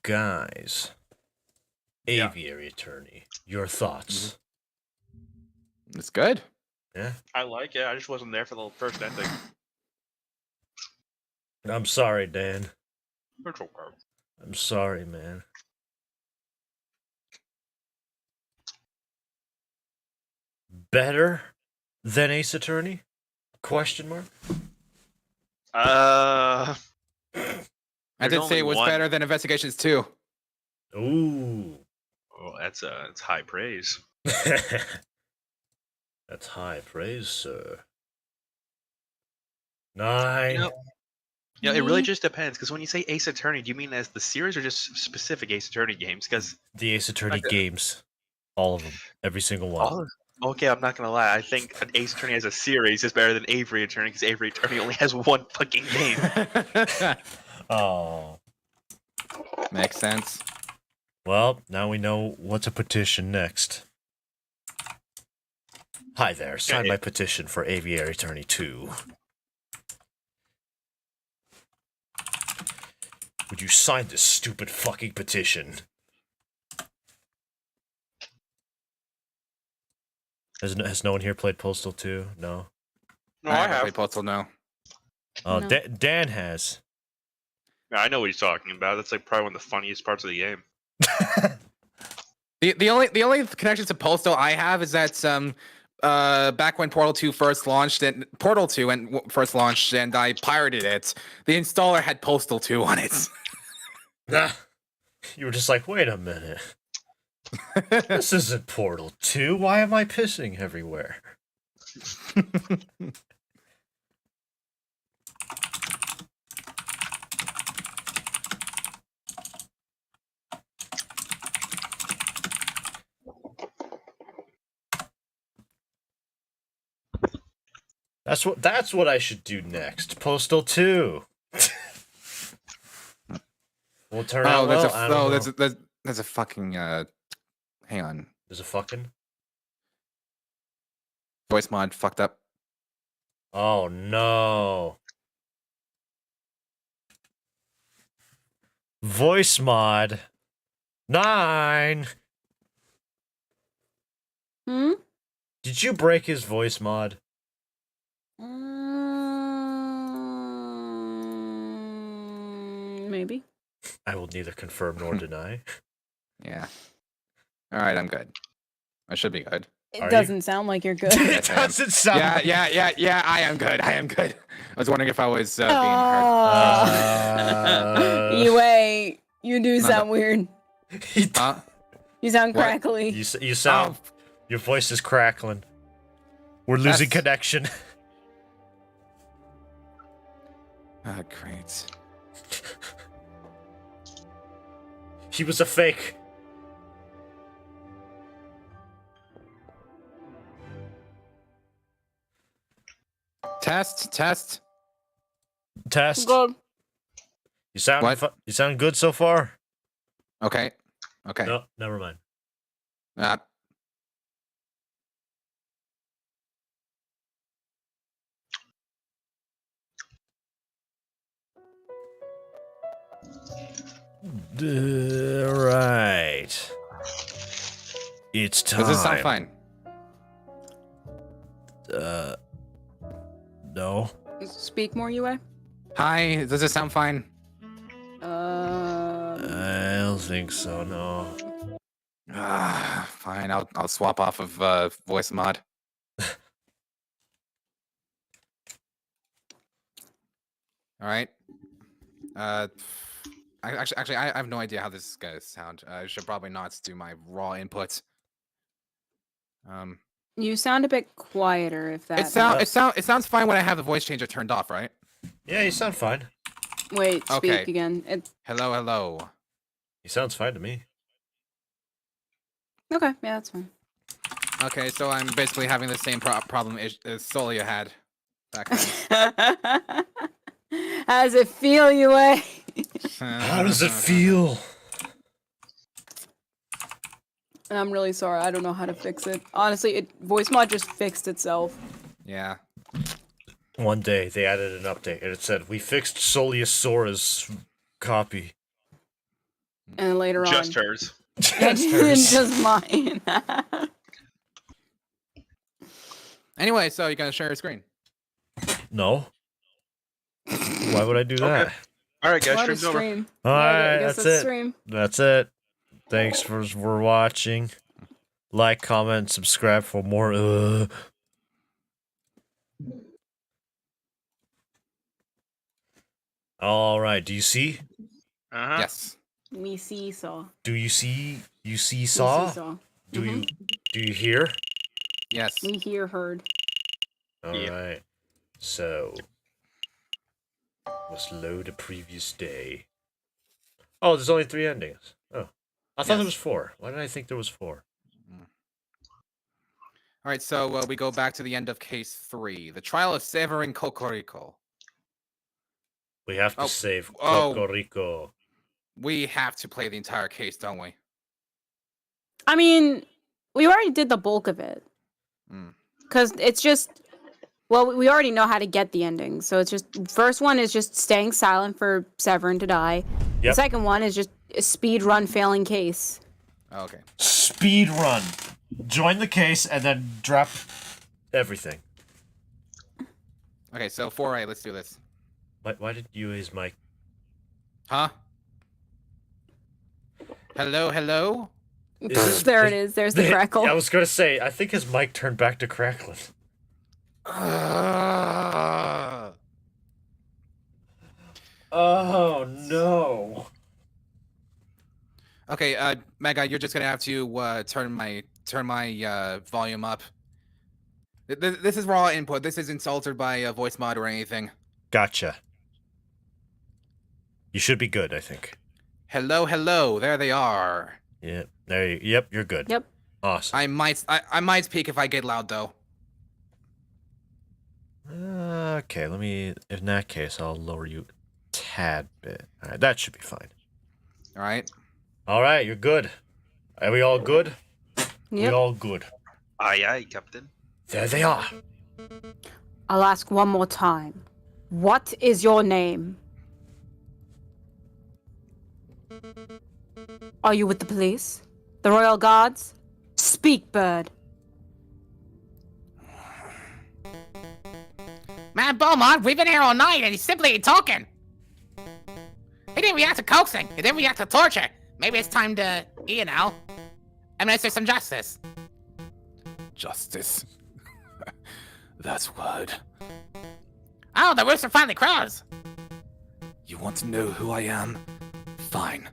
guys, Aviary Attorney, your thoughts? It's good. Yeah. I like it. I just wasn't there for the first ending. I'm sorry, Dan. It's okay. I'm sorry, man. Better than Ace Attorney? Question mark? I There's did say only it was one. better than Investigations 2. Ooh. Oh, that's high praise. That's high praise, sir. 9. Yeah, it really just depends. Because when you say Ace Attorney, do you mean as the series or just specific Ace Attorney games? Because The Ace Attorney games. All of them. Every single one. okay, I'm not gonna lie. I think an Ace Attorney as a series is better than Avery Attorney because Avery Attorney only has one fucking game. Oh. Makes sense. Well, now we know what to petition next. Hi there, sign my petition for Aviary Attorney 2. Would you sign this stupid fucking petition? Has no one here played Postal 2? No? No, I I haven't have. played Postal, no. Oh, No. Dan has. Yeah, I know what he's talking about. That's like probably one of the funniest parts of the game. The only connection to Postal I have is that back when Portal 2 first launched and first launched and I pirated it, the installer had Postal 2 on it. You were just like, wait a minute. This isn't Portal 2. Why am I pissing everywhere? That's what I should do next. Postal 2. Will it turn out well? I don't know. There's a fucking hang on. There's a fucking Voice mod fucked up. Oh no. Voice mod 9. Hmm? Did you break his voice mod? Maybe. I will neither confirm nor deny. Yeah. All right, I'm good. I should be good. It doesn't sound like you're good. It doesn't sound. Yeah. I am good. I was wondering if I was being heard. You do sound weird. Huh? You sound What? crackly. You sound. Your voice is crackling. We're losing connection. Oh, great. He was a fake. Test. Good. You sound What? You sound good so far. Okay. No, never mind. Right. It's time. Does this sound fine? No. Speak more, UA. Hi, does this sound fine? I don't think so. No. Fine. I'll swap off of voice mod. All right. Actually, I have no idea how this is gonna sound. I should probably not do my raw inputs. You sound a bit quieter. If that. It sounds fine when I have the voice changer turned off, right? Yeah, you sound fine. Wait. Speak Okay. again. Hello. He sounds fine to me. Okay. Yeah, that's fine. Okay, so I'm basically having the same problem as Solia had back then. How does it feel, UA? How does it feel? I'm really sorry. I don't know how to fix it. Honestly, voice mod just fixed itself. Yeah. One day they added an update and it said, "We fixed Solius Sora's copy." And then later Just on. hers. Just mine. Anyway, so you're gonna share your screen. No. Why would I do that? All right, guys, What a stream's over. stream. All Alright, I right, guess that's it. Stream. That's it. Thanks for watching. Like, comment, subscribe for more. All right. Do you see? Uh-huh. Yes. Me seesaw. Do you see? You see Me saw? seesaw. Do you? Do you hear? Yes. Me hear heard. All Yeah. right. So let's load a previous day. Oh, there's only 3 endings. Oh, I thought there Yes. was 4. Why did I think there was 4? All right, so we go back to the end of case 3, the trial of Severin Cocorico. We have to Oh, save oh. Cocorico. We have to play the entire case, don't we? I mean, we already did the bulk of it. Mm. Because it's just, well, we already know how to get the ending. So it's just, first one is just staying silent for Severin to die. The Yep. second one is just a speed run failing case. Oh, okay. Speed run. Join the case and then drop everything. Okay, so 4A, let's do this. Why did you use my? Huh? Hello, hello? There it is. There's the crackle. I was gonna say, I think his mic turned back to crackling. Oh no. Okay, Mega, you're just gonna have to turn my volume up. This is raw input. This isn't altered by a voice mod or anything. Gotcha. You should be good, I think. Hello, hello. There they are. Yep. There you. Yep. You're good. Yep. Awesome. I might speak if I get loud though. Okay. Let me. In that case, I'll lower you a tad bit. All right. That should be fine. All right. All right. You're good. Are we all good? We Yep. all good. Aye, aye, Captain. There they are. I'll ask one more time. What is your name? Are you with the police? The Royal Guards? Speak, bird. Man, Beaumont, we've been here all night and he's simply ain't talking. He didn't react to coaxing. He didn't react to torture. Maybe it's time to, you know, administer some justice. Justice. That's word. Oh, the rooster finally crows. You want to know who I am? Fine.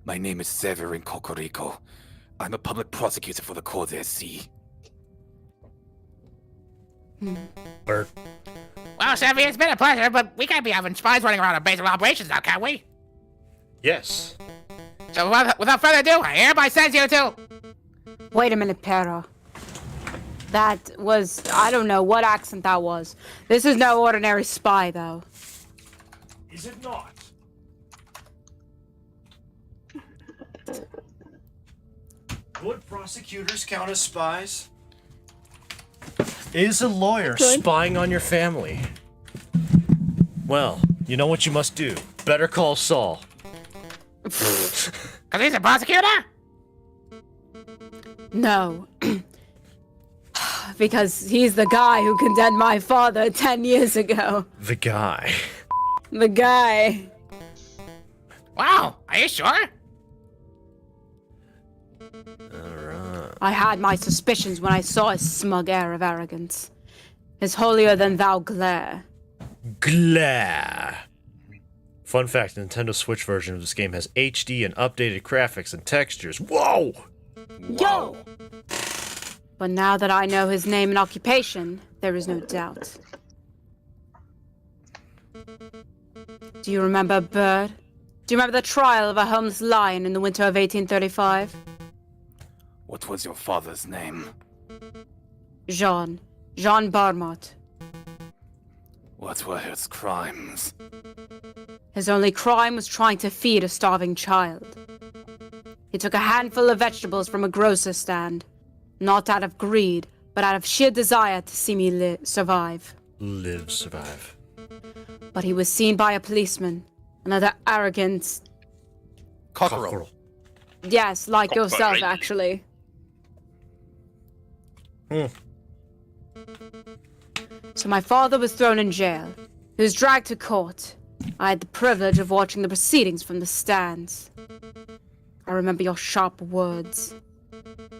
My name is Severin Cocorico. I'm a public prosecutor for the Cour d'Assises. Bird. Well, Chevy, it's been a pleasure, but we can't be having spies running around our base of operations now, can we? Yes. So without further ado, I hereby send you to... Wait a minute, Pero. That was... I don't know what accent that was. This is no ordinary spy, though. Is it not? Would prosecutors count as spies? Is a lawyer Good. spying on your family? Well, you know what you must do. Better call Saul. Because he's a prosecutor? No. Because he's the guy who condemned my father 10 years ago. The guy. The guy. Wow, are you sure? Alright. I had my suspicions when I saw his smug air of arrogance. His holier-than-thou glare. Glare. Fun fact, the Nintendo Switch version of this game has HD and updated graphics and textures. Whoa! Yo! But now that I know his name and occupation, there is no doubt. Do you remember Bird? Do you remember the trial of a homeless lion in the winter of 1835? What was your father's name? Jean Barmot. What were his crimes? His only crime was trying to feed a starving child. He took a handful of vegetables from a grocer's stand, not out of greed, but out of sheer desire to see me survive. Survive. But he was seen by a policeman, another arrogant... Cockerel. Yes, like yourself, Cockerel. actually. So my father was thrown in jail. He was dragged to court. I had the privilege of watching the proceedings from the stands. I remember your sharp words.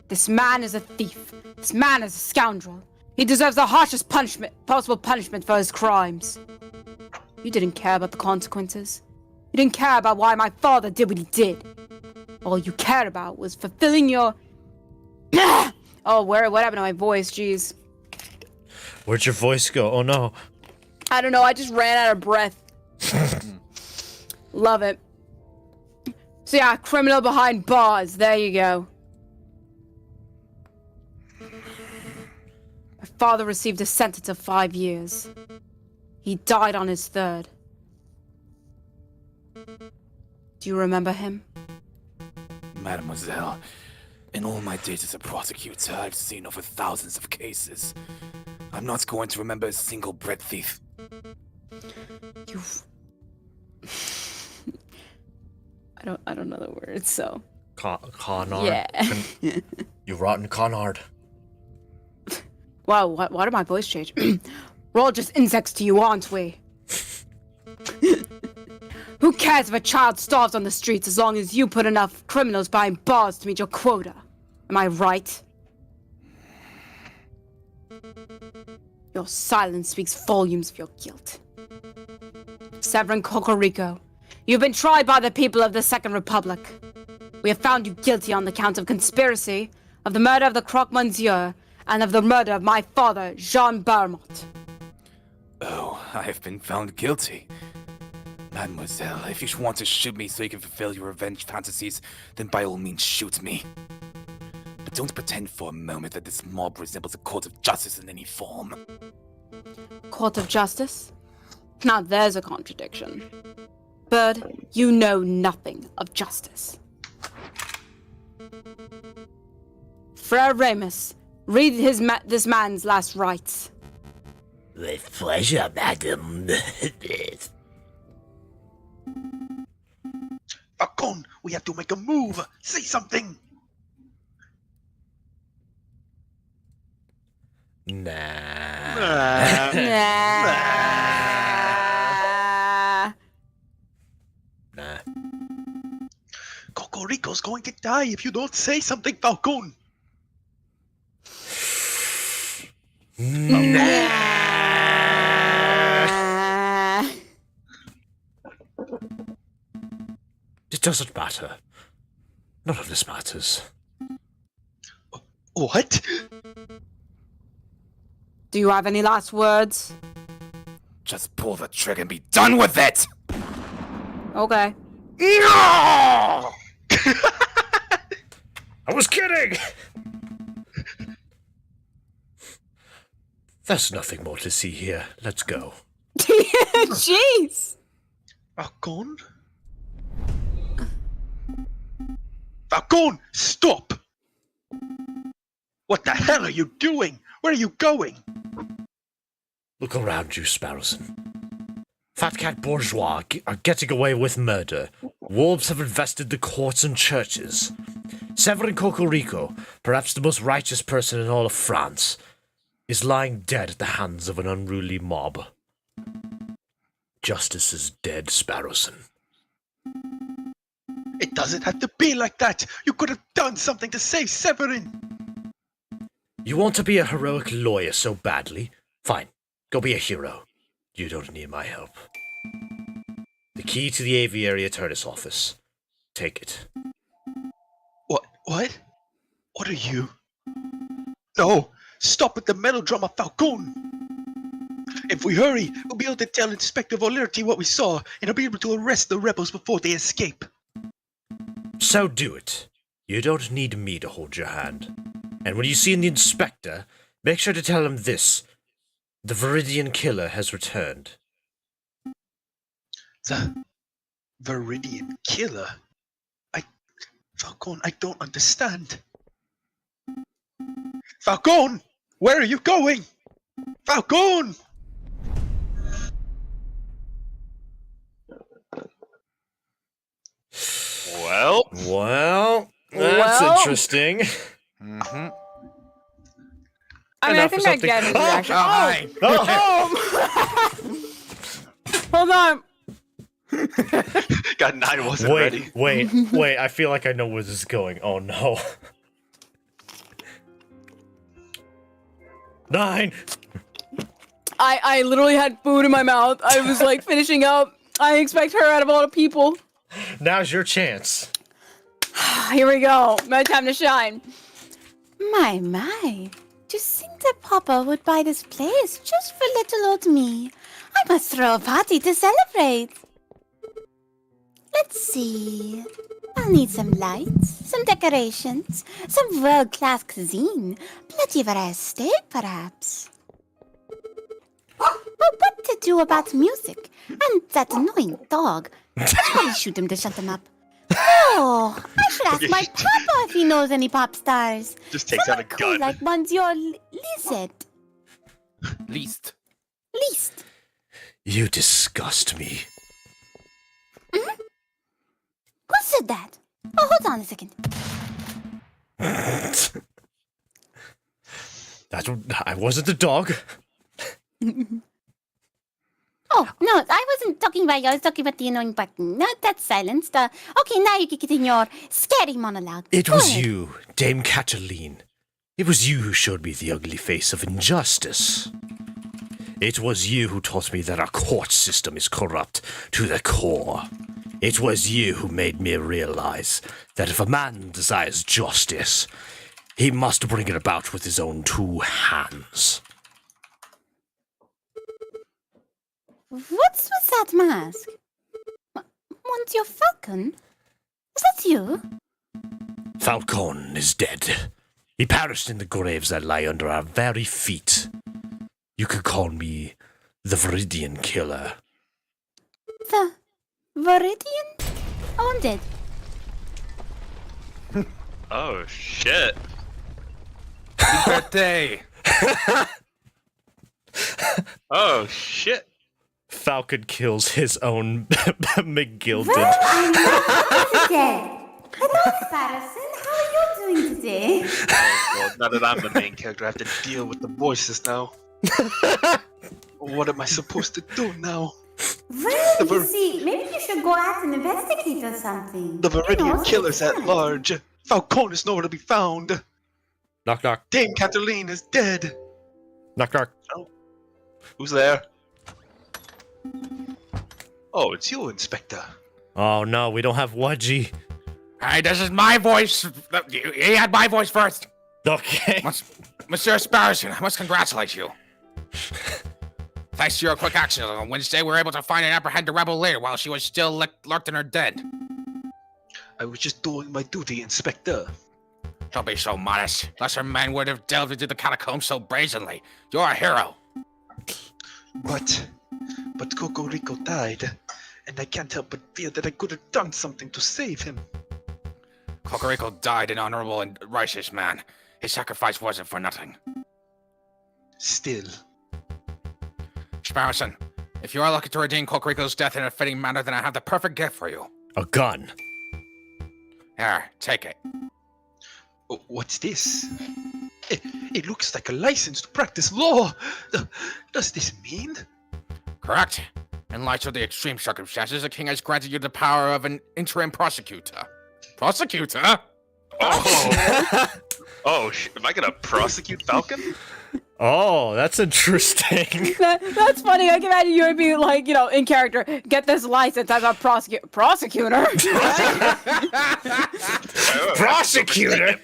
This man is a thief. This man is a scoundrel. He deserves the harshest possible punishment for his crimes. You didn't care about the consequences. You didn't care about why my father did what he did. All you cared about was fulfilling your... Oh, what happened to my voice? Jeez. Where'd your voice go? Oh no. I don't know, I just ran out of breath. Love it. So yeah, criminal behind bars. There you go. My father received a sentence of 5 years. He died on his third. Do you remember him? Mademoiselle, in all my days as a prosecutor, I've seen over thousands of cases. I'm not going to remember a single bread thief. You... I don't know the words, so... Conard. Yeah. You rotten Conard. Wow, why did my voice change? We're all just insects to you, aren't we? Who cares if a child starves on the streets as long as you put enough criminals behind bars to meet your quota? Am I right? Your silence speaks volumes of your guilt. Severin Cocorico, you've been tried by the people of the Second Republic. We have found you guilty on the count of conspiracy, of the murder of the Croque Monsieur, and of the murder of my father, Jean Barmont. Oh, I have been found guilty. Mademoiselle, if you want to shoot me so you can fulfill your revenge fantasies, then by all means shoot me. But don't pretend for a moment that this mob resembles a court of justice in any form. Court of Justice? Now there's a contradiction. Bird, you know nothing of justice. Frere Remus, read this man's last rites. With pleasure, madam. Falcon, we have to make a move. Say something. Nah. Nah. Nah. Cocorico's going to die if you don't say something, Falcon. It doesn't matter. None of this matters. What? Do you have any last words? Just pull the trigger and be done with it! Okay. No! I was kidding! There's nothing more to see here. Let's go. Jeez! Falcon? Falcon, stop! What the hell are you doing? Where are you going? Look around you, Sparrowson. Fat cat bourgeois are getting away with murder. Wolves have infested the courts and churches. Severin Cocorico, perhaps the most righteous person in all of France, is lying dead at the hands of an unruly mob. Justice is dead, Sparrowson. It doesn't have to be like that. You could have done something to save Severin. You want to be a heroic lawyer so badly? Fine, go be a hero. You don't need my help. The key to the Aviary Attorney's office. Take it. What? What? What are you? No! Stop with the melodrama, Falcon! If we hurry, we'll be able to tell Inspector Volerty what we saw, and he'll be able to arrest the rebels before they escape. So do it. You don't need me to hold your hand. And when you see the inspector, make sure to tell him this. The Viridian killer has returned. The Viridian killer? Falcon, I don't understand. Falcon! Where are you going? Falcon! Well, That's Well. interesting. Mm-hmm. I mean, I Enough think for I get his reaction. Oh, hi. Hold on. God, 9 wasn't ready. Wait, I feel like I know where this is going. Oh no. 9! I literally had food in my mouth. I was like finishing up. I expect her out of all the people. Now's your chance. Here we go. My time to shine. My. To think that Papa would buy this place just for little old me. I must throw a party to celebrate. Let's see. I'll need some lights, some decorations, some world-class cuisine, plenty of rare steak, perhaps. But what to do about music? And that annoying dog. I should probably shoot him to shut him up. Oh, I should ask my papa if he knows any pop stars. Just takes out a Cool, gun. like Monsieur Lizette. Least. Least. You disgust me. Who said that? Oh, hold on a second. I wasn't the dog. Oh, no, I wasn't talking about you. I was talking about the annoying button. No, that's silenced. Okay, now you can get in your scary monologue. It Go was ahead. you, Dame Cataline. It was you who showed me the ugly face of injustice. It was you who taught me that our court system is corrupt to the core. It was you who made me realize that if a man desires justice, he must bring it about with his own 2 hands. What's with that mask? Monsieur Falcon? Is that you? Falcon is dead. He perished in the graves that lie under our very feet. You could call me the Viridian Killer. The Viridian? Oh, I'm dead. Oh, shit. Birthday. Oh, shit. Falcon kills his own McGilded. I'm dead. Hello, Saracen. How are you doing today? Oh, God, now that I'm the main character, I have to deal with the voices now. What am I supposed to do now? Well, you see, maybe you should go out and investigate or something. The You know, Viridian Killer's at fun. large. Falcone is nowhere to be found. Knock, knock. Dame Cataline is dead. Knock, knock. Who's there? Oh, it's you, Inspector. Oh no, we don't have Wedgie. Hey, this is my voice. He had my voice first. Okay. Monsieur Sparrowson, I must congratulate you. Thanks to your quick action on Wednesday, we were able to find and apprehend the rebel leader while she was still lurked in her den. I was just doing my duty, Inspector. Don't be so modest. Lesser men would have delved into the catacombs so brazenly. You're a hero. But Cocorico died, and I can't help but feel that I could have done something to save him. Cocorico died an honorable and righteous man. His sacrifice wasn't for nothing. Still, Sparrowson, if you are looking to redeem Cocorico's death in a fitting manner, then I have the perfect gift for you. A gun. Here, take it. What's this? It looks like a license to practice law. Does this mean? Correct. In light of the extreme circumstances, the king has granted you the power of an interim prosecutor. Prosecutor? Oh, am I gonna prosecute Falcon? Oh, that's interesting. That's funny. I can imagine you would be like, you know, in character, get this license as a prosecutor. Prosecutor.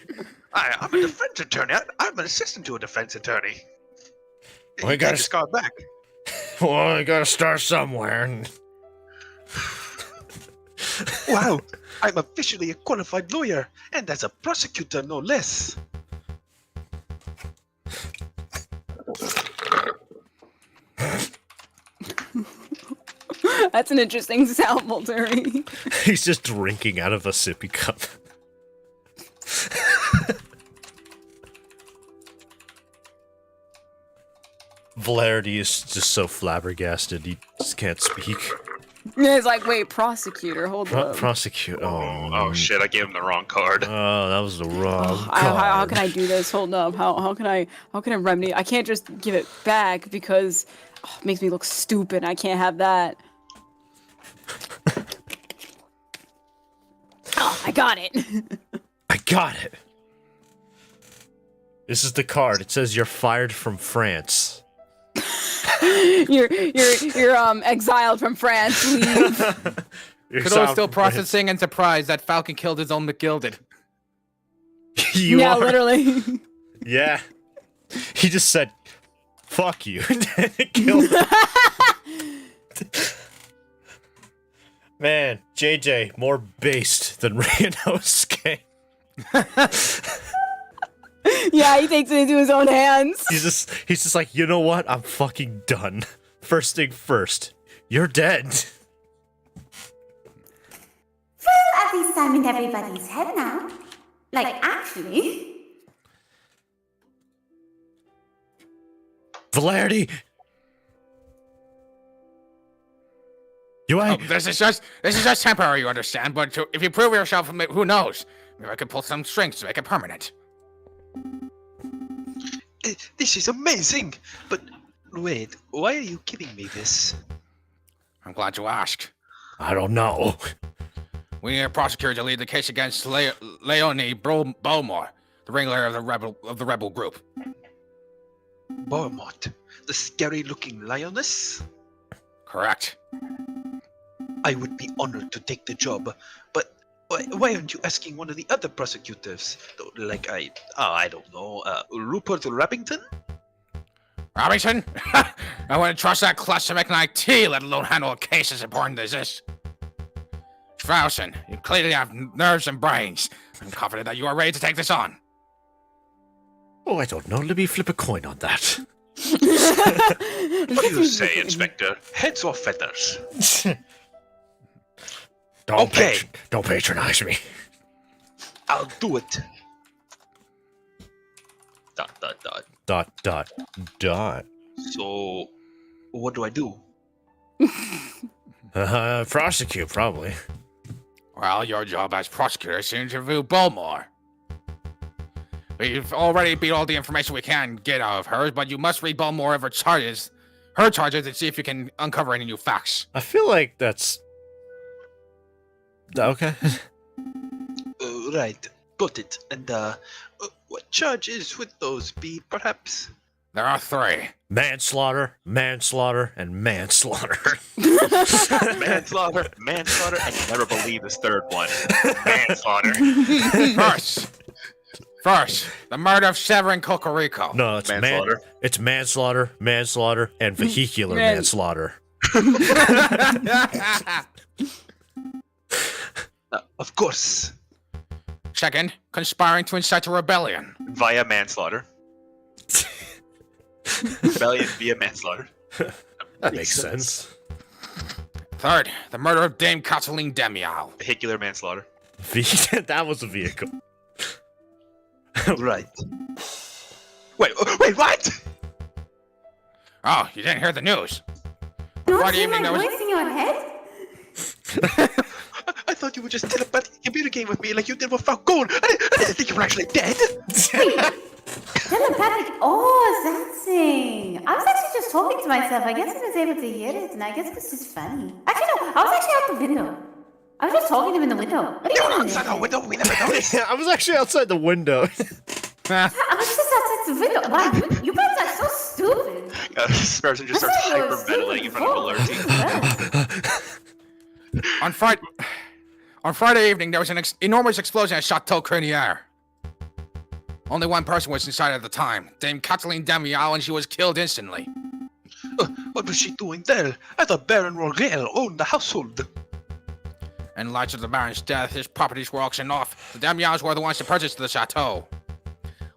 I'm a defense attorney. I'm an assistant to a defense attorney. Well, You just got back. Well, I gotta start somewhere. Wow, I'm officially a qualified lawyer, and as a prosecutor, no less. That's an interesting sound, Volturi. He's just drinking out of a sippy cup. Valerity is just so flabbergasted, he just can't speak. It's like, wait, prosecutor, hold up. Prosecute. Oh shit! I gave him the wrong card. Oh, that was the wrong How card. can I do this? Hold up. How can I remedy? I can't just give it back because it makes me look stupid. I can't have that. Oh, I got it. I got it. This is the card. It says you're fired from France. you're exiled from France. Leave. Kudo is still processing and surprised that Falcon killed his own McGilded. You yeah, are. literally. Yeah. He just said, "Fuck you." Killed him. Man, JJ more based than Ryanosuke. Yeah, he takes it into his own hands. He's just like, you know what? I'm fucking done. First thing first, you're dead. Well, at least I'm in everybody's head now. Like, actually. Valerity! You ain't. This is just temporary, you understand. But if you prove yourself, who knows? Maybe I could pull some strings to make it permanent. This is amazing! But wait, why are you giving me this? I'm glad you asked. I don't know. We need a prosecutor to lead the case against Leonie Beaumont, the ringleader of the rebel group. Beaumont, the scary-looking lioness? Correct. I would be honored to take the job, but why aren't you asking one of the other prosecutors? Like, I don't know, Rupert Rappington? Robinson? I wouldn't trust that klutz to make an IT, let alone handle a case as important as this. Straussen, you clearly have nerves and brains. I'm confident that you are ready to take this on. Oh, I don't know. Let me flip a coin on that. What do you say, Inspector? Heads or feathers? Don't patronize me. I'll do it. ... So, what do I do? Prosecute, probably. Well, your job as prosecutor is to interview Beaumont. We've already beat all the information we can get out of her, but you must read Beaumont of her charges, and see if you can uncover any new facts. I feel like that's... Okay. Right, got it. And, what charges would those be, perhaps? There are 3. Manslaughter, and manslaughter. Manslaughter, and you never believe this third one. Manslaughter. First, the murder of Severin Cocorico. No, it's manslaughter. It's manslaughter, and vehicular manslaughter. Of course. Second, conspiring to incite a rebellion. Via manslaughter. Rebellion via manslaughter. That makes sense. Third, the murder of Dame Cataline Demial. Vehicular manslaughter. That was a vehicle. Right. Wait, what? Oh, you didn't hear the news. Don't Friday see evening, my there was- voice in your head? I thought you would just telepathically communicate with me like you did with Falcone. I didn't think you were actually dead. Telepathic. Oh, that thing. I was actually just talking to myself. I guess I was able to hear it, and I guess it was just funny. Actually, no. I was actually out the window. I was just talking to him in the window. What do you You were mean? outside the window. We never noticed. Yeah, I was actually outside the window. I was just outside the window. Wow, you guys are so stupid. Sparrowson just starts hyperventilating in front of Alerty. On Friday evening, there was an enormous explosion at Chateau Crenier. Only one person was inside at the time, Dame Cataline Demial, and she was killed instantly. What was she doing there? I thought Baron Rogel owned the household. In light of the Baron's death, his properties were auctioned off. The Demials were the ones to purchase the chateau.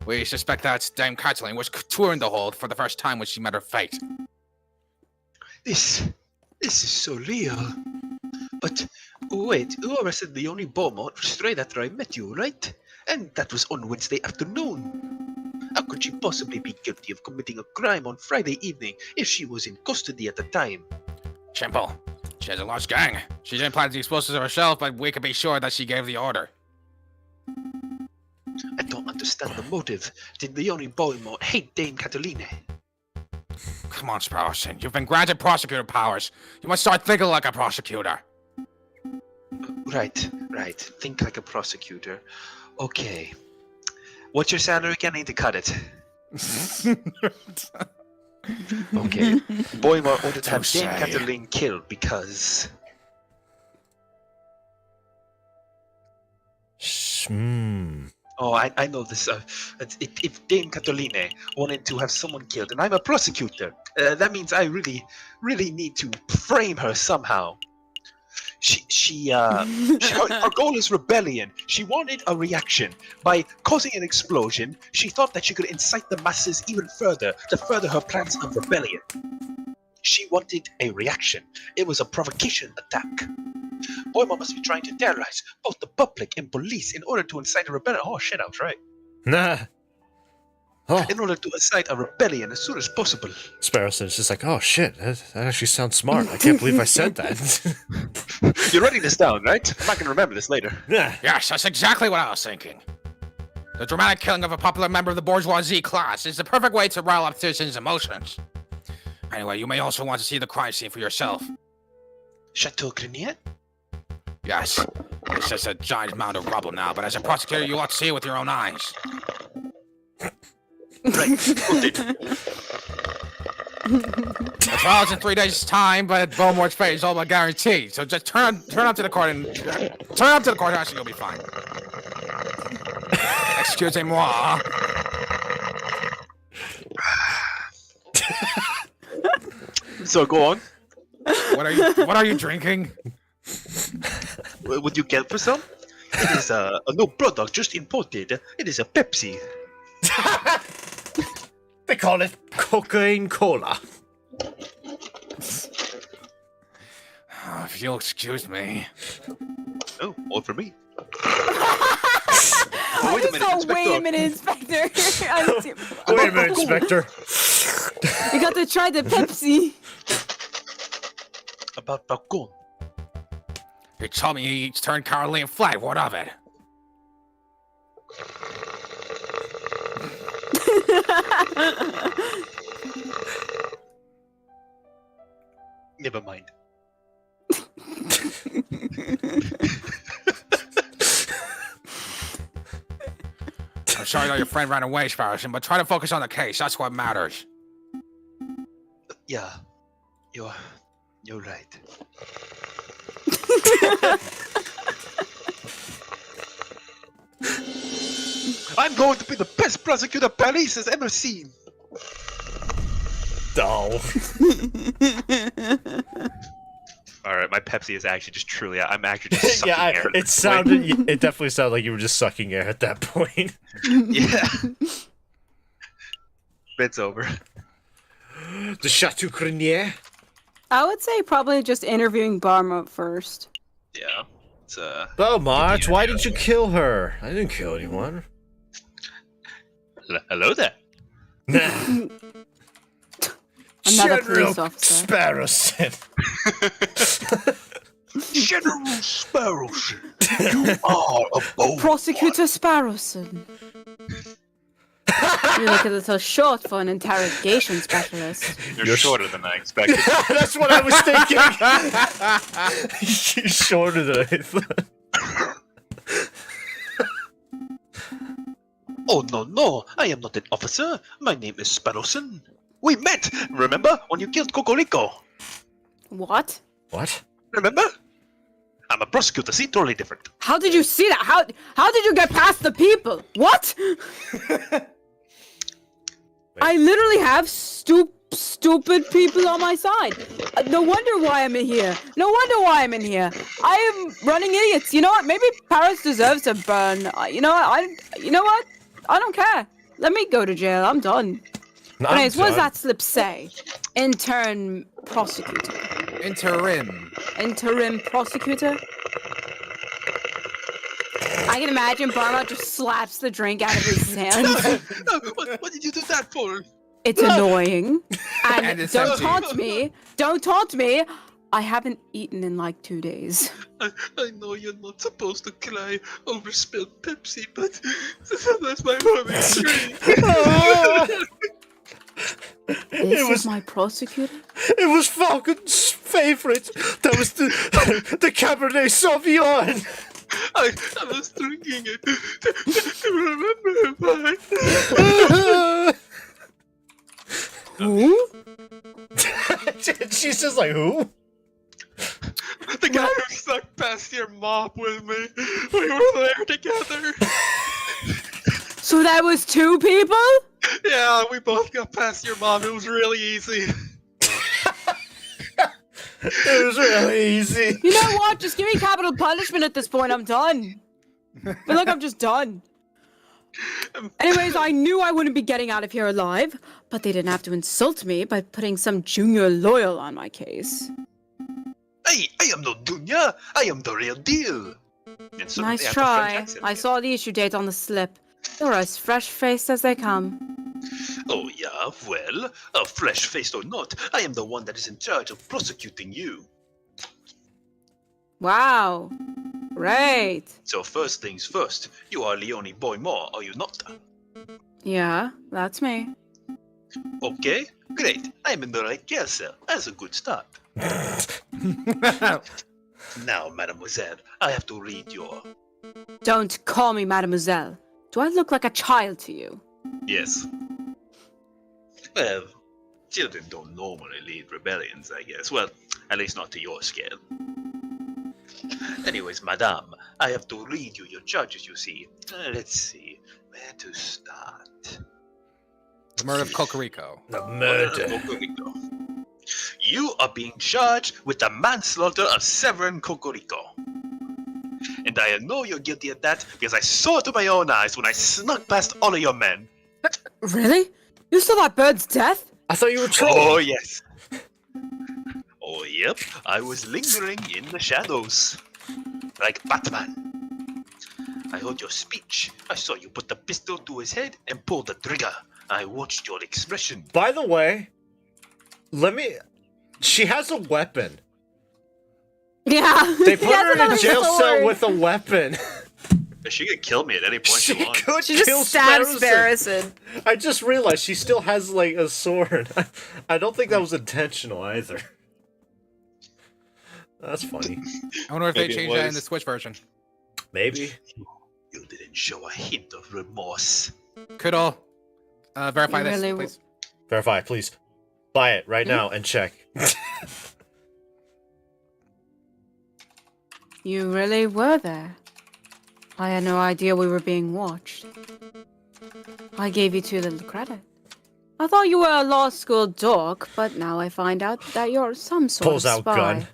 We suspect that Dame Cataline was touring the hold for the first time when she met her fate. This is surreal. But wait, you arrested the only Beaumont straight after I met you, right? And that was on Wednesday afternoon. How could she possibly be guilty of committing a crime on Friday evening if she was in custody at the time? Simple. She has a large gang. She didn't plant the explosives herself, but we can be sure that she gave the order. I don't understand the motive. Did Leonie Boimont hate Dame Cataline? Come on, Sparrowson. You've been granted prosecutor powers. You must start thinking like a prosecutor. Right. Think like a prosecutor. Okay. What's your salary again? I need to cut it. Okay. Boimont ordered to have Don't Dame say. Cataline killed because... Oh, I know this. If Dame Cataline wanted to have someone killed, and I'm a prosecutor, that means I really need to frame her somehow. Her goal is rebellion. She wanted a reaction. By causing an explosion, she thought that she could incite the masses even further to further her plans of rebellion. She wanted a reaction. It was a provocation attack. Boimont must be trying to terrorize both the public and police in order to incite a rebellion. Oh shit, I was right. Nah. Oh, In order to incite a rebellion as soon as possible. Sparrowson's just like, oh shit, that actually sounds smart. I can't believe I said that. You're writing this down, right? I'm not gonna remember this later. Nah. Yes, that's exactly what I was thinking. The dramatic killing of a popular member of the bourgeoisie class is the perfect way to rile up citizens' emotions. Anyway, you may also want to see the crime scene for yourself. Chateau Grenier? Yes, it's just a giant mound of rubble now, but as a prosecutor, you ought to see it with your own eyes. Right. Noted. The trial's in 3 days' time, but Beaumont's fate is all but guaranteed. So just turn up to the court and turn up to the courthouse, and you'll be fine. Excusez-moi. So go on. What are you drinking? Would you get for some? It is a new product just imported. It is a Pepsi. They call it cocaine cola. Oh, if you'll excuse me. Oh, all for me. I wait a just minute, thought, Inspector. wait a minute, Inspector. Wait a minute, Inspector. You got to try the Pepsi. About Falcon. You told me he turned Caroline flat. What of it? Never mind. I'm sorry that your friend ran away, Sparrowson, but try to focus on the case. That's what matters. Yeah. You're right. I'm going to be the best prosecutor Paris has ever seen. Oh. All right, my Pepsi is actually just truly. I'm actually just sucking Yeah, air. it definitely sounded like you were just sucking air at that point. Yeah. It's over. The Chateau Grenier? I would say probably just interviewing Barmont first. Yeah. It's Beaumont, why did you kill her? I didn't kill anyone. Hello there. Nah. Another General police officer. Sparrowson. General Sparrowson, you are a bold Prosecutor Sparrowson. You look a little short for an interrogation specialist. You're shorter than I expected. That's what I was thinking. You're shorter than I thought. Oh, no, I am not an officer. My name is Sparrowson. We met, remember, when you killed Cocorico? What? What? Remember? I'm a prosecutor, see, totally different. How did you see that? How did you get past the people? What? I literally have stupid people on my side. No wonder why I'm in here. No wonder why I'm in here. I am running idiots. You know what? Maybe Paris deserves to burn. You know what? I don't care. Let me go to jail. I'm done. Anyways, what does that slip say? Intern prosecutor. Interim prosecutor? I can imagine Barmont just slaps the drink out of his hand. What did you do that for? It's annoying. And it's don't empty. taunt me. Don't taunt me. I haven't eaten in like 2 days. I know you're not supposed to cry over spilled Pepsi, but that's my mommy's dream. This was- is my prosecutor? It was Falcon's favorite. That was the Cabernet Sauvignon. I was drinking it to remember Who? She's just like, who? the guy who snuck past your mom with me. We were there together. So that was 2 people? Yeah, we both got past your mom. It was really easy. It was really easy. You know what? Just give me capital punishment at this point. I'm done. I feel like I'm just done. Anyways, I knew I wouldn't be getting out of here alive, but they didn't have to insult me by putting some junior loyal on my case. I am no Dunya. I am the real deal. And so Nice they have a French try. accent. I saw the issue date on the slip. You're as fresh-faced as they come. Oh yeah, well, fresh-faced or not, I am the one that is in charge of prosecuting you. Wow. Great. So first things first, you are Leonie Boymore, are you not? Yeah, that's me. Okay, great. I'm in the right jail cell. That's a good start. Now, mademoiselle, I have to read your... Don't call me mademoiselle. Do I look like a child to you? Yes. Well, children don't normally lead rebellions, I guess. Well, at least not to your scale. Anyways, madame, I have to read you your charges, you see. Let's see, where to start? The murder of Cocorico. The murder. You are being charged with the manslaughter of Severin Cocorico. And I know you're guilty of that because I saw it with my own eyes when I snuck past all of your men. Really? You saw that bird's death? I thought you were trolling. Oh, yes. Oh, yep. I was lingering in the shadows. Like Batman. I heard your speech. I saw you put the pistol to his head and pull the trigger. I watched your expression. By the way, she has a weapon. Yeah. They He put has her in a another jail sword. cell with a weapon. She could kill me at any point She she wants. could She kill just stabbed Sparrowson. Sparrowson. I just realized she still has like a sword. I don't think that was intentional either. That's funny. I wonder if they Maybe it changed that in was. the Switch version. Maybe. You didn't show a hint of remorse. Could all verify You this, really please. Verify, please. Buy it right now and check. You really were there. I had no idea we were being watched. I gave you too little credit. I thought you were a law school dork, but now I find out that you're some sort Pulls of out spy. gun.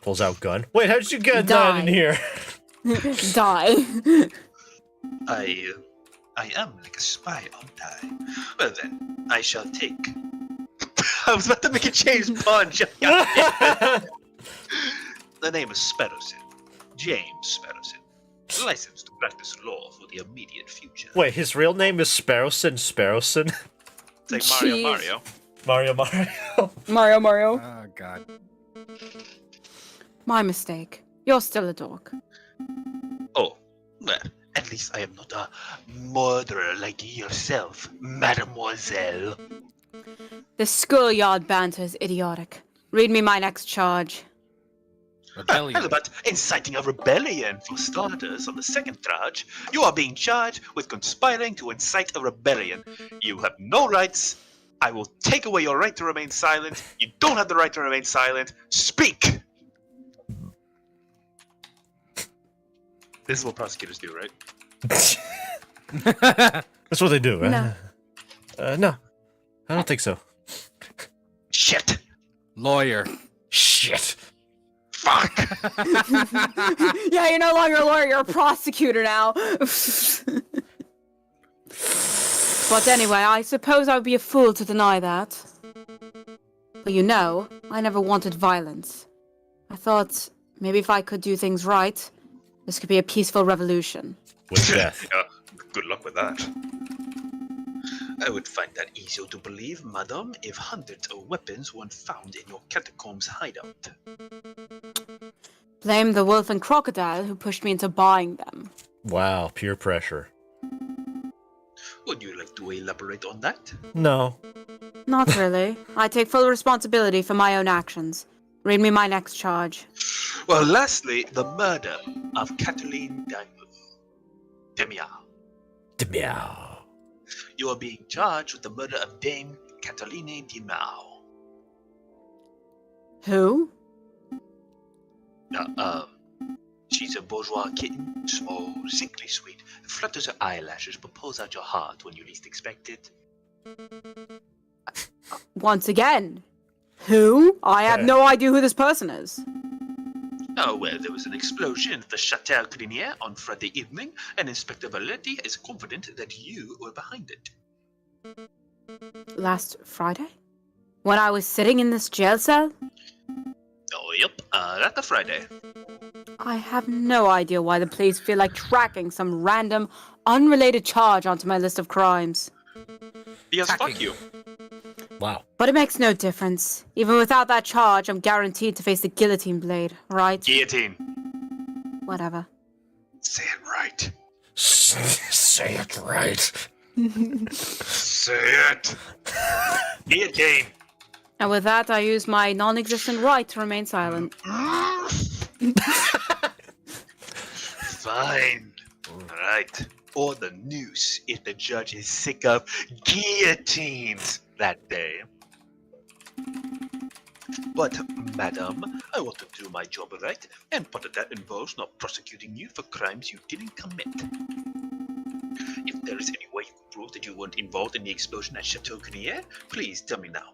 Pulls out gun. Wait, how did you get that in Die. here? Die. I am like a spy, aren't I? Well then, I shall take... I was about to make a James Bond joke. The name is Sparrowson. James Sparrowson. Licensed to practice law for the immediate future. Wait, his real name is Sparrowson? It's like Mario Jeez. Mario. Mario. Oh, God. My mistake. You're still a dork. Oh, well, at least I am not a murderer like yourself, mademoiselle. This schoolyard banter is idiotic. Read me my next charge. Rebellion. How about inciting a rebellion for starters? On the second charge, you are being charged with conspiring to incite a rebellion. You have no rights. I will take away your right to remain silent. You don't have the right to remain silent. Speak! This is what prosecutors do, right? That's what they do, right? No. No. I don't think so. Shit! Lawyer. Shit. Fuck! Yeah, you're no longer a lawyer, you're a prosecutor now. But anyway, I suppose I would be a fool to deny that. But you know, I never wanted violence. I thought maybe if I could do things right, this could be a peaceful revolution. With death. Yeah, good luck with that. I would find that easier to believe, madam, if hundreds of weapons weren't found in your catacombs hideout. Blame the wolf and crocodile who pushed me into buying them. Wow, peer pressure. Would you like to elaborate on that? No. Not really. I take full responsibility for my own actions. Read me my next charge. Well, lastly, the murder of Kathleen Demiao. Meow. You are being charged with the murder of Dame Cataline Demiao. Who? She's a bourgeois kitten, small, sickly sweet, flutters her eyelashes, but pulls out your heart when you least expect it. Once again. Who? I have no idea who this person is. Oh, well, there was an explosion at the Château Crinier on Friday evening, and Inspector Valetti is confident that you were behind it. Last Friday? When I was sitting in this jail cell? Oh, yep, that's the Friday. I have no idea why the police feel like tracking some random, unrelated charge onto my list of crimes. Because fuck you. Wow. But it makes no difference. Even without that charge, I'm guaranteed to face the guillotine blade, right? Guillotine. Whatever. Say it right. Say it right. Say it. Guillotine. And with that, I use my non-existent right to remain silent. Fine. Alright. Or the noose if the judge is sick of guillotines that day. But, madam, I want to do my job right, and part of that involves not prosecuting you for crimes you didn't commit. If there is any way you can prove that you weren't involved in the explosion at Chateau Crinier, please tell me now.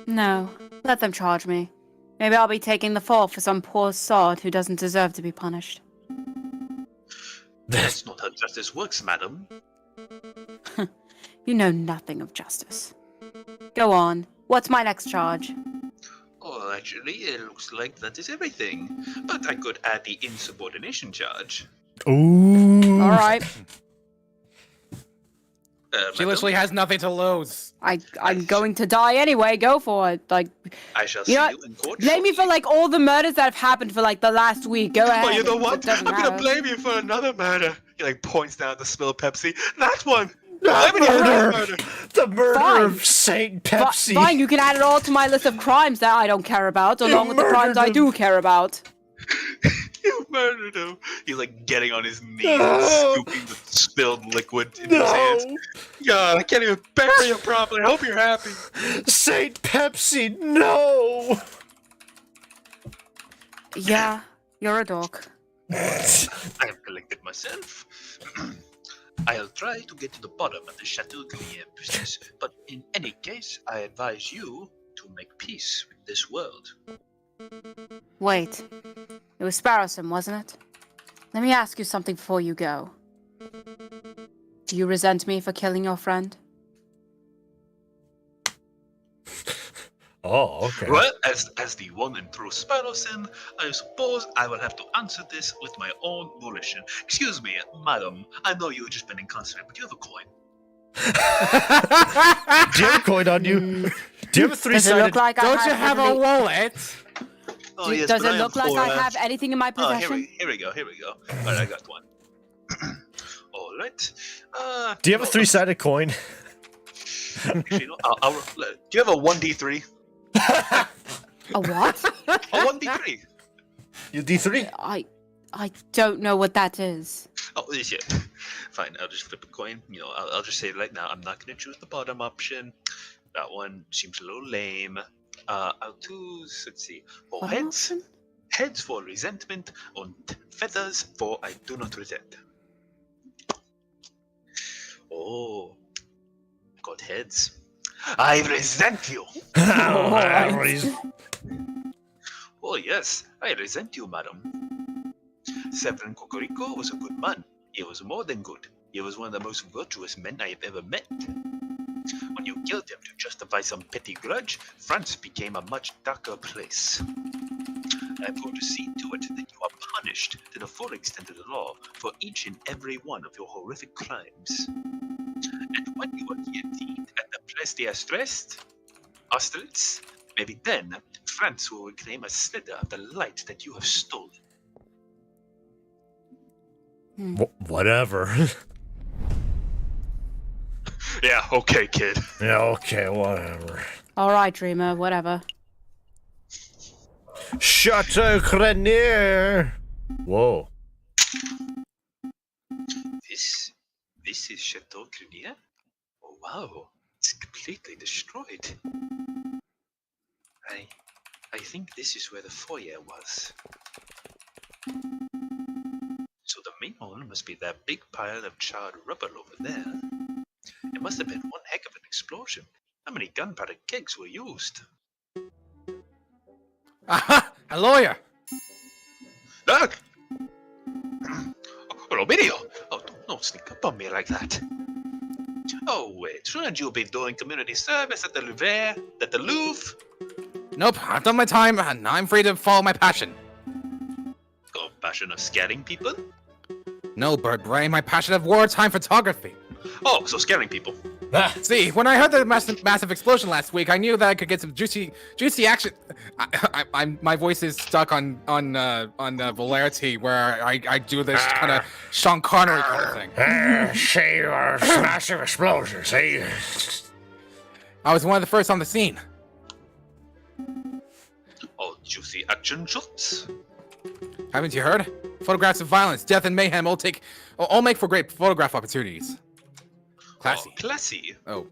No, let them charge me. Maybe I'll be taking the fall for some poor sod who doesn't deserve to be punished. That's not how justice works, madam. You know nothing of justice. Go on. What's my next charge? Oh, actually, it looks like that is everything. But I could add the insubordination charge. Ooh. All right. She literally has nothing to lose. I'm going to die anyway. Go for it. Like, I shall you see know you in court. blame me for like all the murders that have happened for like the last week. Go ahead. But you know It what? doesn't I'm gonna matter. blame you for another murder. He like points down at the spilled Pepsi. That one. That Blame me for that murder. The murder Fine. of Saint Fi- Pepsi. Fine, you can add it all to my list of crimes that I don't care about, along with the crimes I murdered do care about. You murdered him. He's like getting on his knees No. and scooping the spilled liquid into his hands. No. God, I can't even bury him properly. I hope you're happy. Saint Pepsi, no. Yeah, you're a dork. I have collected myself. I'll try to get to the bottom of the Chateau Gruyere business, but in any case, I advise you to make peace with this world. Wait, it was Sparrowson, wasn't it? Let me ask you something before you go. Do you resent me for killing your friend? Oh, okay. Well, as the one and true Sparrowson, I suppose I will have to answer this with my own volition. Excuse me, madam, I know you've just been inconsiderate, but do you have a coin? Do you have a coin on you? Do you have a Does it three-sided? look like I Don't you have a every- wallet? Oh, yes, Does but it look like I have anything in my Oh, possession? here we go. Alright, I got one. Alright. Do you have a three-sided coin? Actually, no, do you have a 1d3? A what? A 1d3? You D3? I don't know what that is. Oh, yeah. Fine, I'll just flip a coin. You know, I'll just say it right now. I'm not going to choose the bottom option. That one seems a little lame. I'll choose, let's see, for What heads. option? Heads for resentment, and feathers for I do not resent. Oh, got heads. I resent you. Oh yes, I resent you, madam. Severin Cocorico was a good man. He was more than good. He was one of the most virtuous men I have ever met. When you killed him to justify some petty grudge, France became a much darker place. I'm going to see to it that you are punished to the full extent of the law for each and every one of your horrific crimes. And when you are guillotined at the Place des Austerlitz, maybe then France will reclaim a slither of the light that you have stolen. Whatever. Yeah, okay, kid. Yeah, okay, whatever. Alright, Dreamer, whatever. Chateau Grenier! Whoa. This is Chateau Grenier? Oh wow, it's completely destroyed. I think this is where the foyer was. So the main one must be that big pile of charred rubble over there. It must have been one heck of an explosion. How many gunpowder kegs were used? Aha! A lawyer! Doug! Robilio! Oh, don't sneak up on me like that. Oh, wait, shouldn't you be doing community service at the Louvre? Nope, I've done my time, and now I'm free to follow my passion. Oh, passion of scaring people? No, Bird Brain, my passion of wartime photography. Oh, so scaring people. See, when I heard the massive explosion last week, I knew that I could get some juicy action. My voice is stuck on Valerity, where I do this kind of Sean Connery kind of thing. See, massive explosion, see? I was one of the first on the scene. Oh, juicy action shots. Haven't you heard? Photographs of violence, death, and mayhem all make for great photograph opportunities. Classy. Oh, classy. Oh.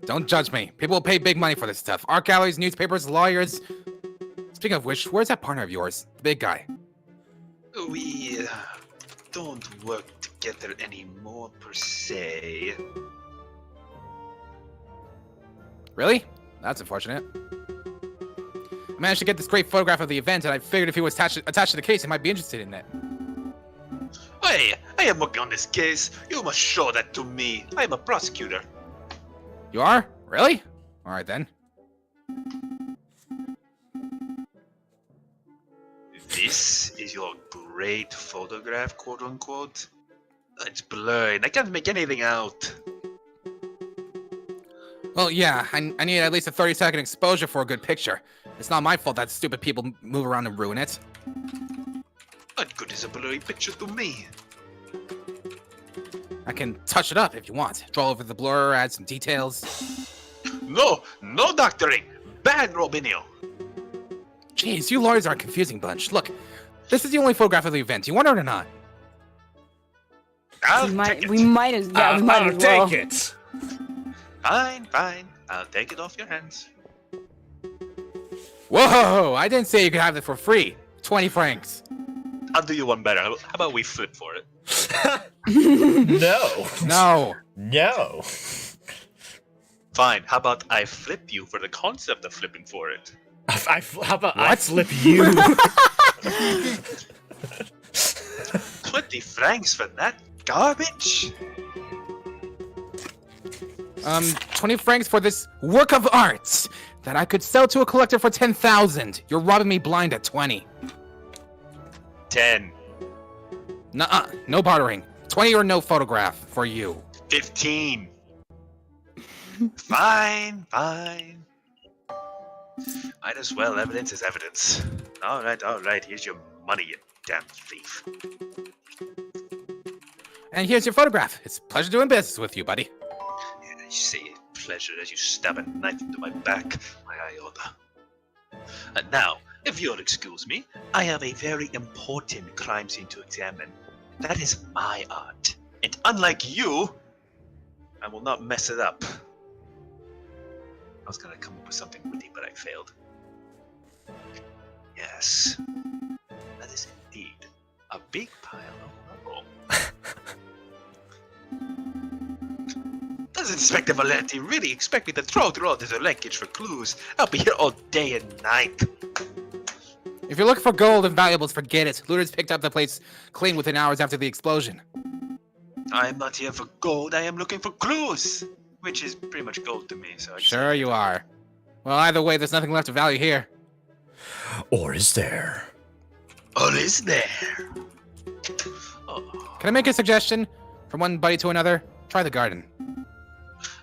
Don't judge me. People will pay big money for this stuff. Art galleries, newspapers, lawyers. Speaking of which, where's that partner of yours? The big guy. We don't work together anymore, per se. Really? That's unfortunate. I managed to get this great photograph of the event, and I figured if he was attached to the case, he might be interested in it. Hey, I am working on this case. You must show that to me. I am a prosecutor. You are? Really? Alright then. This is your great photograph, quote unquote. It's blurred. I can't make anything out. Well, yeah, I need at least a 30-second exposure for a good picture. It's not my fault that stupid people move around and ruin it. What good is a blurry picture to me? I can touch it up if you want. Draw over the blur, add some details. No doctoring. Bad, Robinio. Jeez, you lawyers are a confusing bunch. Look, this is the only photograph of the event. You want it or not? I'll We take it. might as well. Take it. Fine. I'll take it off your hands. Whoa! I didn't say you could have it for free. 20 francs. I'll do you one better. How about we flip for it? No. No. Fine. How about I flip you for the concept of flipping for it? How about I flip you? 20 francs for that garbage? 20 francs for this work of art that I could sell to a collector for 10,000. You're robbing me blind at 20. 10. Nuh-uh, no bartering. 20 or no photograph for you. 15. Fine. Might as well. Evidence is evidence. All right. Here's your money, you damn thief. And here's your photograph. It's a pleasure doing business with you, buddy. Yeah, you say pleasure as you stab a knife into my back, my iota. And now, if you'll excuse me, I have a very important crime scene to examine. That is my art. And unlike you, I will not mess it up. I was gonna come up with something witty, but I failed. Yes. That is indeed a big pile of rubble. Does Inspector Valenti really expect me to throw through all this wreckage for clues? I'll be here all day and night. If you're looking for gold and valuables, forget it. Looters picked up the place clean within hours after the explosion. I am not here for gold, I am looking for clues! Which is pretty much gold to me, so I Sure you are. Well, either way, there's nothing left of value here. Or is there? Or is there? Oh, Can I make a suggestion? From one buddy to another, try the garden.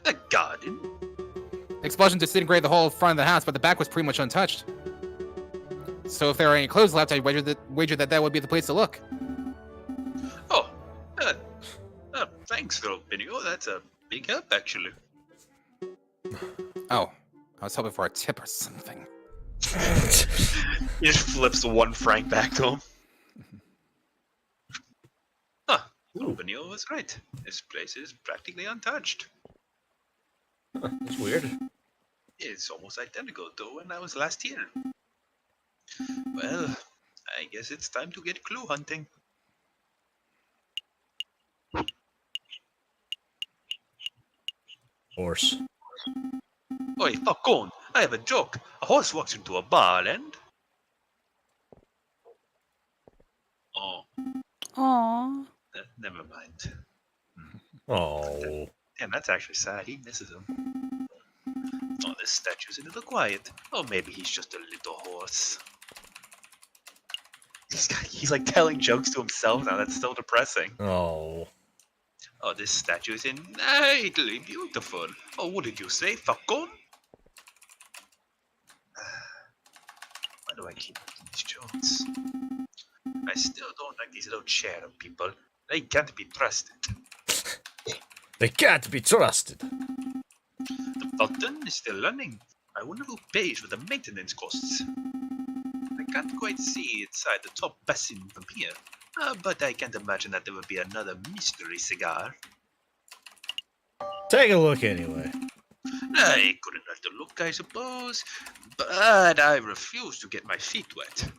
a garden? The explosion disintegrated the whole front of the house, but the back was pretty much untouched. So if there are any clues left, I'd wager that would be the place to look. Oh, thanks, Vinio. That's a big help, actually. Oh, I was hoping for a tip or something. He just flips the 1 franc back to him. Huh. Vinio was right. This place is practically untouched. That's weird. It's almost identical to when I was last here. Well, I guess it's time to get clue hunting. Horse. Oi, Falcon, I have a joke. A horse walks into a bar and... Oh, Aww. never mind. Oh. Damn, that's actually sad. He misses him. Oh, this statue's a little quiet. Oh, maybe he's just a little horse. He's like telling jokes to himself now. That's so depressing. Oh. Oh, this statue is innately beautiful. Oh, what did you say, Falcon? Why do I keep making these jokes? I still don't like these little cherub people. They can't be trusted. They can't be trusted. The fountain is still running. I wonder who pays for the maintenance costs. I can't quite see inside the top basin from here, but I can't imagine that there would be another mystery cigar. Take a look anyway. I couldn't hurt to look, I suppose, but I refuse to get my feet wet.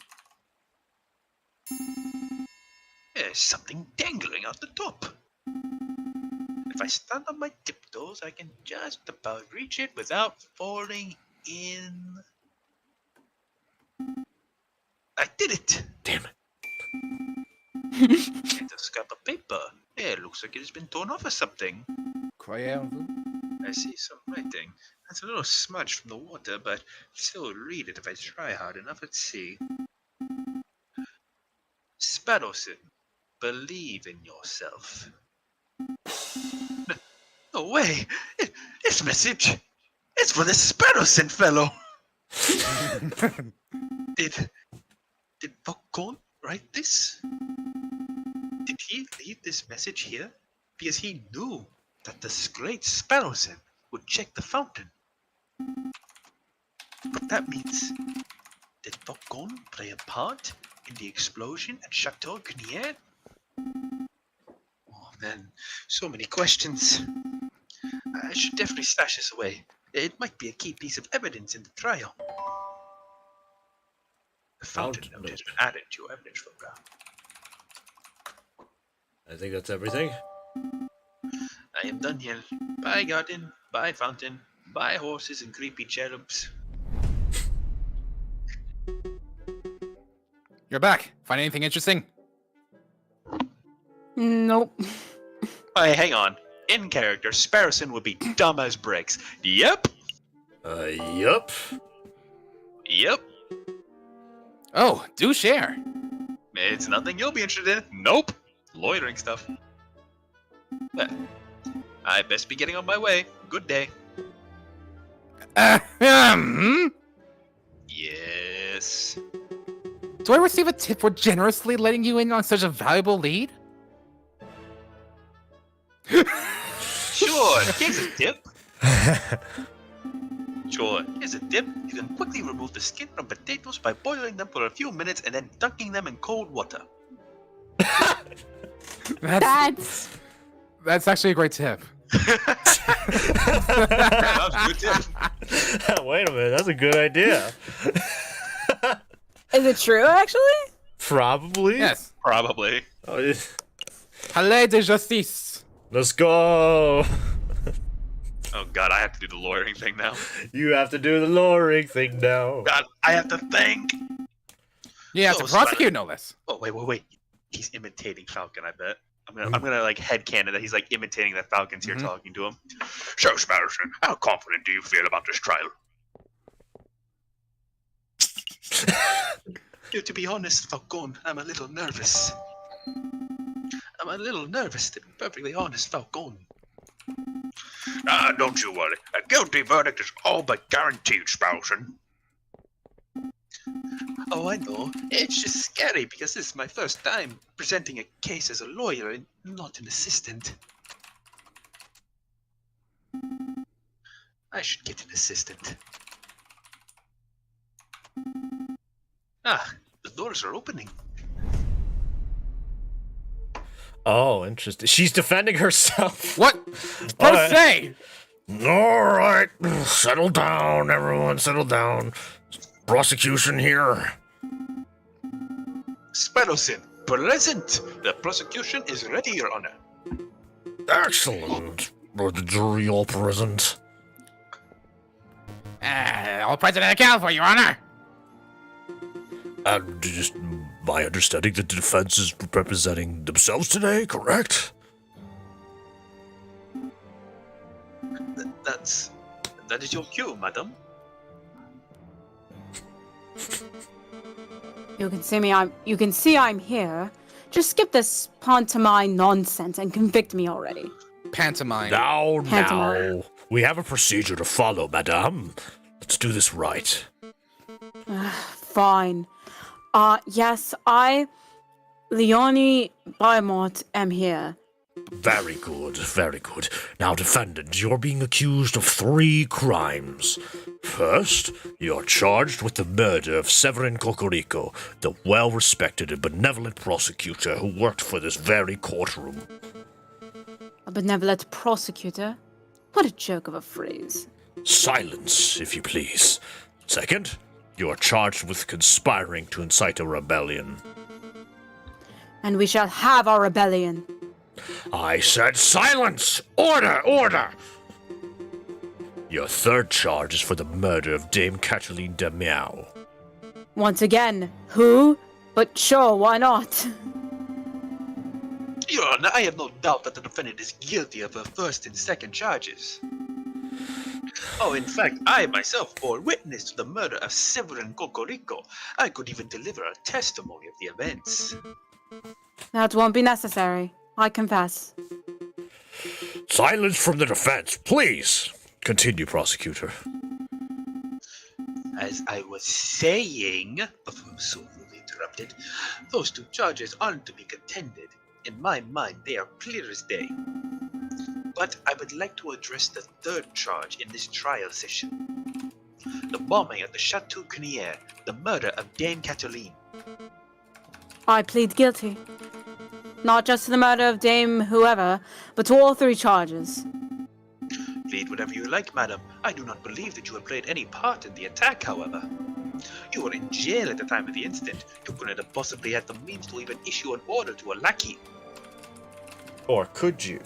There's something dangling out the top. If I stand on my tiptoes, I can just about reach it without falling in. I did it! Damn it. It's a scrap of paper. It looks like it has been torn off or something. I see some writing. That's a little smudged from the water, but I'll still read it if I try hard enough. Let's see. Sparrowson, believe in yourself. No way! This message! It's for the Sparrowson fellow! Did Falcon write this? Did he leave this message here? Because he knew that the great Sparrowson would check the fountain. But that means, did Falcon play a part in the explosion at Chateau Grenier? Oh man, so many questions. I should definitely stash this away. It might be a key piece of evidence in the trial. The fountain note has been added to your evidence program. I think that's everything. I am done here. Bye garden, bye fountain, bye horses and creepy cherubs. You're back. Find anything interesting? Nope. Hey, hang on. In character, Sparrowson would be dumb as bricks. Yep. Yup. Yep. Oh, do share. It's nothing you'll be interested in. Nope. Loitering stuff. Well, I best be getting on my way. Good day. Yes. Do I receive a tip for generously letting you in on such a valuable lead? Sure, here's a tip. Sure, here's a tip. You can quickly remove the skin from potatoes by boiling them for a few minutes and then dunking them in cold water. That's actually a great tip. That was a good tip. Wait a minute, that's a good idea. Is it true, actually? Probably. Yes. Probably. Oh, yeah. Palais de Justice. Let's go. Oh god, I have to do the lawyering thing now. You have to do the luring thing now. God, I have to think. You have to prosecute, no less. Oh wait. He's imitating Falcon, I bet. I'm gonna like headcanon that he's like imitating the Falcons here talking to him. So, Sparrowson, how confident do you feel about this trial? To be honest, Falcon, I'm a little nervous. To be perfectly honest, Falcon. Don't you worry. A guilty verdict is all but guaranteed, Spousen. Oh, I know. It's just scary because this is my first time presenting a case as a lawyer and not an assistant. I should get an assistant. The doors are opening. Oh, interesting. She's defending herself. What? All Per right. se. All right, settle down, everyone. Settle down. Prosecution here. Sparrowson, present. The prosecution is ready, Your Honor. Excellent. Are the jury all present? All present at account for, Your Honor. And just my understanding that the defense is representing themselves today, correct? That is your cue, madam. You can see I'm here. Just skip this pantomime nonsense and convict me already. Pantomime. Now. We have a procedure to follow, madame. Let's do this right. Fine. Yes, I, Leonie Beaumont, am here. Very good, very good. Now, defendant, you're being accused of 3 crimes. First, you're charged with the murder of Severin Cocorico, the well-respected and benevolent prosecutor who worked for this very courtroom. A benevolent prosecutor? What a joke of a phrase. Silence, if you please. Second, you are charged with conspiring to incite a rebellion. And we shall have our rebellion. I said silence! Order! Order! Your third charge is for the murder of Dame Cataline de Miao. Once again, who? But sure, why not? Your Honor, I have no doubt that the defendant is guilty of her first and second charges. Oh, in fact, I myself bore witness to the murder of Severin Cocorico. I could even deliver a testimony of the events. That won't be necessary. I confess. Silence from the defense, please! Continue, prosecutor. As I was saying, before I was so rudely interrupted, those 2 charges aren't to be contended. In my mind, they are clear as day. But I would like to address the 3rd charge in this trial session. The bombing at the Chateau Cunier, the murder of Dame Cataline. I plead guilty. Not just to the murder of Dame whoever, but to all 3 charges. Plead whatever you like, madam. I do not believe that you have played any part in the attack, however. You were in jail at the time of the incident. You couldn't have possibly had the means to even issue an order to a lackey. Or could you?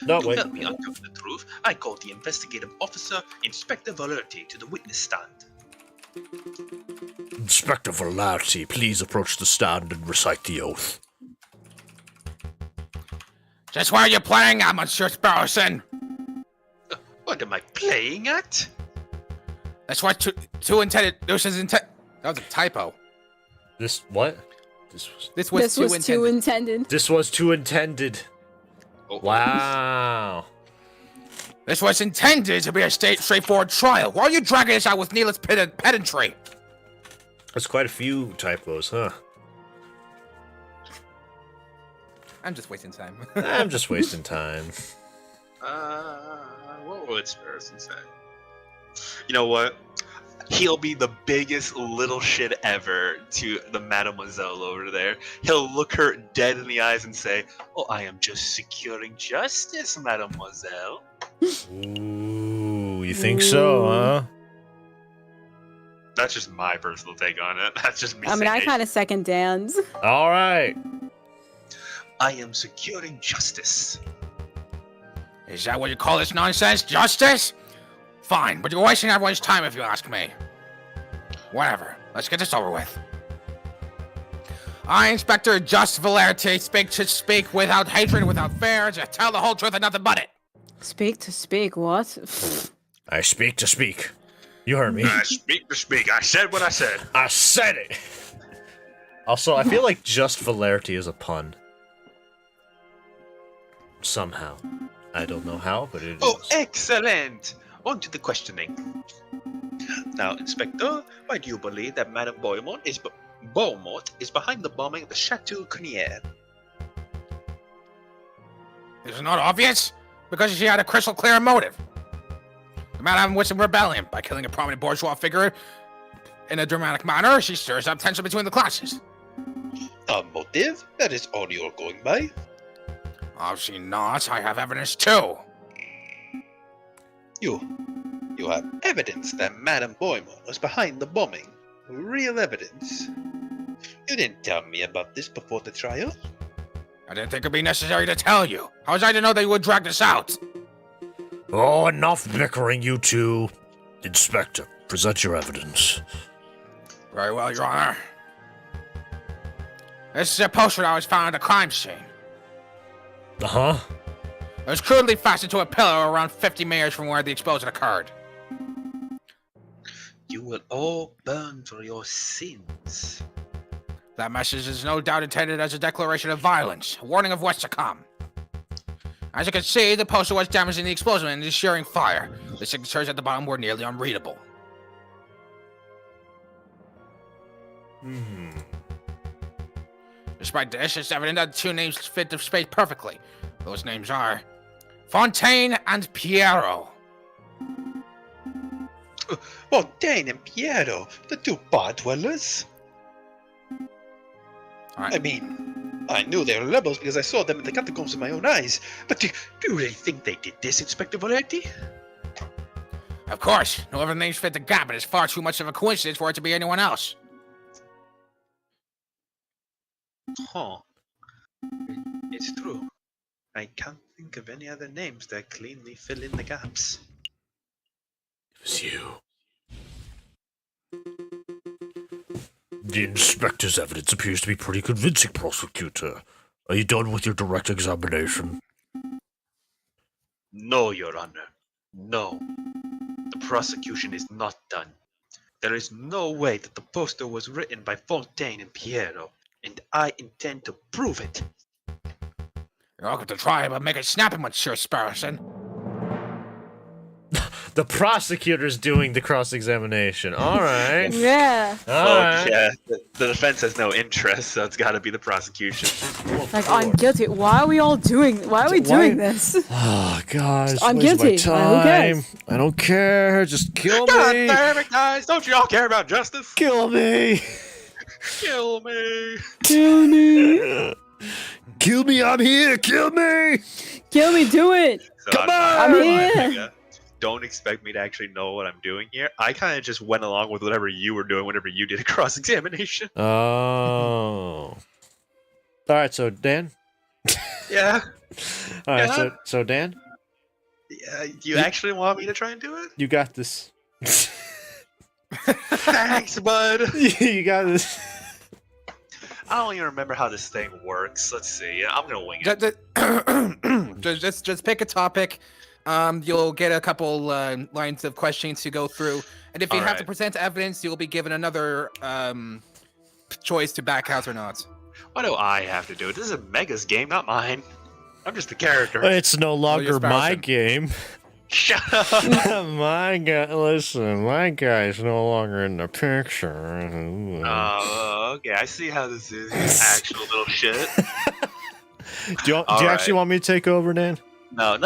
No, To wait. help me uncover the truth, I called the investigative officer, Inspector Valerti, to the witness stand. Inspector Valerti, please approach the stand and recite the oath. Just where are you playing at, Monsieur Sparrowson? What am I playing at? That's what two intended. This is intent. That was a typo. This, what? This was too intended. intended. This was too intended. Oh, Wow. This was intended to be a straightforward trial. Why are you dragging this out with needless pedantry? That's quite a few typos, huh? I'm just wasting time. I'm just wasting time. What would Sparrowson say? You know what? He'll be the biggest little shit ever to the mademoiselle over there. He'll look her dead in the eyes and say, "Oh, I am just securing justice, mademoiselle." Ooh, you think so, huh? That's just my personal take on it. That's just me I mean, saying I it. kind of second Dan's. All right. I am securing justice. Is that what you call this nonsense? Justice? Fine, but you're wasting everyone's time if you ask me. Whatever. Let's get this over with. I, Inspector Just Valerti, speak without hatred, without fear, just tell the whole truth and nothing but it. Speak to speak, what? I speak to speak. You heard me. Speak to speak. I said what I said. I said it! Also, I feel like just Valerity is a pun. Somehow. I don't know how, but it Oh, is. excellent! On to the questioning. Now, Inspector, why do you believe that Madame Beaumont is behind the bombing of the Chateau Crinière? Is it not obvious? Because she had a crystal clear motive. The Madame was in rebellion. By killing a prominent bourgeois figure in a dramatic manner, she stirs up tension between the classes. A motive? That is all you're going by? Obviously not. I have evidence too. You have evidence that Madame Beaumont was behind the bombing. Real evidence. You didn't tell me about this before the trial. I didn't think it'd be necessary to tell you. How was I to know that you would drag this out? Oh, enough bickering, you two. Inspector, present your evidence. Very well, Your Honor. This is a poster that was found at the crime scene. Uh-huh. It was crudely fastened to a pillar around 50 meters from where the explosion occurred. You will all burn for your sins. That message is no doubt intended as a declaration of violence, a warning of what's to come. As you can see, the poster was damaged in the explosion and is sharing fire. The signatures at the bottom were nearly unreadable. Despite this, it's evident that the two names fit the space perfectly. Those names are Fontaine and Piero. Fontaine and Piero, the two bar dwellers. Alright. I mean, I knew they were rebels because I saw them in the catacombs with my own eyes. But do you really think they did this, Inspector Valerity? Of course, no other names fit the gap, and it's far too much of a coincidence for it to be anyone else. Huh. It's true. I can't think of any other names that cleanly fill in the gaps. It was you. The inspector's evidence appears to be pretty convincing, prosecutor. Are you done with your direct examination? No, Your Honor. No. The prosecution is not done. There is no way that the poster was written by Fontaine and Piero, and I intend to prove it. You're welcome to try, but make it snappy, Monsieur Sparrowson. The prosecutor's doing the cross-examination. All right. Yeah. All right. Yeah, the defense has no interest, so it's gotta be the prosecution. Like, I'm guilty. Why are we doing this? Oh, God. I'm waste my guilty. Who cares? time. I don't care. Just kill God me. damn it, guys! Don't you all care about justice? Kill me. Kill me! Kill me. Kill me. I'm here. Kill me. Kill me, do it. So Come I'm on! here. Don't expect me to actually know what I'm doing here. I kind of just went along with whatever you were doing whenever you did a cross-examination. Oh. All right, so Dan. Yeah. All right, Yeah. so Dan, Yeah, you actually want me to try and do it? you got this. Thanks, bud. You got this. I don't even remember how this thing works. Let's see. I'm gonna wing it. Just pick a topic. You'll get a couple lines of questions to go through, and if you have to Alright. present evidence, you'll be given another choice to back out or not. Why do I have to do it? This is a Mega's game, not mine. I'm just the character. It's no longer my Sparrowson. game. Shut up. My guy, listen, my guy's no longer in the picture. Okay, I see how this is. You actual little shit. Do you actually want me to take over, Dan? No,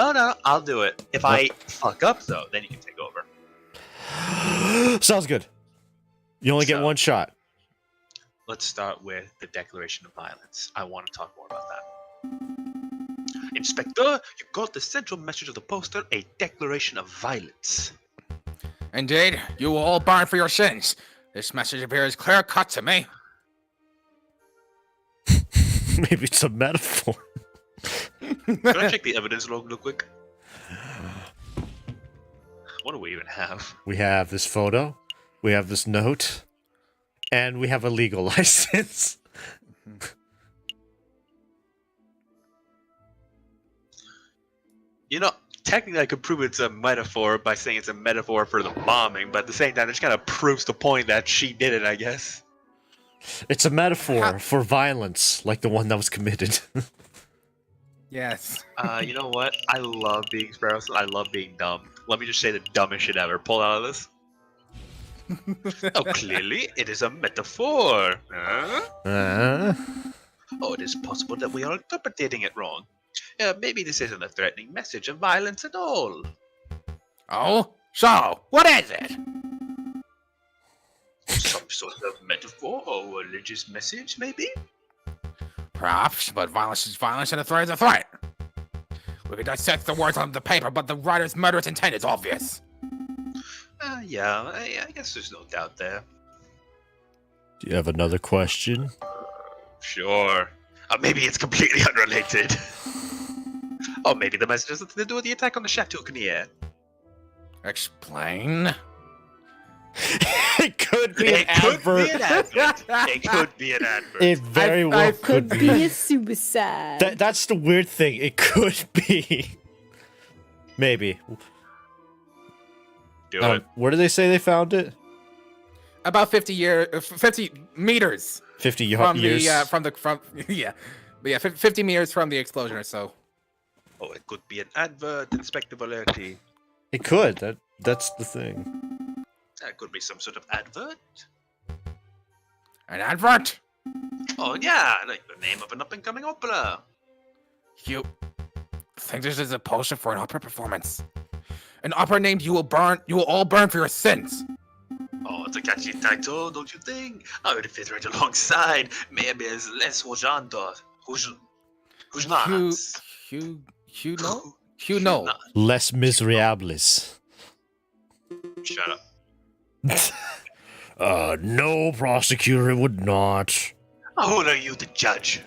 I'll do it. If I fuck up, though, then you can take over. Sounds good. You only get So- one shot. Let's start with the declaration of violence. I want to talk more about that. Inspector, you called the central message of the poster a declaration of violence. Indeed, you will all burn for your sins. This message appears clear-cut to me. Maybe it's a metaphor. Can I check the evidence log real quick? What do we even have? We have this photo, we have this note, and we have a legal license. You know, technically I could prove it's a metaphor by saying it's a metaphor for the bombing, but at the same time, it just kind of proves the point that she did it, I guess. It's a metaphor for violence, like the one that was committed. Yes. You know what? I love being Sparrows. I love being dumb. Let me just say the dumbest shit ever. Pull out of this. Oh, clearly it is a metaphor. Huh? Oh, it is possible that we are interpreting it wrong. Maybe this isn't a threatening message of violence at all. Oh? So, what is it? Some sort of metaphor or religious message, maybe? Perhaps, but violence is violence and a threat is a threat. We can dissect the words on the paper, but the writer's murderous intent is obvious. Yeah, I guess there's no doubt there. Do you have another question? Sure. Maybe it's completely unrelated. Or maybe the message has something to do with the attack on the Chateau Canier. Explain. It could be an advert. It could be an advert. It very well could be. Be a suicide. That's the weird thing. It could be. Maybe. Do it. Where do they say they found it? About 50 meters 50 from years. yeah. But yeah, 50 meters from the explosion or so. Oh, it could be an advert, Inspector Valerti. It could. That's the thing. That could be some sort of advert. An advert? Oh, yeah, like the name of an up-and-coming opera. You think this is a poster for an opera performance? An opera named You Will All Burn for Your Sins. Oh, it's a catchy title, don't you think? I would fit right alongside. Maybe it's less Hujando. Hujnas. You know. Les Miserables. Shut up. No, prosecutor, it would not. Who are you to judge?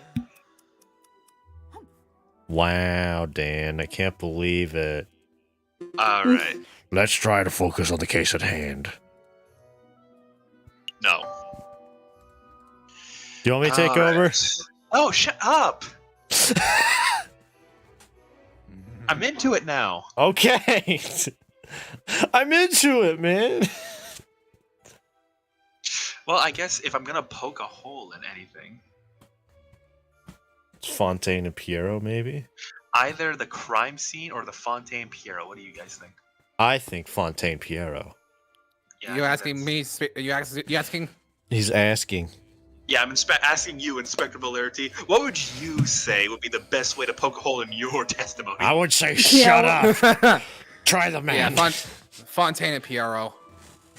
Wow, Dan, I can't believe it. Alright. Let's try to focus on the case at hand. No. Do you want me to take over? Oh, shut up! I'm into it now. Okay. I'm into it, man. Well, I guess if I'm gonna poke a hole in anything, It's Fontaine and Piero, maybe? either the crime scene or the Fontaine Piero. What do you guys think? I think Fontaine Piero. Yeah, You I asking think me? You asking? He's asking. Yeah, I'm asking you, Inspector Valerti. What would you say would be the best way to poke a hole in your testimony? I would say shut up. Try the man. Yeah, Fontaine and Piero.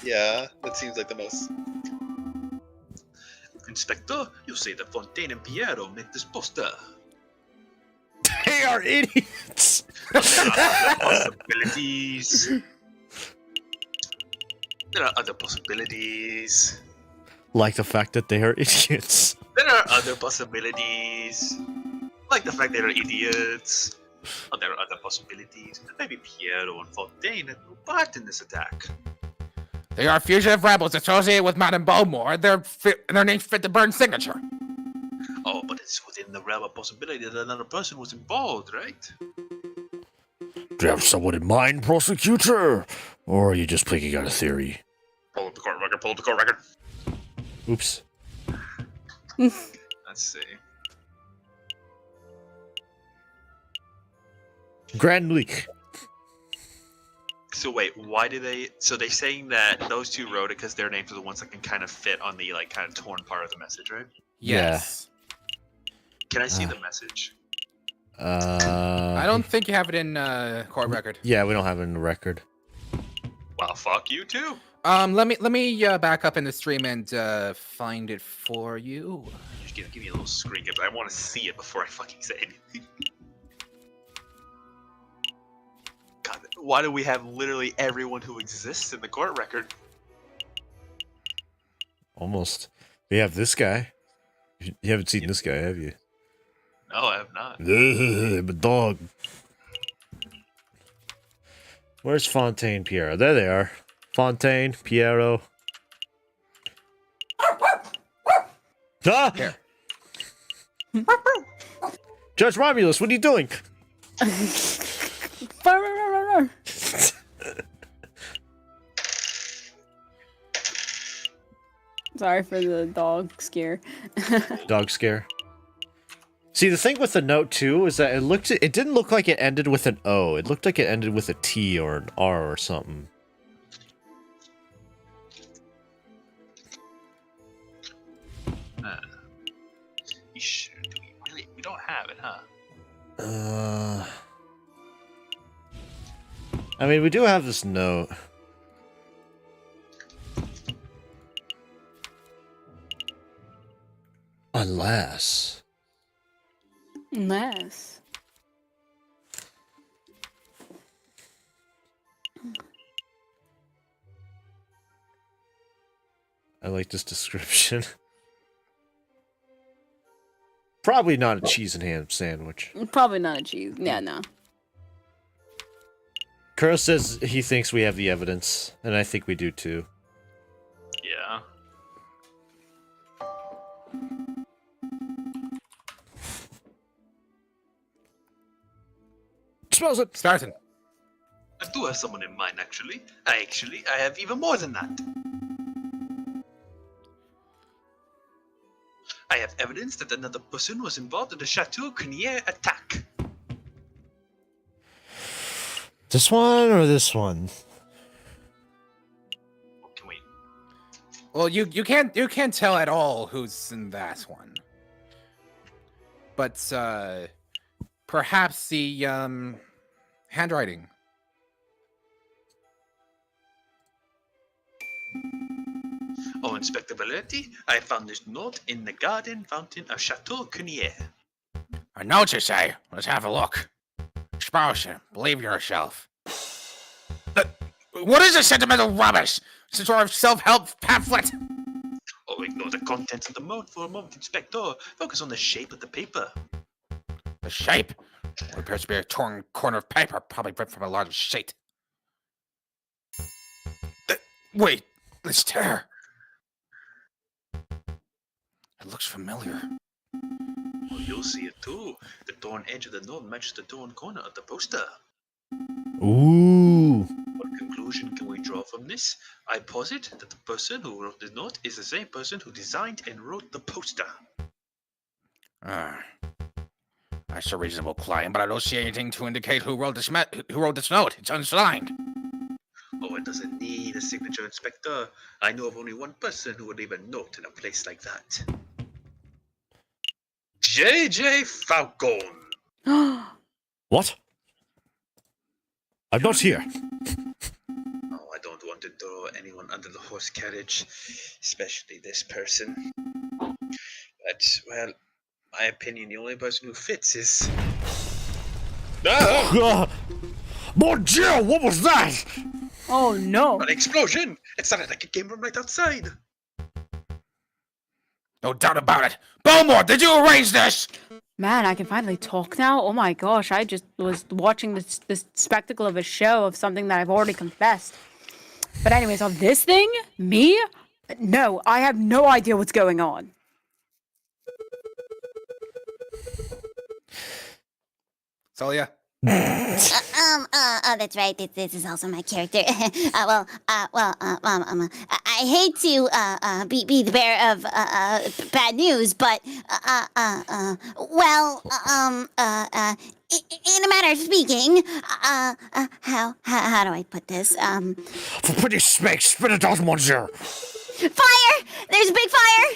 Yeah, that seems like the most. Inspector, you say that Fontaine and Piero made this poster. They are idiots. There are possibilities. There are other possibilities. Like the fact that they are idiots. There are other possibilities. Like the fact they're idiots. Oh, there are other possibilities. Maybe Piero and Fontaine had no part in this attack. They are fugitive rebels associated with Madame Beaumont. Their names fit the burn signature. Oh, but it's within the realm of possibility that another person was involved, right? Do you have someone in mind, prosecutor? Or are you just picking out a theory? Pull up the court record, pull up the court record. Oops. Let's see. Grand leak. So wait, why do they... So they're saying that those two wrote it because their names are the ones that can kind of fit on the, like, kind of torn part of the message, right? Yes. Can I see the message? I don't think you have it in court record. Yeah, we don't have it in the record. Well, fuck you too. Let me back up in the stream and find it for you. Just give me a little screen because I want to see it before I fucking say anything. God, why do we have literally everyone who exists in the court record? Almost. We have this guy. You haven't seen this guy, have you? No, I have not. I'm a dog. Where's Fontaine Piero? There they are. Fontaine, Piero. Ah! Here. Judge Romulus, what are you doing? Sorry for the dog scare. Dog scare. See, the thing with the note too is that it didn't look like it ended with an O. It looked like it ended with a T or an R or something. We don't have it, huh? I mean, we do have this note. Unless... I like this description. Probably not a cheese and ham sandwich. Probably not a cheese. Yeah, no. Kuro says he thinks we have the evidence, and I think we do too. Yeah. Smells it. Spartan. I do have someone in mind, actually. I have even more than that. I have evidence that another person was involved in the Chateau Crinier attack. This one or this one? What can we... Well, you can't tell at all who's in that one. But perhaps the handwriting. Oh, Inspector Valerti, I found this note in the garden fountain of Chateau Crinier. A note, you say? Let's have a look. Sparrow, believe yourself. What is this sentimental rubbish? Some sort of self-help pamphlet? Oh, ignore the contents of the note for a moment, Inspector. Focus on the shape of the paper. The shape? What appears to be a torn corner of paper, probably ripped from a large sheet. Wait, this tear. It looks familiar. Oh, you'll see it too. The torn edge of the note matches the torn corner of the poster. Ooh. What conclusion can we draw from this? I posit that the person who wrote the note is the same person who designed and wrote the poster. That's a reasonable claim, but I don't see anything to indicate who wrote this note. It's unsigned. Oh, it doesn't need a signature, Inspector. I know of only one person who would leave a note in a place like that. J.J. Falcon. What? I'm not here. Oh, I don't want to throw anyone under the horse carriage, especially this person. But, well, my opinion, the only person who fits is... Mon Dieu, what was that? Oh no. An explosion! It sounded like it came from right outside. No doubt about it. Bowmore, did you arrange this? Man, I can finally talk now. Oh my gosh, I just was watching this spectacle of a show of something that I've already confessed. But anyways, on this thing, me? No, I have no idea what's going on. Celia? That's right. This is also my character. I hate to be the bearer of bad news, but in a manner of speaking, how do I put this? For pity's sake, spit it out, monsieur. Fire! There's a big fire.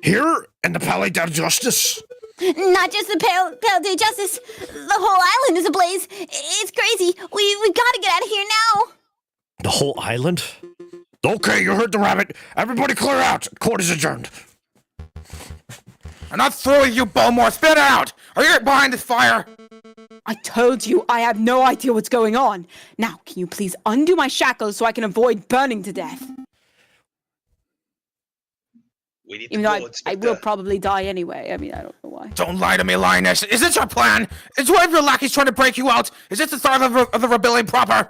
Here in the Palais de Justice. Not just the Pale Day Justice. The whole island is ablaze. It's crazy. We gotta get out of here now. The whole island? Okay, you heard the rabbit. Everybody clear out. Court is adjourned. I'm not through with you, Bowmore. Spit it out. Are you behind this fire? I told you I have no idea what's going on. Now, can you please undo my shackles so I can avoid burning to death? We need Even to though go, I Inspector. will probably die anyway. I mean, I don't know why. Don't lie to me, Lioness. Is this your plan? Is one of your lackeys trying to break you out? Is this the start of the rebellion proper?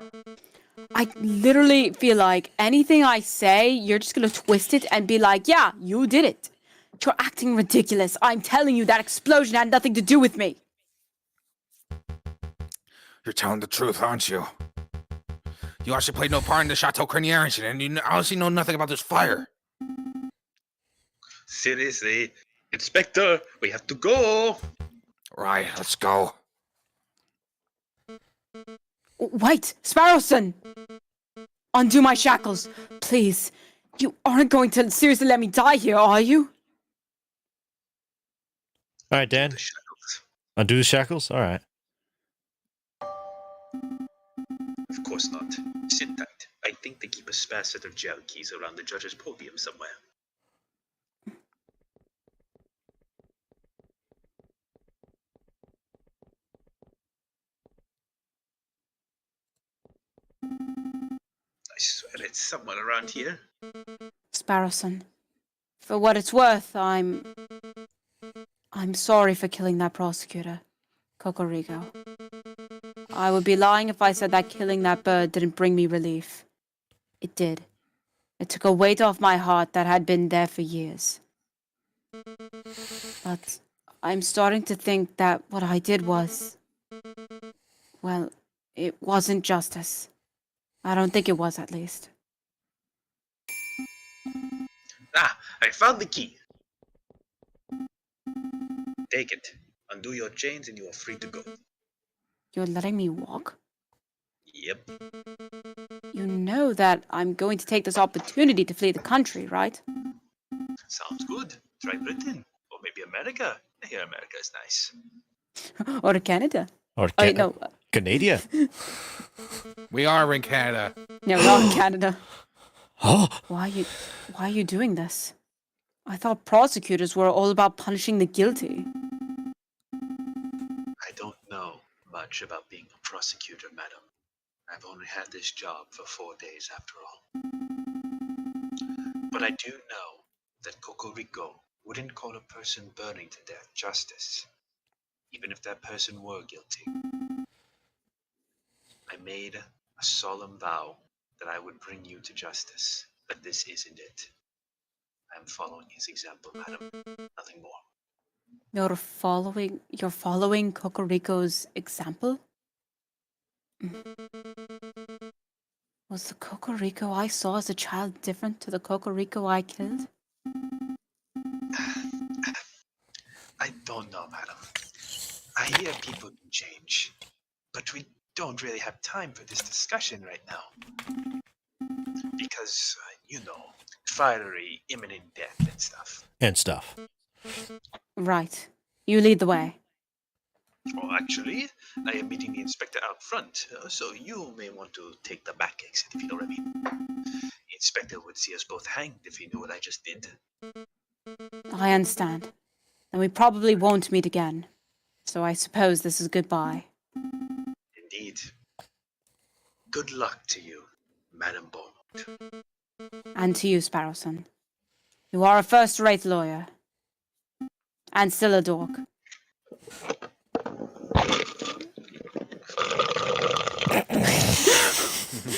I literally feel like anything I say, you're just gonna twist it and be like, yeah, you did it. You're acting ridiculous. I'm telling you that explosion had nothing to do with me. You're telling the truth, aren't you? You actually played no part in the Chateau Cranier incident, and you honestly know nothing about this fire. Seriously, Inspector, we have to go. Right, let's go. Wait, Sparrowson! Undo my shackles, please. You aren't going to seriously let me die here, are you? All right, Dan. The shackles. Undo the shackles? All right. Of course not. Sit tight. I think they keep a spare set of jail keys around the judge's podium somewhere. I swear it's somewhere around here. Sparrowson, for what it's worth, I'm sorry for killing that prosecutor, Cocorico. I would be lying if I said that killing that bird didn't bring me relief. It did. It took a weight off my heart that had been there for years. But I'm starting to think that what I did was... well, it wasn't justice. I don't think it was, at least. Ah, I found the key. Take it. Undo your chains and you are free to go. You're letting me walk? Yep. You know that I'm going to take this opportunity to flee the country, right? Sounds good. Try Britain. Or maybe America. I hear America is nice. Or Canada. Or Oh, wait, no. Canada. We are in Canada. No, not Canada. Oh, Why are you doing this? I thought prosecutors were all about punishing the guilty. I don't know much about being a prosecutor, madam. I've only had this job for 4 days after all. But I do know that Cocorico wouldn't call a person burning to death justice, even if that person were guilty. I made a solemn vow that I would bring you to justice, but this isn't it. I am following his example, madam. Nothing more. You're following Cocorico's example? Was the Cocorico I saw as a child different to the Cocorico I killed? I don't know, madam. I hear people can change, but we don't really have time for this discussion right now. Because, fiery, imminent death and stuff. and stuff. Right. You lead the way. Well, actually, I am meeting the inspector out front, so you may want to take the back exit if you know what I mean. The inspector would see us both hanged if he knew what I just did. I understand. And we probably won't meet again. So I suppose this is goodbye. Indeed. Good luck to you, Madam Beaumont. And to you, Sparrowson. You are a first-rate lawyer. And still a dork.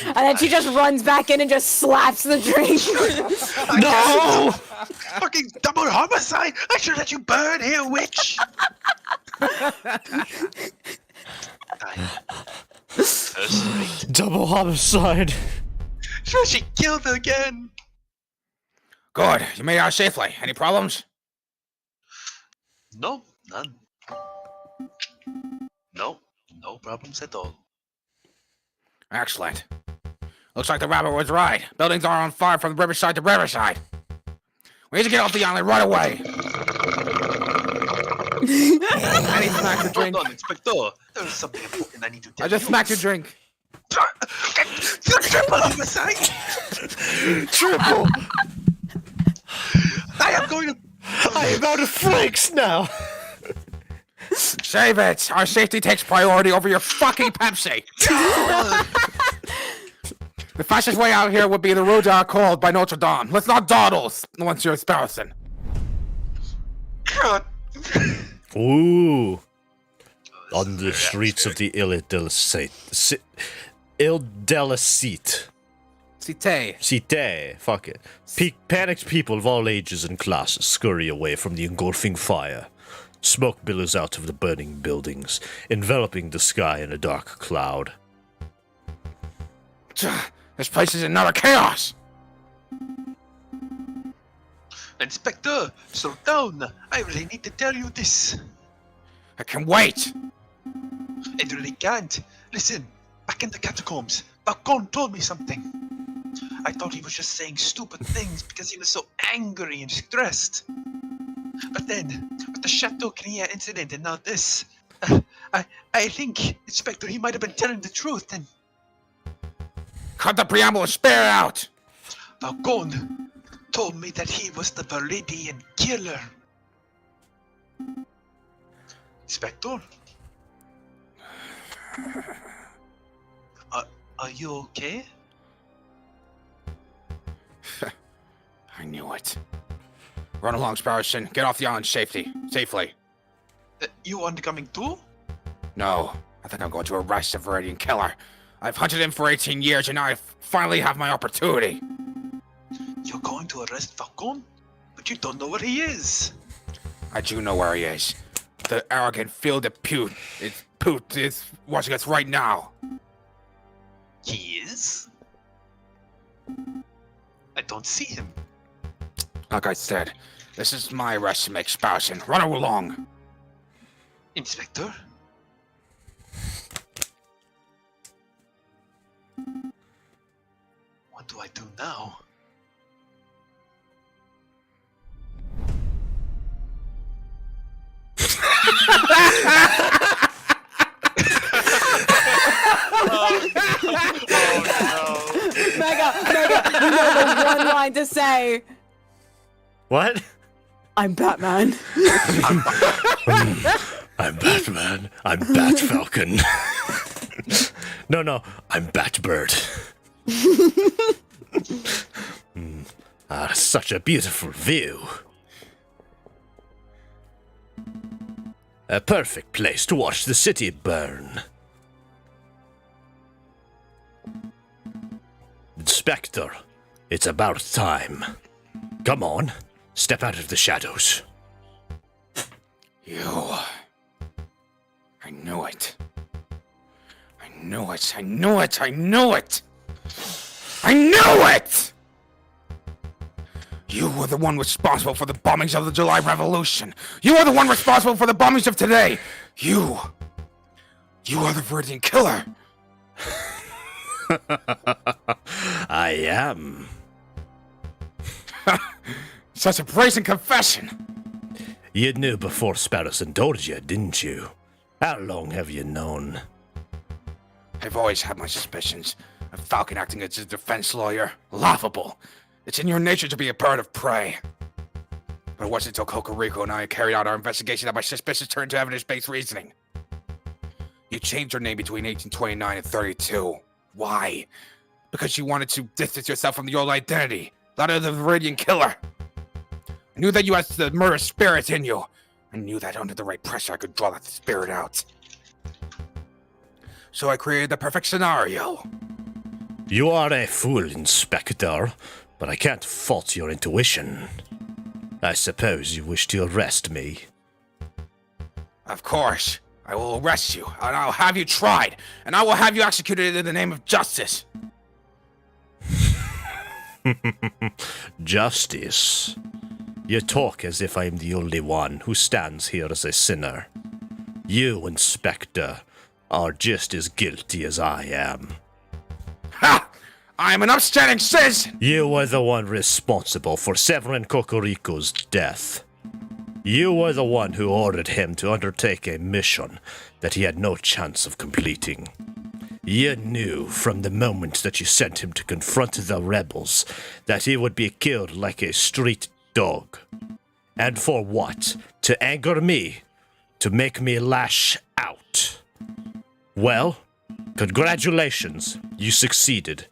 And then she just runs back in and just slaps the drink. No! Fucking double homicide! I should let you burn here, witch! First rate. Double homicide. Sure, she killed again! Good. You made it out safely. Any problems? No, none. No problems at all. Excellent. Looks like the rabbit was right. Buildings are on fire from riverside to riverside. We need to get off the island right away. And he smacked the drink. Hold on, Inspector. There is something important I need to tell I just smacked your drink. Triple homicide! Triple. I am going to... I am out of flakes now. Save it. Our safety takes priority over your fucking Pepsi. The fastest way out here would be the Rue de la Cold by Notre Dame. Let's not dawdle once you're a Sparrowson. God. Ooh. On the streets of the Ile-de-la-Cite. Ile-de-la-Cite. Cite. Fuck it. Panicked people of all ages and classes scurry away from the engulfing fire. Smoke billows out of the burning buildings, enveloping the sky in a dark cloud. This place is another chaos! Inspector, slow down. I really need to tell you this. I can wait! It really can't. Listen, back in the catacombs, Falcon told me something. I thought he was just saying stupid things because he was so angry and stressed. But then, with the Chateau Cria incident and now this, I think, Inspector, he might have been telling the truth and... Cut the preamble and spare it out! Falcon told me that he was the Viridian killer. Inspector? Are you okay? I knew it. Run along, Sparrowson. Get off the island safely. You aren't coming too? No, I think I'm going to arrest the Viridian killer. I've hunted him for 18 years and now I finally have my opportunity. You're going to arrest Falcon? But you don't know where he is. I do know where he is. The arrogant field of Poot. Poot is watching us right now. He is? I don't see him. Like I said, this is my arrest to make, Sparrowson. Run along. Inspector? What do I do now? Mega, you know the one line to say. What? I'm Batman. I'm Batman. I'm Bat Falcon. No, I'm Batbird. Such a beautiful view. A perfect place to watch the city burn. Inspector, it's about time. Come on, step out of the shadows. You. I knew it. I knew it. I knew it. I knew it. I knew it! You were the one responsible for the bombings of the July Revolution. You are the one responsible for the bombings of today. You are the Viridian killer. I am. Such a brazen confession. You knew before Sparrowson told you, didn't you? How long have you known? I've always had my suspicions. A Falcon acting as a defense lawyer. Laughable. It's in your nature to be a bird of prey. But it wasn't until Cocorico and I carried out our investigation that my suspicions turned to evidence-based reasoning. You changed your name between 1829 and 32. Why? Because you wanted to distance yourself from the old identity, that of the Viridian killer. I knew that you had the murder spirit in you. I knew that under the right pressure I could draw that spirit out. So I created the perfect scenario. You are a fool, Inspector, but I can't fault your intuition. I suppose you wish to arrest me. Of course. I will arrest you, and I'll have you tried, and I will have you executed in the name of justice. Justice? You talk as if I am the only one who stands here as a sinner. You, Inspector, are just as guilty as I am. Ha! I am an upstanding citizen! You were the one responsible for Severin Cocorico's death. You were the one who ordered him to undertake a mission that he had no chance of completing. You knew from the moment that you sent him to confront the rebels that he would be killed like a street dog. And for what? To anger me? To make me lash out? Well, congratulations, you succeeded.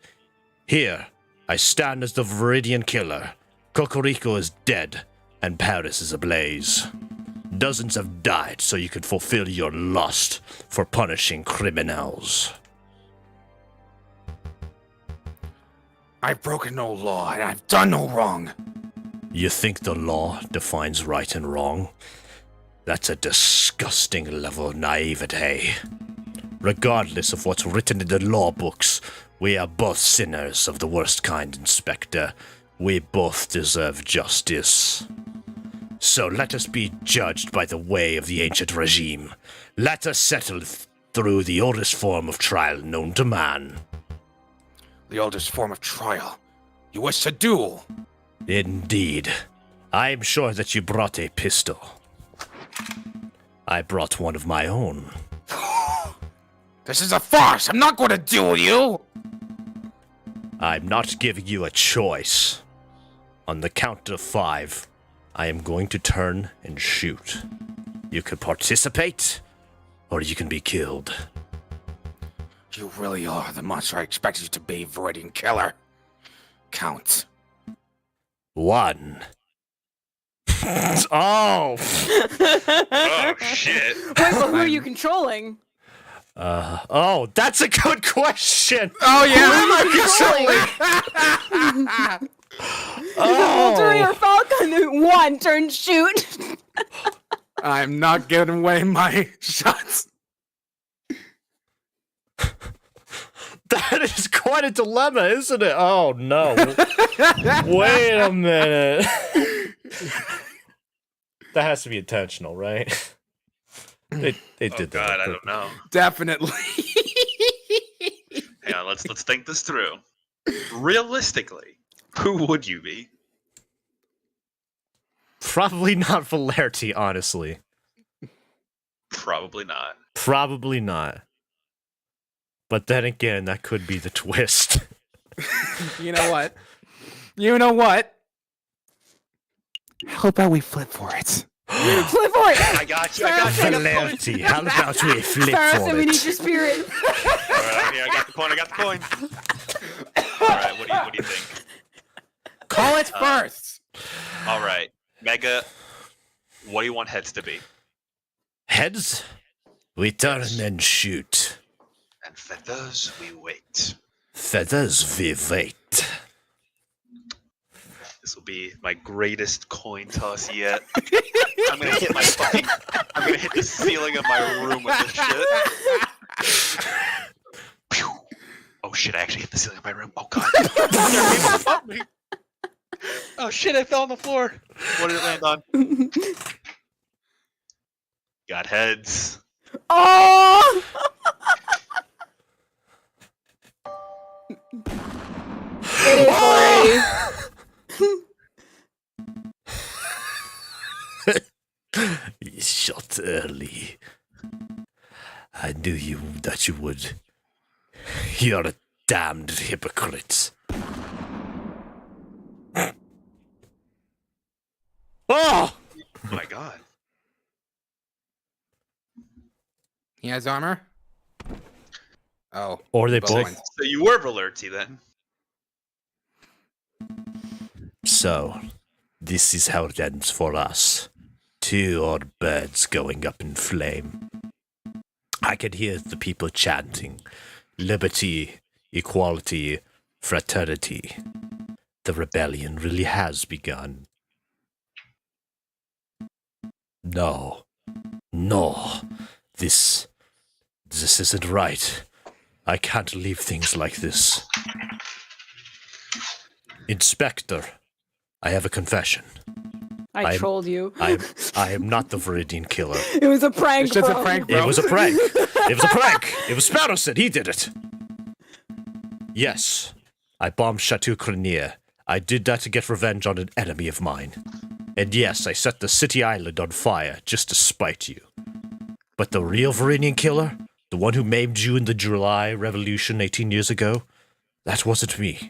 Here, I stand as the Viridian killer. Cocorico is dead, and Paris is ablaze. Dozens have died so you could fulfill your lust for punishing criminals. I've broken no law, and I've done no wrong. You think the law defines right and wrong? That's a disgusting level of naivete. Regardless of what's written in the law books, We are both sinners of the worst kind, Inspector. We both deserve justice. So let us be judged by the way of the ancient regime. Let us settle through the oldest form of trial known to man. The oldest form of trial. You wish to duel? Indeed. I am sure that you brought a pistol. I brought one of my own. This is a farce. I'm not going to duel you. I'm not giving you a choice. On the count of 5, I am going to turn and shoot. You can participate, or you can be killed. You really are the monster I expected you to be, Viridian Killer. Count. 1. Oh! Oh shit! Wait, but who are you controlling? Oh, that's a good question! Oh yeah. Volturi or Falcon? 1, turn shoot. I'm not giving away my shots. That is quite a dilemma, isn't it? Oh, no. Wait a minute. That has to be intentional, right? They did Oh that. god, I don't know. Definitely. Hang on, let's think this through. Realistically, who would you be? Probably not Valerty, honestly. Probably not. Probably not. But then again, that could be the twist. You know what? You know what? How about we flip for it? Flip for it. I got you. I got you. I got the coin. Valerty, how about we flip Saracen, for we need it? your spirit. All right, here I got the coin. I got the coin. All right, what do you think? Call it first. All right, Mega. What do you want heads to be? Heads, we turn and shoot. And feathers, we wait. Feathers, we wait. This will be my greatest coin toss yet. I'm gonna hit I'm gonna hit the ceiling of my room with this shit. Pew. Oh shit! I actually hit the ceiling of my room. Oh god! There people above me. Oh shit! I fell on the floor. What did it land on? Got heads. Oh! It is Valerty. You shot early. I knew that you would. You're a damned hypocrite. Oh! Oh my god. He has armor? Oh. Or they both both. went. So you were Valerty then? So, this is how it ends for us. 2 odd birds going up in flame. I could hear the people chanting, liberty, equality, fraternity. The rebellion really has begun. No. This isn't right. I can't leave things like this. Inspector, I have a confession. I trolled you. I am not the Viridian Killer. It was a prank, It's just bro. a prank, bro. It was a prank. It was a prank. It was Sparrowson. He did it. Yes, I bombed Chateau Crenier. I did that to get revenge on an enemy of mine. And yes, I set the city island on fire just to spite you. But the real Viridian Killer, the one who maimed you in the July Revolution 18 years ago, that wasn't me.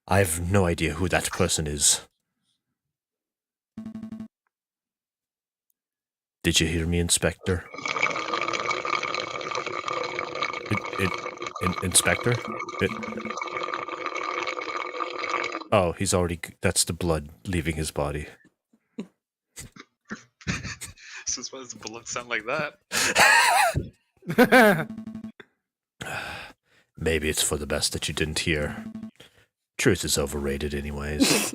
I have no idea who that person is. Did you hear me, Inspector? Inspector? Oh, he's already... That's the blood leaving his body. So why does the blood sound like that? Maybe it's for the best that you didn't hear. Truth is overrated anyways.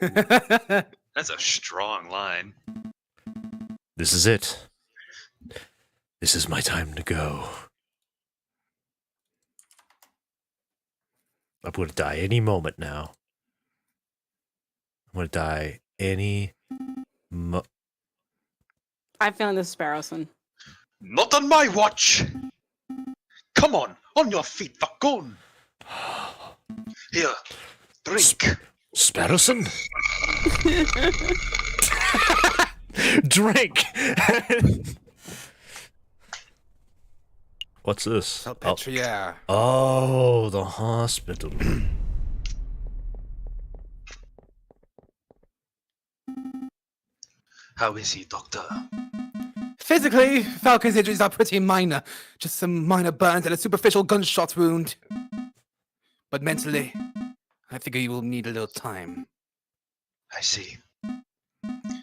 That's a strong line. This is it. This is my time to go. I'm gonna die any moment now. I'm gonna die any I'm feeling this, Sparrowson. Not on my watch! Come on your feet, Falcon! Here, drink. Sparrowson? Drink! What's this? Oh. Salpetria. Oh, the hospital. How is he, Doctor? Physically, Falcon's injuries are pretty minor. Just some minor burns and a superficial gunshot wound. But mentally, I figure you will need a little time. I see.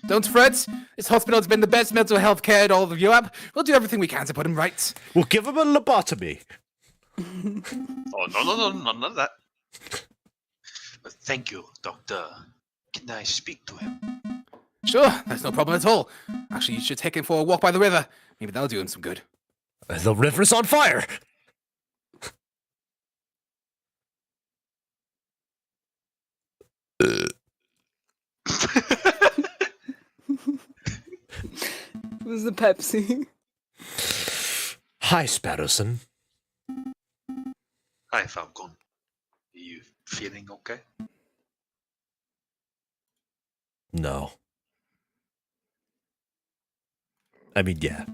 Don't fret. This hospital has been the best mental health care in all of Europe. We'll do everything we can to put him right. We'll give him a lobotomy. Oh, no, none of that. But thank you, Doctor. Can I speak to him? Sure, that's no problem at all. Actually, you should take him for a walk by the river. Maybe that'll do him some good. The river's on fire! It was the Pepsi. Hi, Sparrowson. Hi, Falcon. Are you feeling okay? No. I mean, yeah.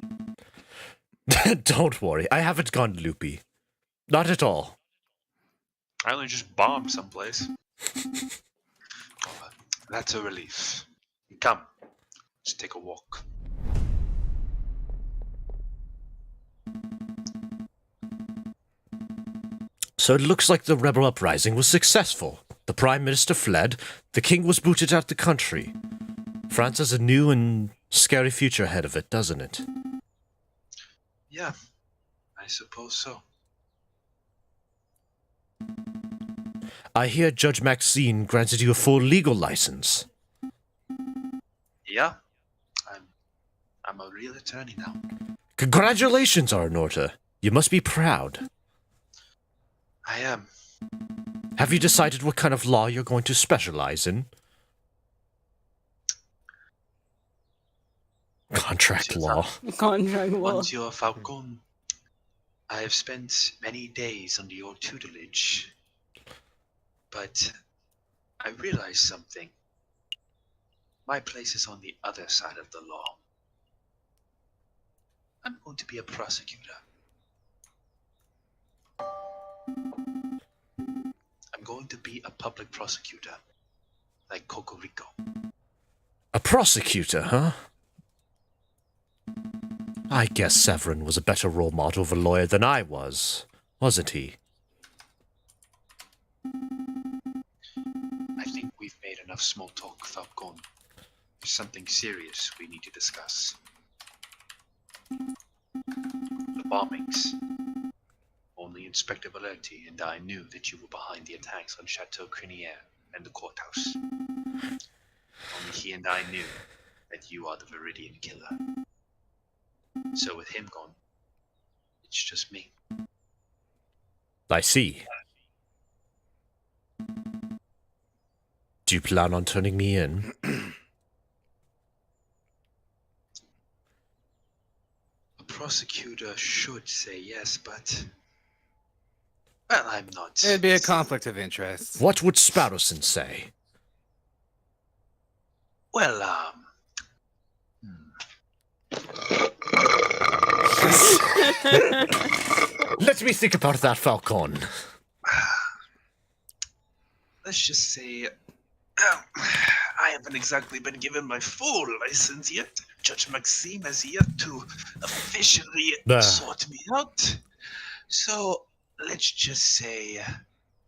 Don't worry, I haven't gone loopy. Not at all. I only just bombed someplace. Oh, that's a relief. Come, let's take a walk. So it looks like the rebel uprising was successful. The Prime Minister fled, the King was booted out the country. France has a new and scary future ahead of it, doesn't it? Yeah, I suppose so. I hear Judge Maxine granted you a full legal license. Yeah, I'm a real attorney now. Congratulations, Arnorta. You must be proud. I am. Have you decided what kind of law you're going to specialize in? Contract law. Contract law. Monsieur Falcon, I have spent many days under your tutelage, but I realized something. My place is on the other side of the law. I'm going to be a prosecutor. I'm going to be a public prosecutor, like Cocorico. A prosecutor, huh? I guess Severin was a better role model of a lawyer than I was, wasn't he? I think we've made enough small talk, Falcon. There's something serious we need to discuss. The bombings. Only Inspector Valerti and I knew that you were behind the attacks on Chateau Criniere and the courthouse. Only he and I knew that you are the Viridian killer. So with him gone, it's just me. I see. Do you plan on turning me in? A prosecutor should say yes, but... well, I'm not. It'd be a conflict of interest. What would Sparrowson say? Well, Let me think about that, Falcon. let's just say... I haven't exactly been given my full license yet. Judge Maxime has yet to officially sort me out. So, let's just say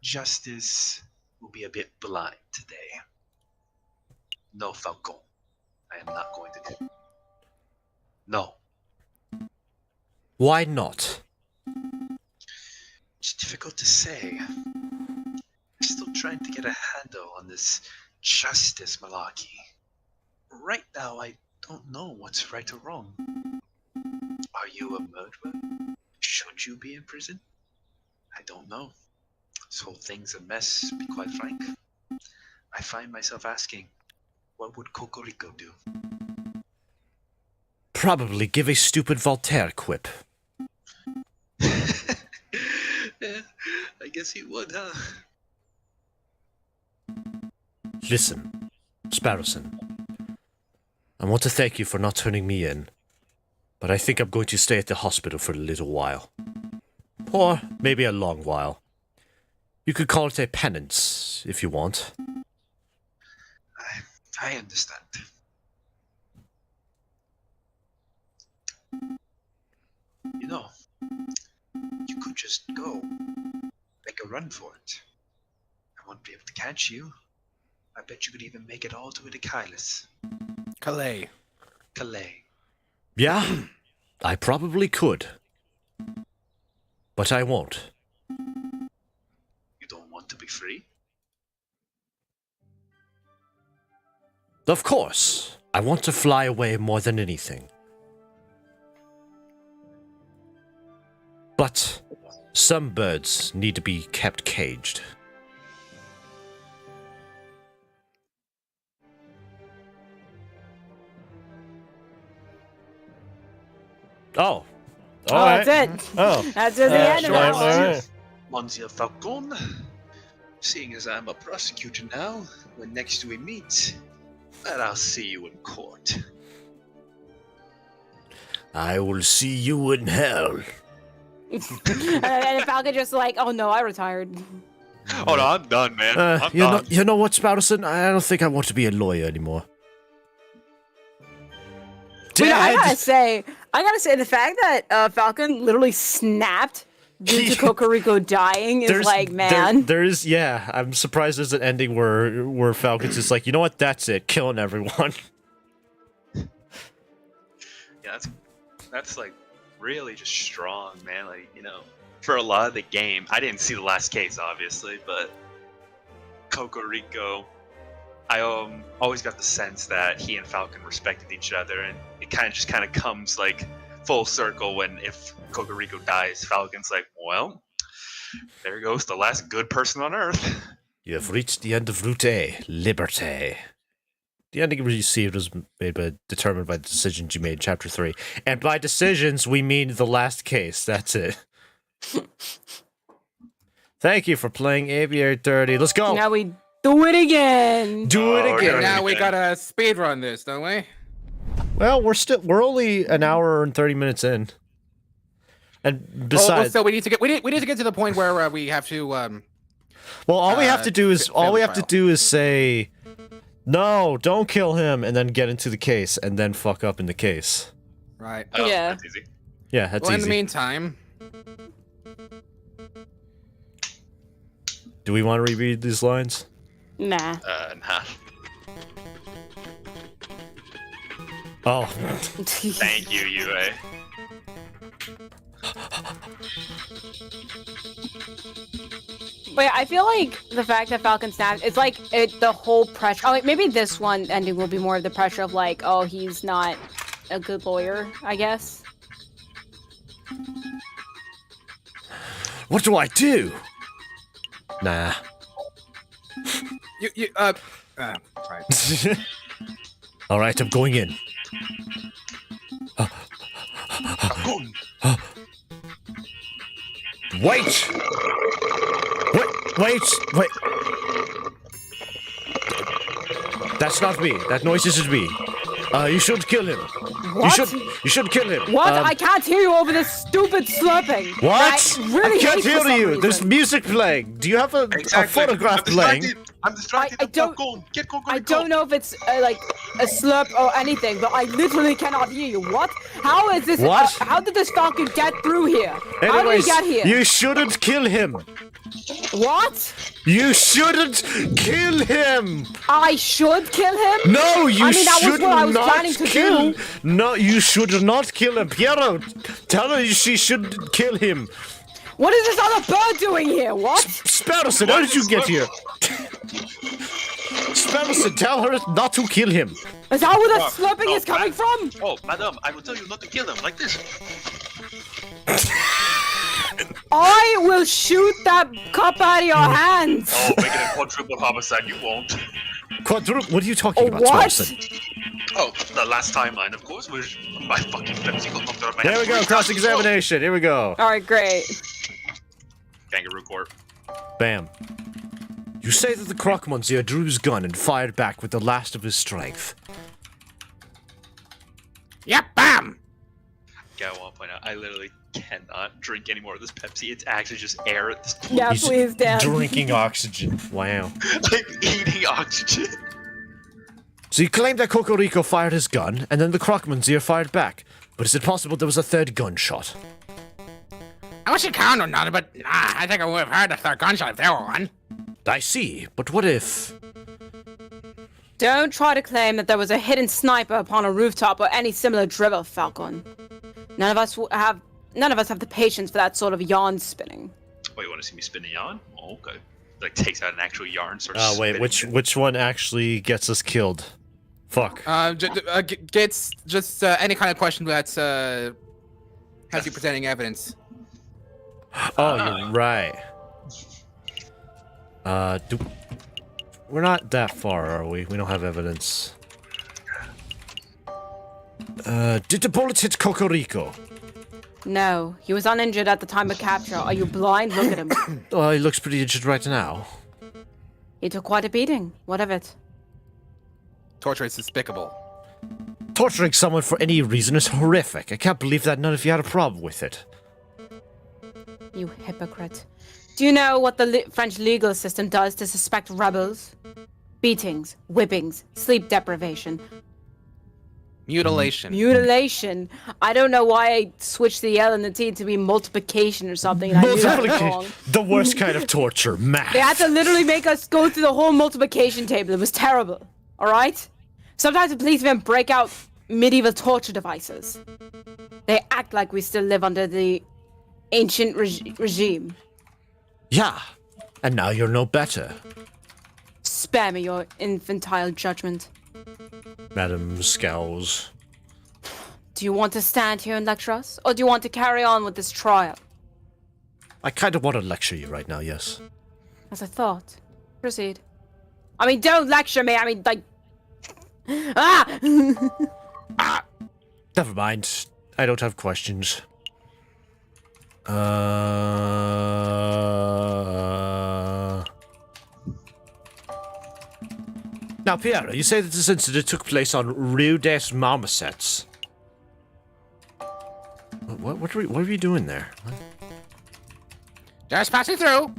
justice will be a bit blind today. No, Falcon. I am not going to do. No. Why not? It's difficult to say. I'm still trying to get a handle on this justice malarkey. Right now, I don't know what's right or wrong. Are you a murderer? Should you be in prison? I don't know. This whole thing's a mess, to be quite frank. I find myself asking, what would Cocorico do? Probably give a stupid Voltaire quip. Yeah, I guess he would, huh? Listen, Sparrowson. I want to thank you for not turning me in, but I think I'm going to stay at the hospital for a little while. Or maybe a long while. You could call it a penance, if you want. I understand. You know, you could just go, make a run for it. I won't be able to catch you. I bet you could even make it all the way to Kylus. Calais. Calais. Yeah, I probably could. But I won't. You don't want to be free? Of course, I want to fly away more than anything. But some birds need to be kept caged. Oh. That's it. Oh. That's just the end of sure, that all one. right. Monsieur Falcon, seeing as I'm a prosecutor now, when next we meet, but I'll see you in court. I will see you in hell. And Falcon just like, oh no, I retired. Oh no, I'm done, man. I'm done. You know what, Spouterson? I don't think I want to be a lawyer anymore. But I Dad! gotta say, the fact that Falcon literally snapped due to Cocorico dying is like, man. There is, yeah. I'm surprised there's an ending where Falcon's just like, you know what? That's it, killing everyone. Yeah, that's like really just strong, man. Like, you know, for a lot of the game, I didn't see the last case, obviously, but Cocorico, I always got the sense that he and Falcon respected each other, and it kind of comes like full circle when if Cocorico dies, Falcon's like, well, there goes the last good person on Earth. You have reached the end of Route A, Liberté. The ending you received was determined by the decisions you made in Chapter 3. And by decisions, we mean the last case. That's it. Thank you for playing Aviary Attorney. Let's go! Now we do it again. Do it again! Now we gotta speed run this, don't we? Well, we're only an hour and 30 minutes in. And besides... so we need to get to the point where we have to, well, all we have to do is say... No, don't kill him, and then get into the case, and then fuck up in the case. Right. Oh, Yeah. That's easy. Yeah, that's Well, in easy. the meantime, Do we want to reread these lines? Nah. Nah. Oh. Thank you, UA. But yeah, I feel like the fact that Falcon snapped, it's like the whole pressure. Oh, like maybe this one ending will be more of the pressure of like, oh, he's not a good lawyer, I guess. What do I do? Nah. right. All right, I'm going in. Falcon! Wait! Wait! That's not me. That noise isn't me. You should kill him. What? You should kill him. What? I can't hear you over this stupid slurping. What? I really I can't hate for hear some you. reason. There's music playing. Do you have a photograph playing? I'm distracted. I don't- Falcon. Get Cocorico. I don't know if it's like a slurp or anything, but I literally cannot hear you. What? How is this? What? How did this Falcon get through here? How did Anyways, he get here? you shouldn't kill him. What? You shouldn't kill him. I should kill him? No, you I mean, that was should what I was not planning to kill. do. No, you should not kill him. Piero, tell her she should kill him. What is this other bird doing here? What? Sparrowson, how did you get here? Sparrowson, tell her not to kill him. Is that where the slurping is coming from? Oh, madam, I will tell you not to kill him like this. I will shoot that cup out of your hands! Oh, make it a quadruple homicide, you won't. Quadruple? What are you talking about, What? Swanson? Oh, the last timeline, of course, where my fucking Pepsi got knocked out of my Here hand we go, 3 times as well. cross-examination. Here we go. Alright, great. Kangaroo court. Bam. You say that the Croque-Monsieur drew his gun and fired back with the last of his strength. Yep, bam! Yeah, I want to point out, I literally cannot drink any more of this Pepsi. It's actually just air at this point. Yeah, He's please, Dan. drinking oxygen. Wow. I'm eating oxygen. So you claim that Cocorico fired his gun, and then the Croque-Monsieur fired back. But is it possible there was a third gunshot? I wasn't count or not, but I think I would have heard a third gunshot if there were one. I see, but what if... Don't try to claim that there was a hidden sniper upon a rooftop or any similar drivel, Falcon. None of us have the patience for that sort of yarn spinning. Oh, you want to see me spin a yarn? Oh, okay. Like, takes out an actual yarn, starts Oh, wait, spinning it. which one actually gets us killed? Fuck. Gets just any kind of question that has you presenting evidence. Oh, you're right. We're not that far, are we? We don't have evidence. Did the bullet hit Cocorico? No, he was uninjured at the time of capture. Are you blind? Look at him. Well, he looks pretty injured right now. He took quite a beating. What of it? Torture is despicable. Torturing someone for any reason is horrific. I can't believe that none of you had a problem with it. You hypocrite. Do you know what the French legal system does to suspect rebels? Beatings, whippings, sleep deprivation, Mutilation. mutilation. I don't know why I switched the L and the T to be multiplication or something. And I knew that was wrong. The worst kind of torture, math. They had to literally make us go through the whole multiplication table. It was terrible. All right? Sometimes the police even break out medieval torture devices. They act like we still live under the ancient regime. Yeah, and now you're no better. Spare me your infantile judgment. Madam Scowls. Do you want to stand here and lecture us? Or do you want to carry on with this trial? I kind of want to lecture you right now, yes. As I thought. Proceed. I mean, don't lecture me. I mean, like... Ah! Never mind. I don't have questions. Now, Piero, you say that this incident took place on Rue des Marmosets. What are you doing there? Just passing through.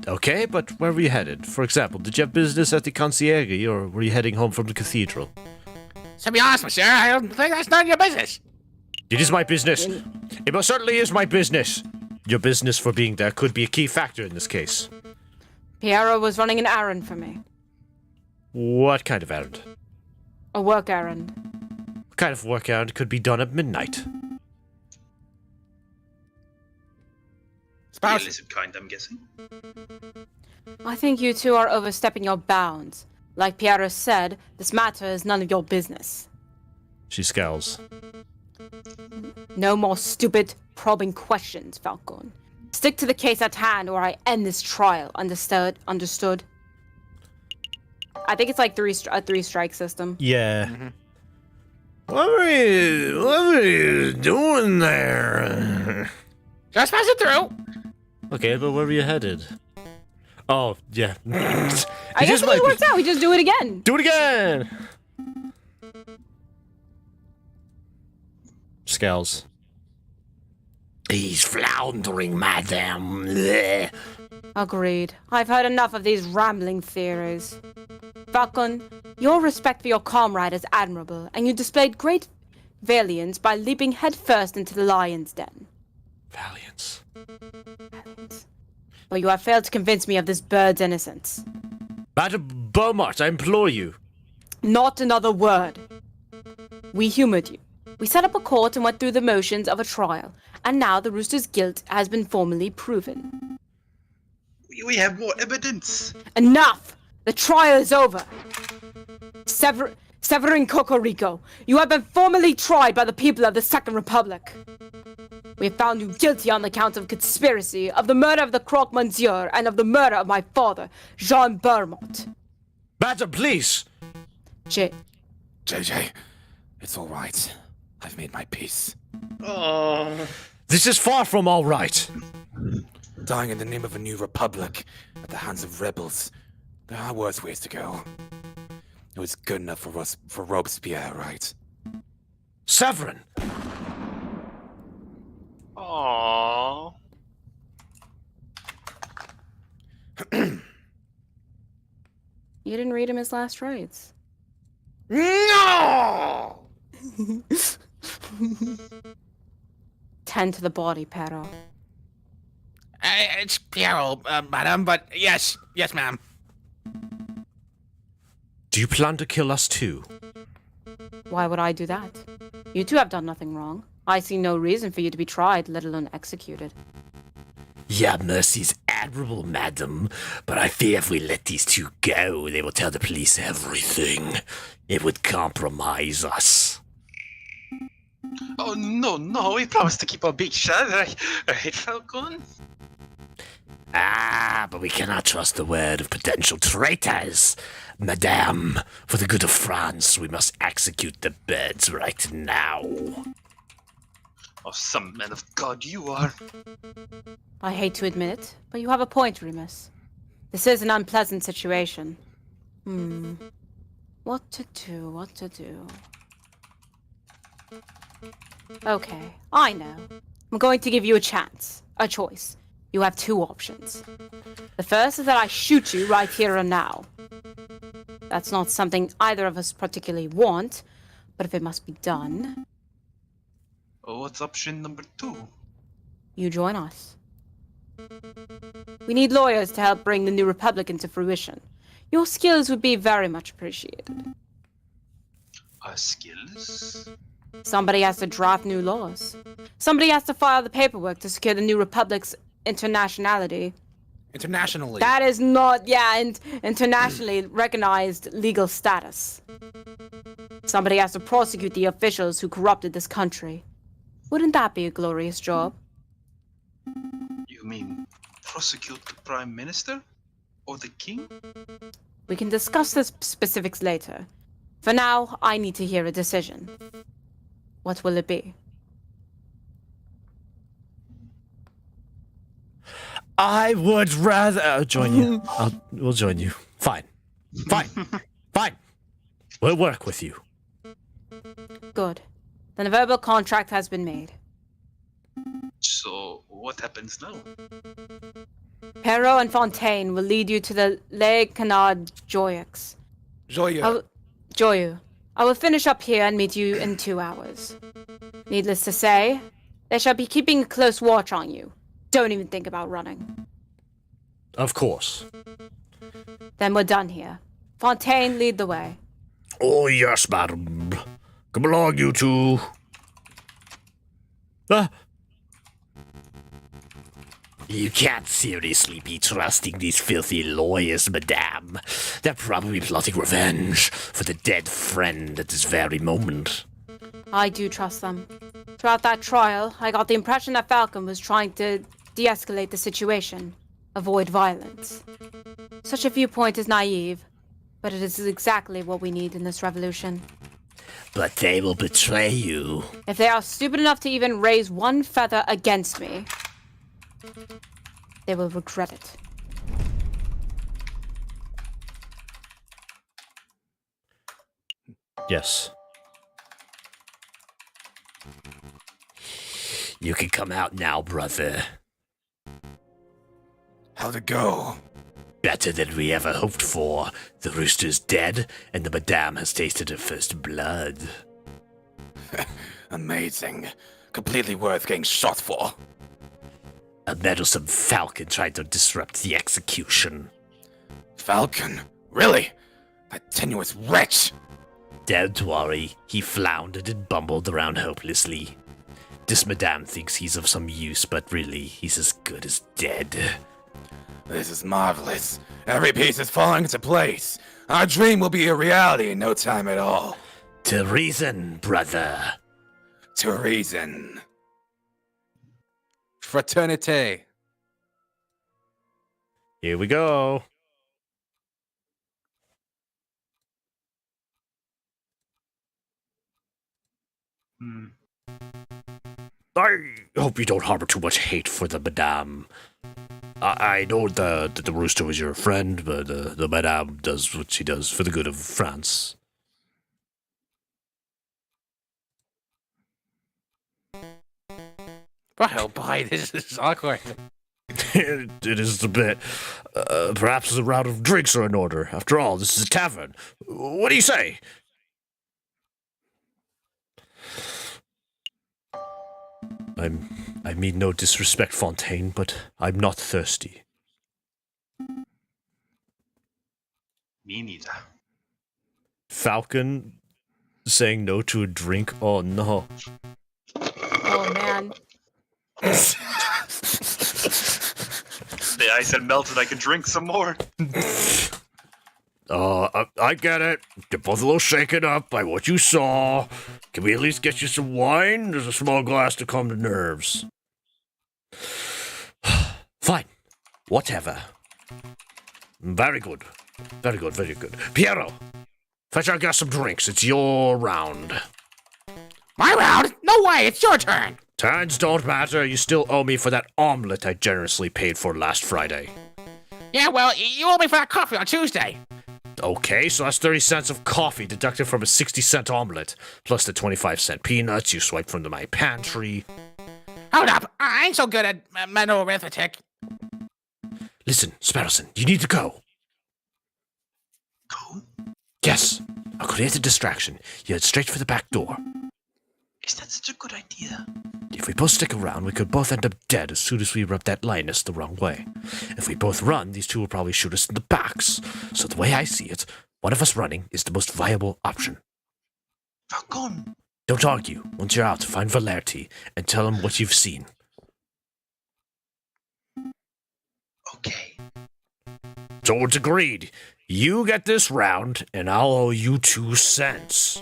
Okay, but where were you headed? For example, did you have business at the concierge, or were you heading home from the cathedral? To be honest, monsieur, I don't think that's none of your business. It is my business. It most certainly is my business. Your business for being there could be a key factor in this case. Piero was running an errand for me. What kind of errand? A work errand. What kind of work errand could be done at midnight? The illicit kind, I'm guessing. I think you two are overstepping your bounds. Like Piero said, this matter is none of your business. She scowls. No more stupid, probing questions, Falcon. Stick to the case at hand or I end this trial. Understood? Understood? I think it's like a three-strike system. Yeah. Mm-hmm. What were you doing there? Just passing through. Okay, but where were you headed? Oh, yeah. I guess when it works out, we just do it again. Do it again! Scowls. He's floundering, madam. Agreed. I've heard enough of these rambling theories. Falcon, your respect for your comrade is admirable, and you displayed great valiance by leaping headfirst into the lion's den. Valiance. But you have failed to convince me of this bird's innocence. Madam Beaumont, I implore you. Not another word. We humored you. We set up a court and went through the motions of a trial, and now the rooster's guilt has been formally proven. We have more evidence. Enough! The trial is over. Severin Cocorico, you have been formally tried by the people of the Second Republic. We have found you guilty on the count of conspiracy, of the murder of the Croque Monsieur, and of the murder of my father, Jean Bermont. Madam, please! JJ, it's all right. I've made my peace. Oh. This is far from all right. Dying in the name of a new republic at the hands of rebels. There are worse ways to go. It was good enough for us, for Robespierre, right? Severin! Aww. You didn't read him his last rites. No! Tend to the body, Pero. It's Piero, madam, but yes, ma'am. Do you plan to kill us too? Why would I do that? You two have done nothing wrong. I see no reason for you to be tried, let alone executed. Your mercy's admirable, madam, but I fear if we let these two go, they will tell the police everything. It would compromise us. Oh, no, we promised to keep our beak shut, right, Falcon? Ah, but we cannot trust the word of potential traitors. Madame, for the good of France, we must execute the birds right now. Oh, some man of God you are. I hate to admit it, but you have a point, Remus. This is an unpleasant situation. What to do? Okay, I know. I'm going to give you a chance, a choice. You have two options. The first is that I shoot you right here and now. That's not something either of us particularly want, but if it must be done, Oh, what's option number 2? you join us. We need lawyers to help bring the new republic into fruition. Your skills would be very much appreciated. Our skills? Somebody has to draft new laws. Somebody has to file the paperwork to secure the new republic's internationality. Internationally. That is not, internationally recognized legal status. Somebody has to prosecute the officials who corrupted this country. Wouldn't that be a glorious job? You mean prosecute the Prime Minister? Or the King? We can discuss the specifics later. For now, I need to hear a decision. What will it be? I would rather join you. We'll join you. Fine. We'll work with you. Good. Then a verbal contract has been made. So, what happens now? Perrault and Fontaine will lead you to the Les Canards Joyeux. Joyeux. I will finish up here and meet you in 2 hours. Needless to say, they shall be keeping a close watch on you. Don't even think about running. Of course. Then we're done here. Fontaine, lead the way. Oh, yes, madam. Come along, you two. You can't seriously be trusting these filthy lawyers, madame. They're probably plotting revenge for the dead friend at this very moment. I do trust them. Throughout that trial, I got the impression that Falcon was trying to de-escalate the situation, avoid violence. Such a viewpoint is naive, but it is exactly what we need in this revolution. But they will betray you. If they are stupid enough to even raise one feather against me, they will regret it. Yes. You can come out now, brother. How'd it go? Better than we ever hoped for. The rooster's dead, and the madame has tasted her first blood. Amazing. Completely worth getting shot for. A meddlesome falcon tried to disrupt the execution. Falcon? Really? That tenuous wretch? Don't worry, he floundered and bumbled around hopelessly. This madame thinks he's of some use, but really, he's as good as dead. This is marvelous. Every piece is falling into place. Our dream will be a reality in no time at all. To reason, brother. To reason. Fraternity. Here we go. I hope you don't harbor too much hate for the madame. I know that the rooster was your friend, but the madame does what she does for the good of France. Oh boy, this is awkward. It is a bit. Perhaps a round of drinks are in order. After all, this is a tavern. What do you say? I mean no disrespect, Fontaine, but I'm not thirsty. Me neither. Falcon saying no to a drink? Oh no. Oh man. The ice had melted. I could drink some more. I get it. You're both a little shaken up by what you saw. Can we at least get you some wine? There's a small glass to calm the nerves. Fine. Whatever. Very good. Very good, very good. Piero, fetch our guest some drinks. It's your round. My round? No way, it's your turn. Turns don't matter. You still owe me for that omelet I generously paid for last Friday. Yeah, well, you owe me for that coffee on Tuesday. Okay, so that's 30 cents of coffee deducted from a 60-cent omelet, plus the 25-cent peanuts you swiped from my pantry. Hold up, I ain't so good at mental arithmetic. Listen, Sparrowson, you need to go. Go? Yes, I'll create a distraction. You head straight for the back door. Is that such a good idea? If we both stick around, we could both end up dead as soon as we rub that lioness the wrong way. If we both run, these two will probably shoot us in the backs. So the way I see it, one of us running is the most viable option. Falcon! Don't argue. Once you're out, find Valerti and tell him what you've seen. Okay. So it's agreed. You get this round, and I'll owe you 2 cents.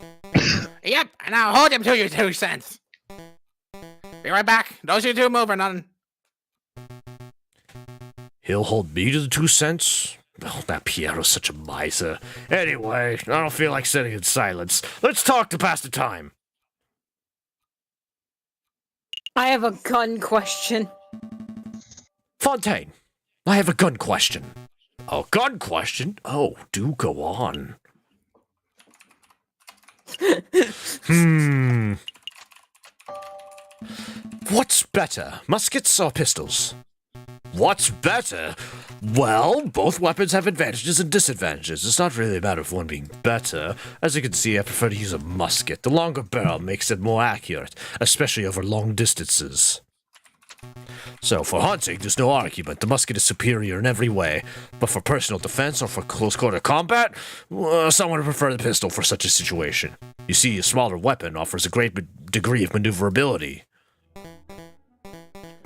Yep, and I'll hold him to your 2 cents. Be right back. Don't you two move or nothing. He'll hold me to the 2 cents? Oh, that Piero's such a miser. Anyway, I don't feel like sitting in silence. Let's talk to pass the time. I have a gun question. Fontaine, I have a gun question. A gun question? Oh, do go on. What's better, muskets or pistols? What's better? Well, both weapons have advantages and disadvantages. It's not really a matter of one being better. As you can see, I prefer to use a musket. The longer barrel makes it more accurate, especially over long distances. So, for hunting, there's no argument. The musket is superior in every way. But for personal defense or for close-quarter combat, someone would prefer the pistol for such a situation. You see, a smaller weapon offers a great degree of maneuverability.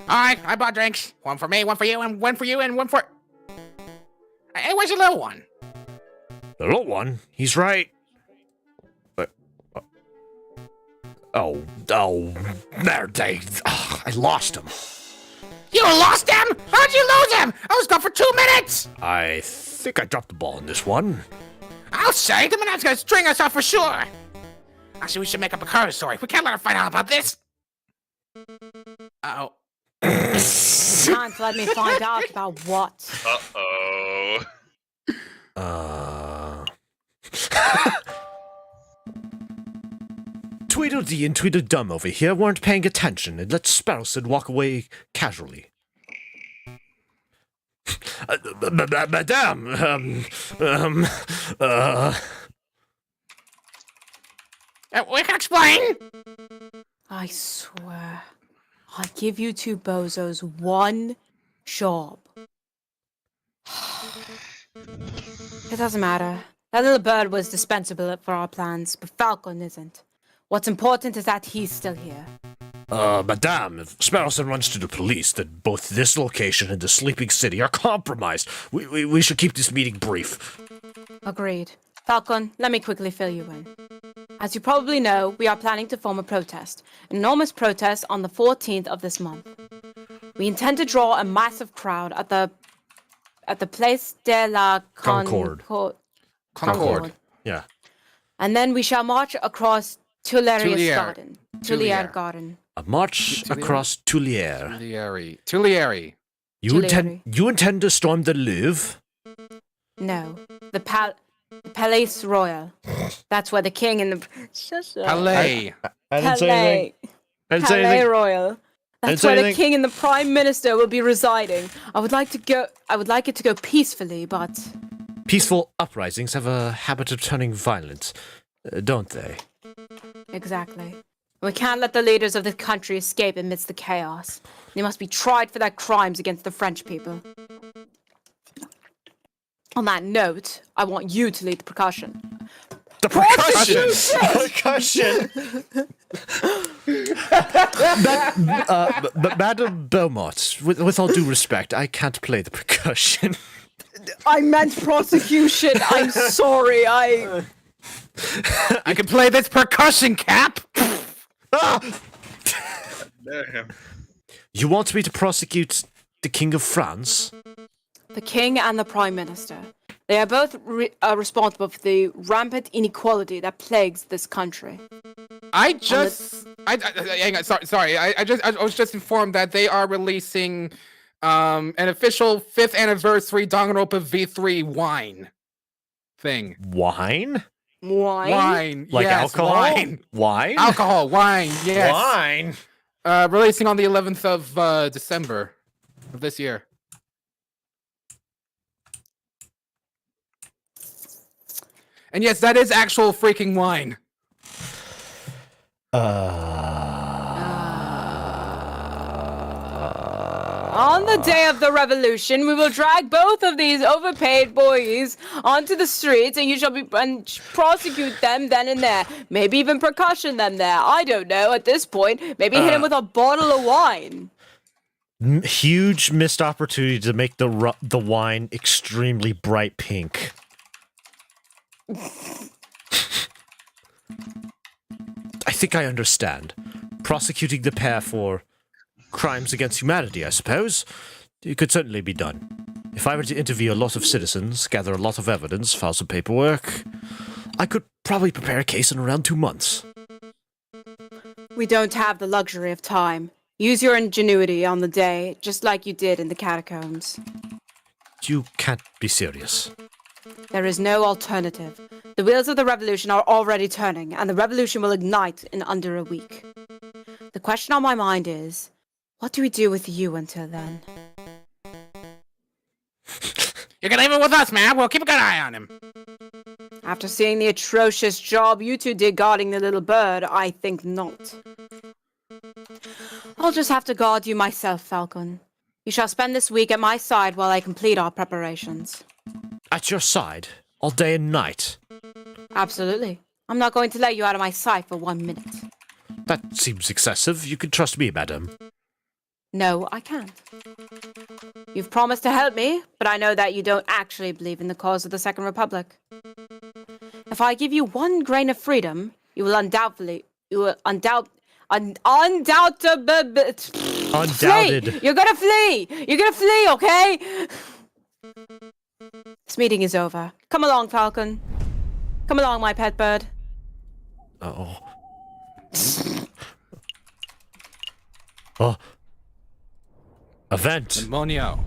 Alright, I bought drinks. One for me, one for you, and one for you, and one for... Hey, where's the little one? The little one? He's right. Merde. I lost him. You lost him? How'd you lose him? I was gone for 2 minutes. I think I dropped the ball in this one. I'll say, the man's gonna string us up for sure. Actually, we should make up a car story. We can't let her find out about this. Uh-oh. Can't let me find out about what. Uh-oh. Tweedledee and Tweedledum over here weren't paying attention and let Sparrowson walk away casually. Madame, We can explain. I swear, I'll give you two bozos one job. It doesn't matter. That little bird was dispensable for our plans, but Falcon isn't. What's important is that he's still here. Madame, if Sparrowson runs to the police, then both this location and the sleeping city are compromised. We should keep this meeting brief. Agreed. Falcon, let me quickly fill you in. As you probably know, we are planning to form a protest. An enormous protest on the 14th of this month. We intend to draw a massive crowd at the Place de la Concorde. Concord. Yeah. And then we shall march across Tuileries Tuileries. Garden. Tuileries. Garden. A march across Tuileries. Tuileries. You intend to storm the Louvre? No, the Palais Royal. That's where the king and the Palais. I didn't say anything. I didn't say Palais anything. Royal. That's say where the anything. king and the prime minister will be residing. I would like it to go peacefully, but Peaceful uprisings have a habit of turning violent, don't they? exactly. We can't let the leaders of the country escape amidst the chaos. They must be tried for their crimes against the French people. On that note, I want you to lead the percussion. The percussion! Percussion! Madam Beaumont, with all due respect, I can't play the percussion. I meant prosecution. I'm sorry. I can play this percussion, Cap. Damn. You want me to prosecute the King of France? The king and the prime minister. They are both responsible for the rampant inequality that plagues this country. Hang on, sorry. I was just informed that they are releasing an official 5th anniversary Danganronpa V3 wine thing. Wine? Wine? Like yes, alcohol? Wine. Wine? Alcohol, wine, yes. Wine? Releasing on the 11th of December of this year. And yes, that is actual freaking wine. On the day of the revolution, we will drag both of these overpaid boys onto the streets, and you shall prosecute them then and there. Maybe even percussion them there. I don't know at this point. Maybe hit him with a bottle of wine. Huge missed opportunity to make the wine extremely bright pink. I think I understand. Prosecuting the pair for crimes against humanity, I suppose. It could certainly be done. If I were to interview a lot of citizens, gather a lot of evidence, file some paperwork, I could probably prepare a case in around 2 months. We don't have the luxury of time. Use your ingenuity on the day, just like you did in the catacombs. You can't be serious. There is no alternative. The wheels of the revolution are already turning, and the revolution will ignite in under a week. The question on my mind is, what do we do with you until then? You can leave it with us, man. We'll keep a good eye on him. After seeing the atrocious job you two did guarding the little bird, I think not. I'll just have to guard you myself, Falcon. You shall spend this week at my side while I complete our preparations. At your side, all day and night. Absolutely. I'm not going to let you out of my sight for 1 minute. That seems excessive. You can trust me, madam. No, I can't. You've promised to help me, but I know that you don't actually believe in the cause of the Second Republic. If I give you 1 grain of freedom, you will undoubtedly flee. Undoubted. You're gonna flee. You're gonna flee, okay? This meeting is over. Come along, Falcon. Come along, my pet bird. Oh. Oh. Event. Demonio.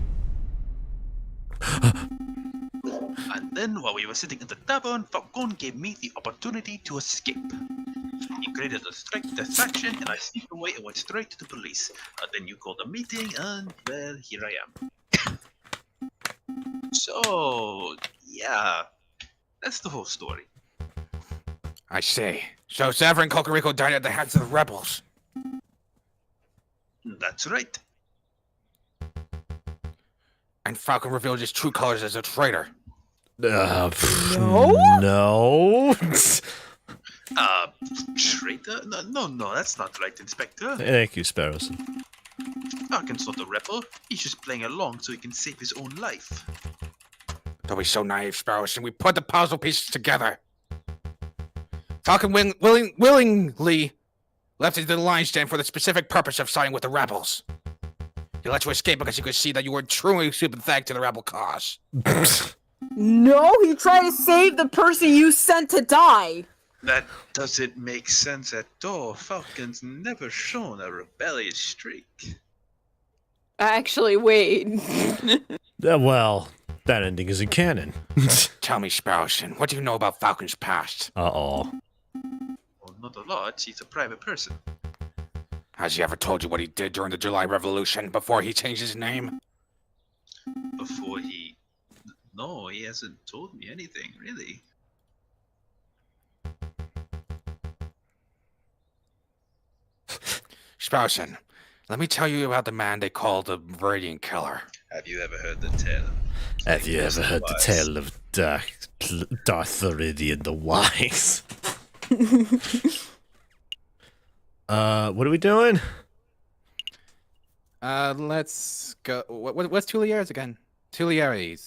And then, while we were sitting in the tavern, Falcon gave me the opportunity to escape. He created a strike distraction, and I sneaked away and went straight to the police. Then you called a meeting, and, well, here I am. So, yeah, that's the whole story. I see. So Severin and Cocorico died at the hands of the rebels. That's right. And Falcon revealed his true colors as a traitor. No? Traitor? No, that's not right, Inspector. Thank you, Sparrowson. Falcon's not a rebel. He's just playing along so he can save his own life. Don't be so naive, Sparrows, and we put the puzzle pieces together. Falcon willingly left it to the lion's den for the specific purpose of siding with the rebels. You let you escape because you could see that you were truly sympathetic to the rebel cause. No, he tried to save the person you sent to die. That doesn't make sense at all. Falcon's never shown a rebellious streak. Actually, wait. Well, that ending isn't canon. Tell me, Sparrowson, what do you know about Falcon's past? Uh-oh. Well, not a lot. He's a private person. Has he ever told you what he did during the July Revolution before he changed his name? Before he... No, he hasn't told me anything, really. Sparrowson, let me tell you about the man they call the Radiant Killer. Have you ever heard the tale? Have you ever heard the tale of Darth Theridian the Wise? What are we doing? Let's go. What's Tuliares again? Tuliares.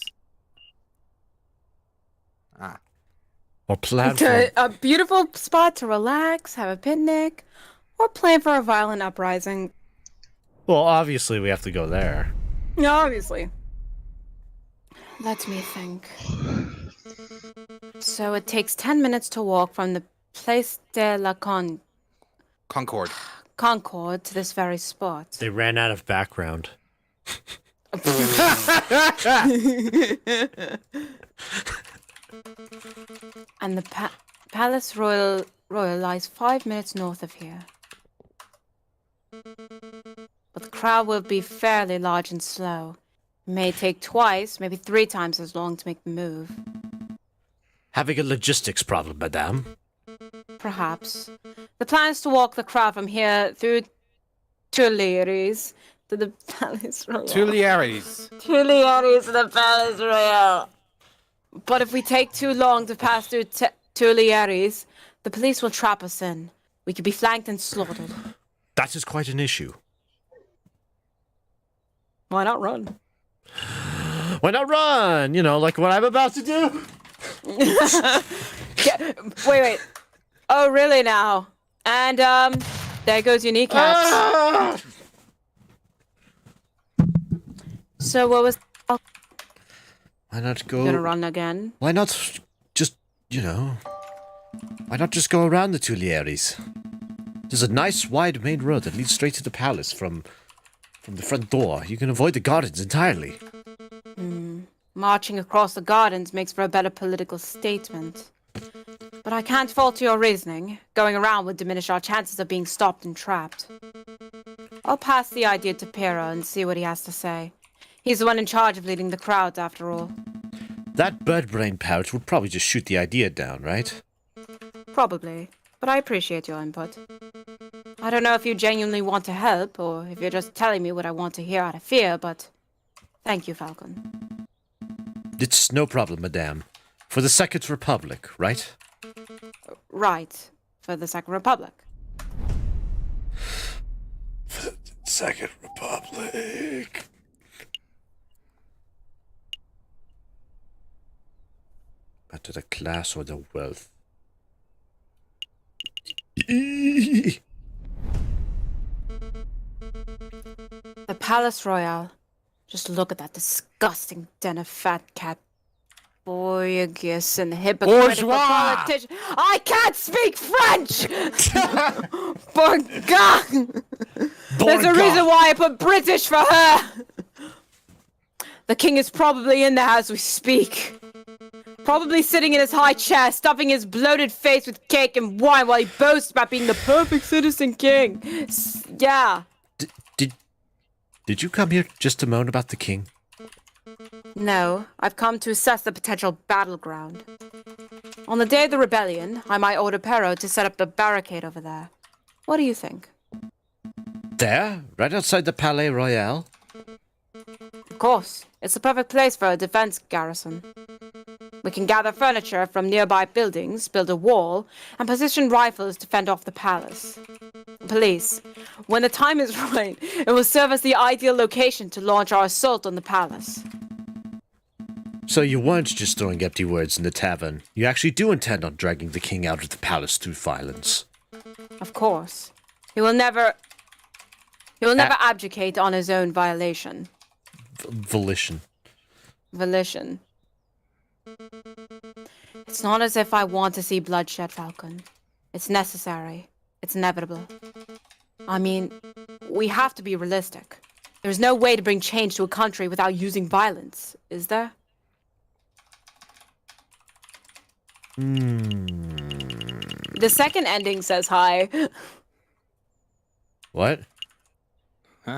Or plan To for... a beautiful spot to relax, have a picnic, or plan for a violent uprising. Well, obviously we have to go there. Yeah, obviously. Let me think. So it takes 10 minutes to walk from the Place de la Concord. Concord to this very spot. They ran out of background. And the Palace Royal lies 5 minutes north of here. But the crowd will be fairly large and slow. It may take twice, maybe 3 times as long to make the move. Having a logistics problem, madame. Perhaps. The plan is to walk the crowd from here through Tuileries to the Palace Royal. Tuliares. Tuileries to the Palace Royal. But if we take too long to pass through Tuileries, the police will trap us in. We could be flanked and slaughtered. That is quite an issue. Why not run? Why not run? You know, like what I'm about to do? Wait. Oh, really now? And, there goes your kneecaps. Ah! So what was... Oh, Why not go... gonna run again? Why not just, you know... Why not just go around the Tuileries? There's a nice wide main road that leads straight to the palace from the front door. You can avoid the gardens entirely. Marching across the gardens makes for a better political statement. But I can't fault your reasoning. Going around would diminish our chances of being stopped and trapped. I'll pass the idea to Pero and see what he has to say. He's the one in charge of leading the crowds, after all. That bird brain pouch would probably just shoot the idea down, right? Probably. But I appreciate your input. I don't know if you genuinely want to help, or if you're just telling me what I want to hear out of fear, but... Thank you, Falcon. It's no problem, madame. For the Second Republic, right? Right. For the Second Republic. For the Second Republic. But to the class or the wealth. The Palace Royal. Just look at that disgusting den of fat cat bourgeois and hypocritical Bourgeois! politician. I can't speak French! Bourgeois! There's a reason why I put British for her! The king is probably in there as we speak. Probably sitting in his high chair, stuffing his bloated face with cake and wine while he boasts about being the perfect citizen king. Yeah. Did you come here just to moan about the king? No, I've come to assess the potential battleground. On the day of the rebellion, I might order Pero to set up a barricade over there. What do you think? There? Right outside the Palais Royal? Of course, it's the perfect place for a defense garrison. We can gather furniture from nearby buildings, build a wall, and position rifles to fend off the palace. Police, when the time is right, it will serve as the ideal location to launch our assault on the palace. So you weren't just throwing empty words in the tavern. You actually do intend on dragging the king out of the palace through violence. Of course. He will never... He will never abdicate on his own volition. Volition. It's not as if I want to see bloodshed, Falcon. It's necessary. It's inevitable. I mean, we have to be realistic. There's no way to bring change to a country without using violence, is there? The second ending says hi. What?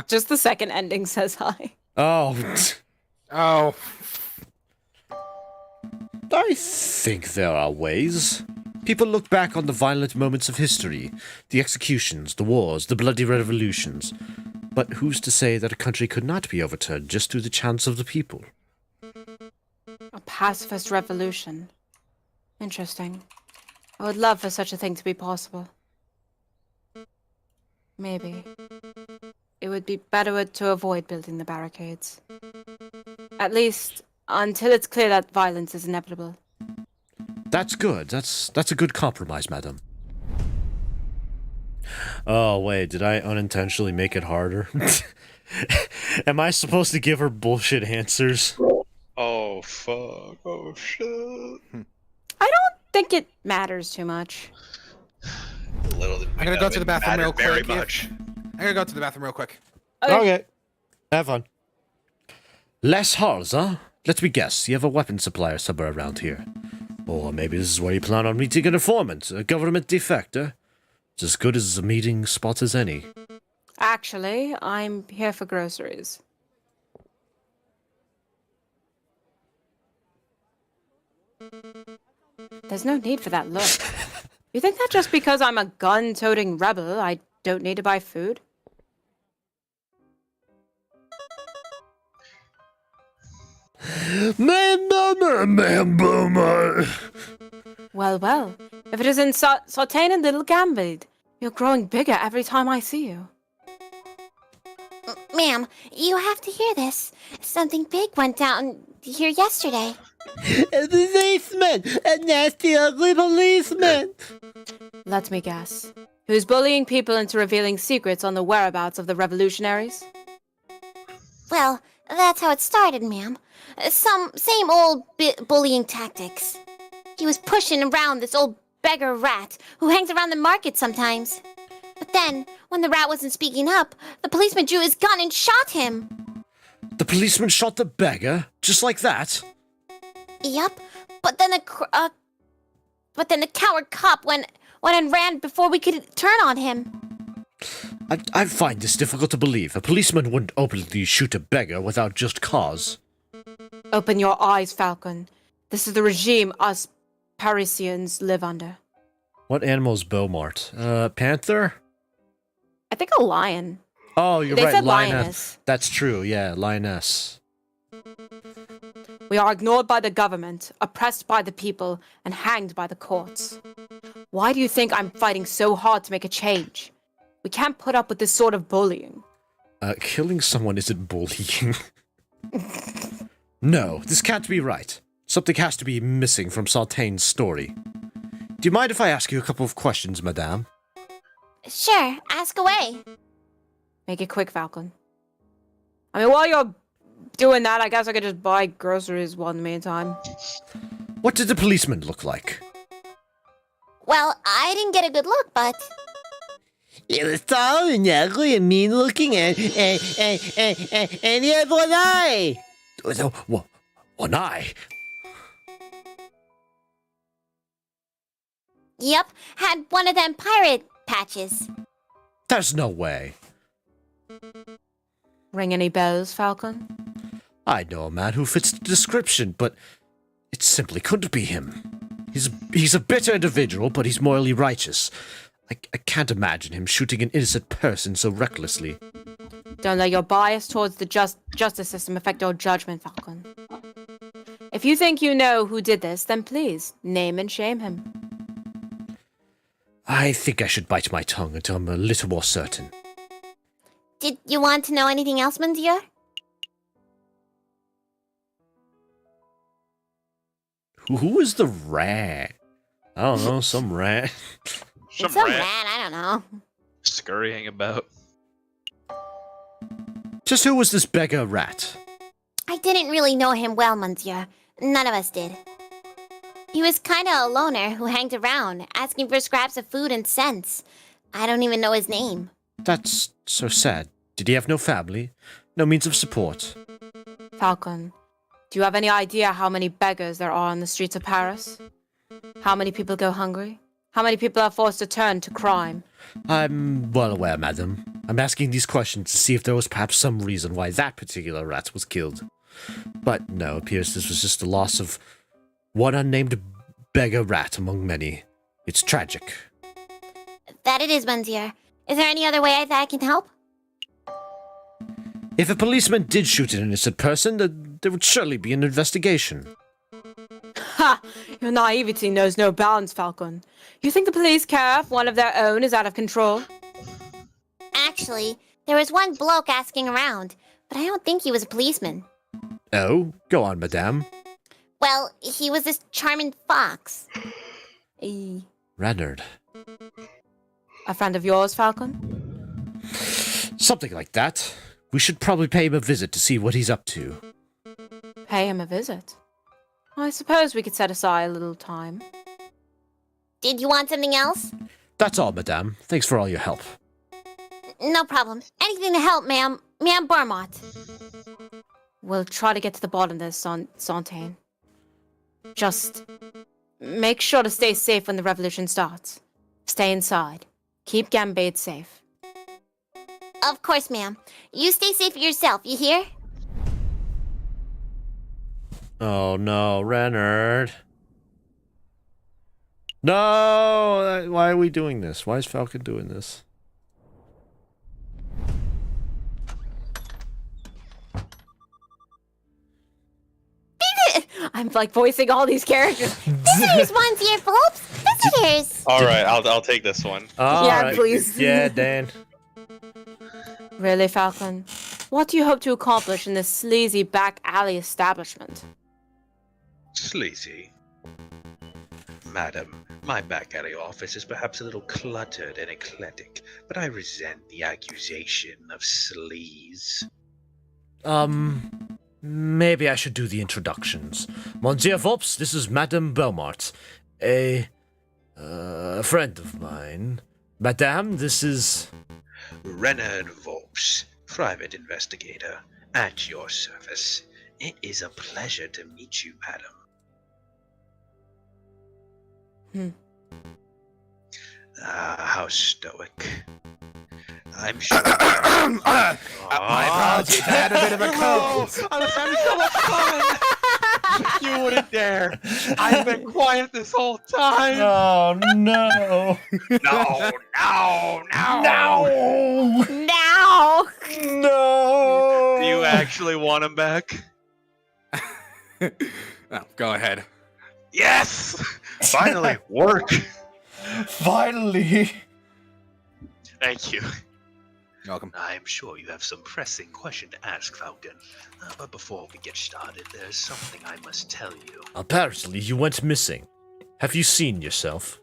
Just the second ending says hi. Oh. Oh. I think there are ways. People look back on the violent moments of history, the executions, the wars, the bloody revolutions. But who's to say that a country could not be overturned just through the chance of the people? A pacifist revolution. Interesting. I would love for such a thing to be possible. Maybe. It would be better to avoid building the barricades. At least, until it's clear that violence is inevitable. That's good. That's a good compromise, madam. Oh, wait, did I unintentionally make it harder? Am I supposed to give her bullshit answers? Oh, fuck. Oh, shit. I don't think it matters too much. Little did we I'm gonna know go to it the bathroom real mattered very quick. much. I'm gonna go to the bathroom real quick. Okay. Have fun. Less halls, huh? Let me guess, you have a weapon supplier somewhere around here. Or maybe this is where you plan on meeting an informant, a government defector. It's as good as a meeting spot as any. Actually, I'm here for groceries. There's no need for that look. You think that just because I'm a gun-toting rebel, I don't need to buy food? Well, well. If it isn't Sautain and Little Gambit, you're growing bigger every time I see you. Ma'am, you have to hear this. Something big went down here yesterday. A policeman! A nasty, ugly policeman! Let me guess. Who's bullying people into revealing secrets on the whereabouts of the revolutionaries? Well, that's how it started, ma'am. Same old bullying tactics. He was pushing around this old beggar rat who hangs around the market sometimes. But then, when the rat wasn't speaking up, the policeman drew his gun and shot him. The policeman shot the beggar? Just like that? Yep, but then the coward cop went and ran before we could turn on him. I find this difficult to believe. A policeman wouldn't openly shoot a beggar without just cause. Open your eyes, Falcon. This is the regime us Parisians live under. What animal's Beaumont? Panther? I think a lion. Oh, you're They right, said lioness. lioness. That's true, yeah, lioness. We are ignored by the government, oppressed by the people, and hanged by the courts. Why do you think I'm fighting so hard to make a change? We can't put up with this sort of bullying. Killing someone isn't bullying. No, this can't be right. Something has to be missing from Sautain's story. Do you mind if I ask you a couple of questions, madame? Sure, ask away. Make it quick, Falcon. I mean, while you're doing that, I guess I could just buy groceries while in the meantime. What did the policeman look like? Well, I didn't get a good look, but... He was tall and ugly and mean looking and he had one eye! One eye? Yep, had one of them pirate patches. There's no way. Ring any bells, Falcon? I know a man who fits the description, but it simply couldn't be him. He's a bitter individual, but he's morally righteous. I can't imagine him shooting an innocent person so recklessly. Don't let your bias towards the justice system affect your judgment, Falcon. If you think you know who did this, then please, name and shame him. I think I should bite my tongue until I'm a little more certain. Did you want to know anything else, Monsieur? Who is the rat? I don't know, some rat. Some Some rat rat, I don't know. scurrying about. Just who was this beggar rat? I didn't really know him well, Monsieur. None of us did. He was kinda a loner who hanged around, asking for scraps of food and cents. I don't even know his name. That's so sad. Did he have no family? No means of support? Falcon, do you have any idea how many beggars there are on the streets of Paris? How many people go hungry? How many people are forced to turn to crime? I'm well aware, madam. I'm asking these questions to see if there was perhaps some reason why that particular rat was killed. But no, appears this was just the loss of one unnamed beggar rat among many. It's tragic. That it is, Monsieur. Is there any other way that I can help? If a policeman did shoot an innocent person, there would surely be an investigation. Ha! Your naivety knows no bounds, Falcon. You think the police care if one of their own is out of control? Actually, there was one bloke asking around, but I don't think he was a policeman. Oh, go on, madame. Well, he was this charming fox. Reynard. A friend of yours, Falcon? Something like that. We should probably pay him a visit to see what he's up to. Pay him a visit? I suppose we could set aside a little time. Did you want something else? That's all, madame. Thanks for all your help. No problem. Anything to help, ma'am. Ma'am Bormont. We'll try to get to the bottom of this, Santain. Just make sure to stay safe when the revolution starts. Stay inside. Keep Gambade safe. Of course, ma'am. You stay safe yourself, you hear? Oh no, Reynard. No! Why are we doing this? Why is Falcon doing this? I'm like voicing all these characters. Visitors, Monsieur Phillips. Visitors. All right, I'll take this one. Yeah, please. Yeah, Dan. Really, Falcon? What do you hope to accomplish in this sleazy back alley establishment? Sleazy. Madam, my back alley office is perhaps a little cluttered and eclectic, but I resent the accusation of sleaze. Maybe I should do the introductions. Monsieur Fops, this is Madame Belmont, a friend of mine. Madame, this is... Renard Volps, private investigator, at your service. It is a pleasure to meet you, madam. How stoic. I'm sure. My apologies, I had a bit of a cold. I was having so much fun. You wouldn't dare. I've been quiet this whole time. Oh, no. No. Now! No! Do you actually want him back? Oh, go ahead. Yes! Finally, work. Finally. Thank you. You're welcome. I'm sure you have some pressing question to ask, Falcon. But before we get started, there's something I must tell you. Apparently, you went missing. Have you seen yourself?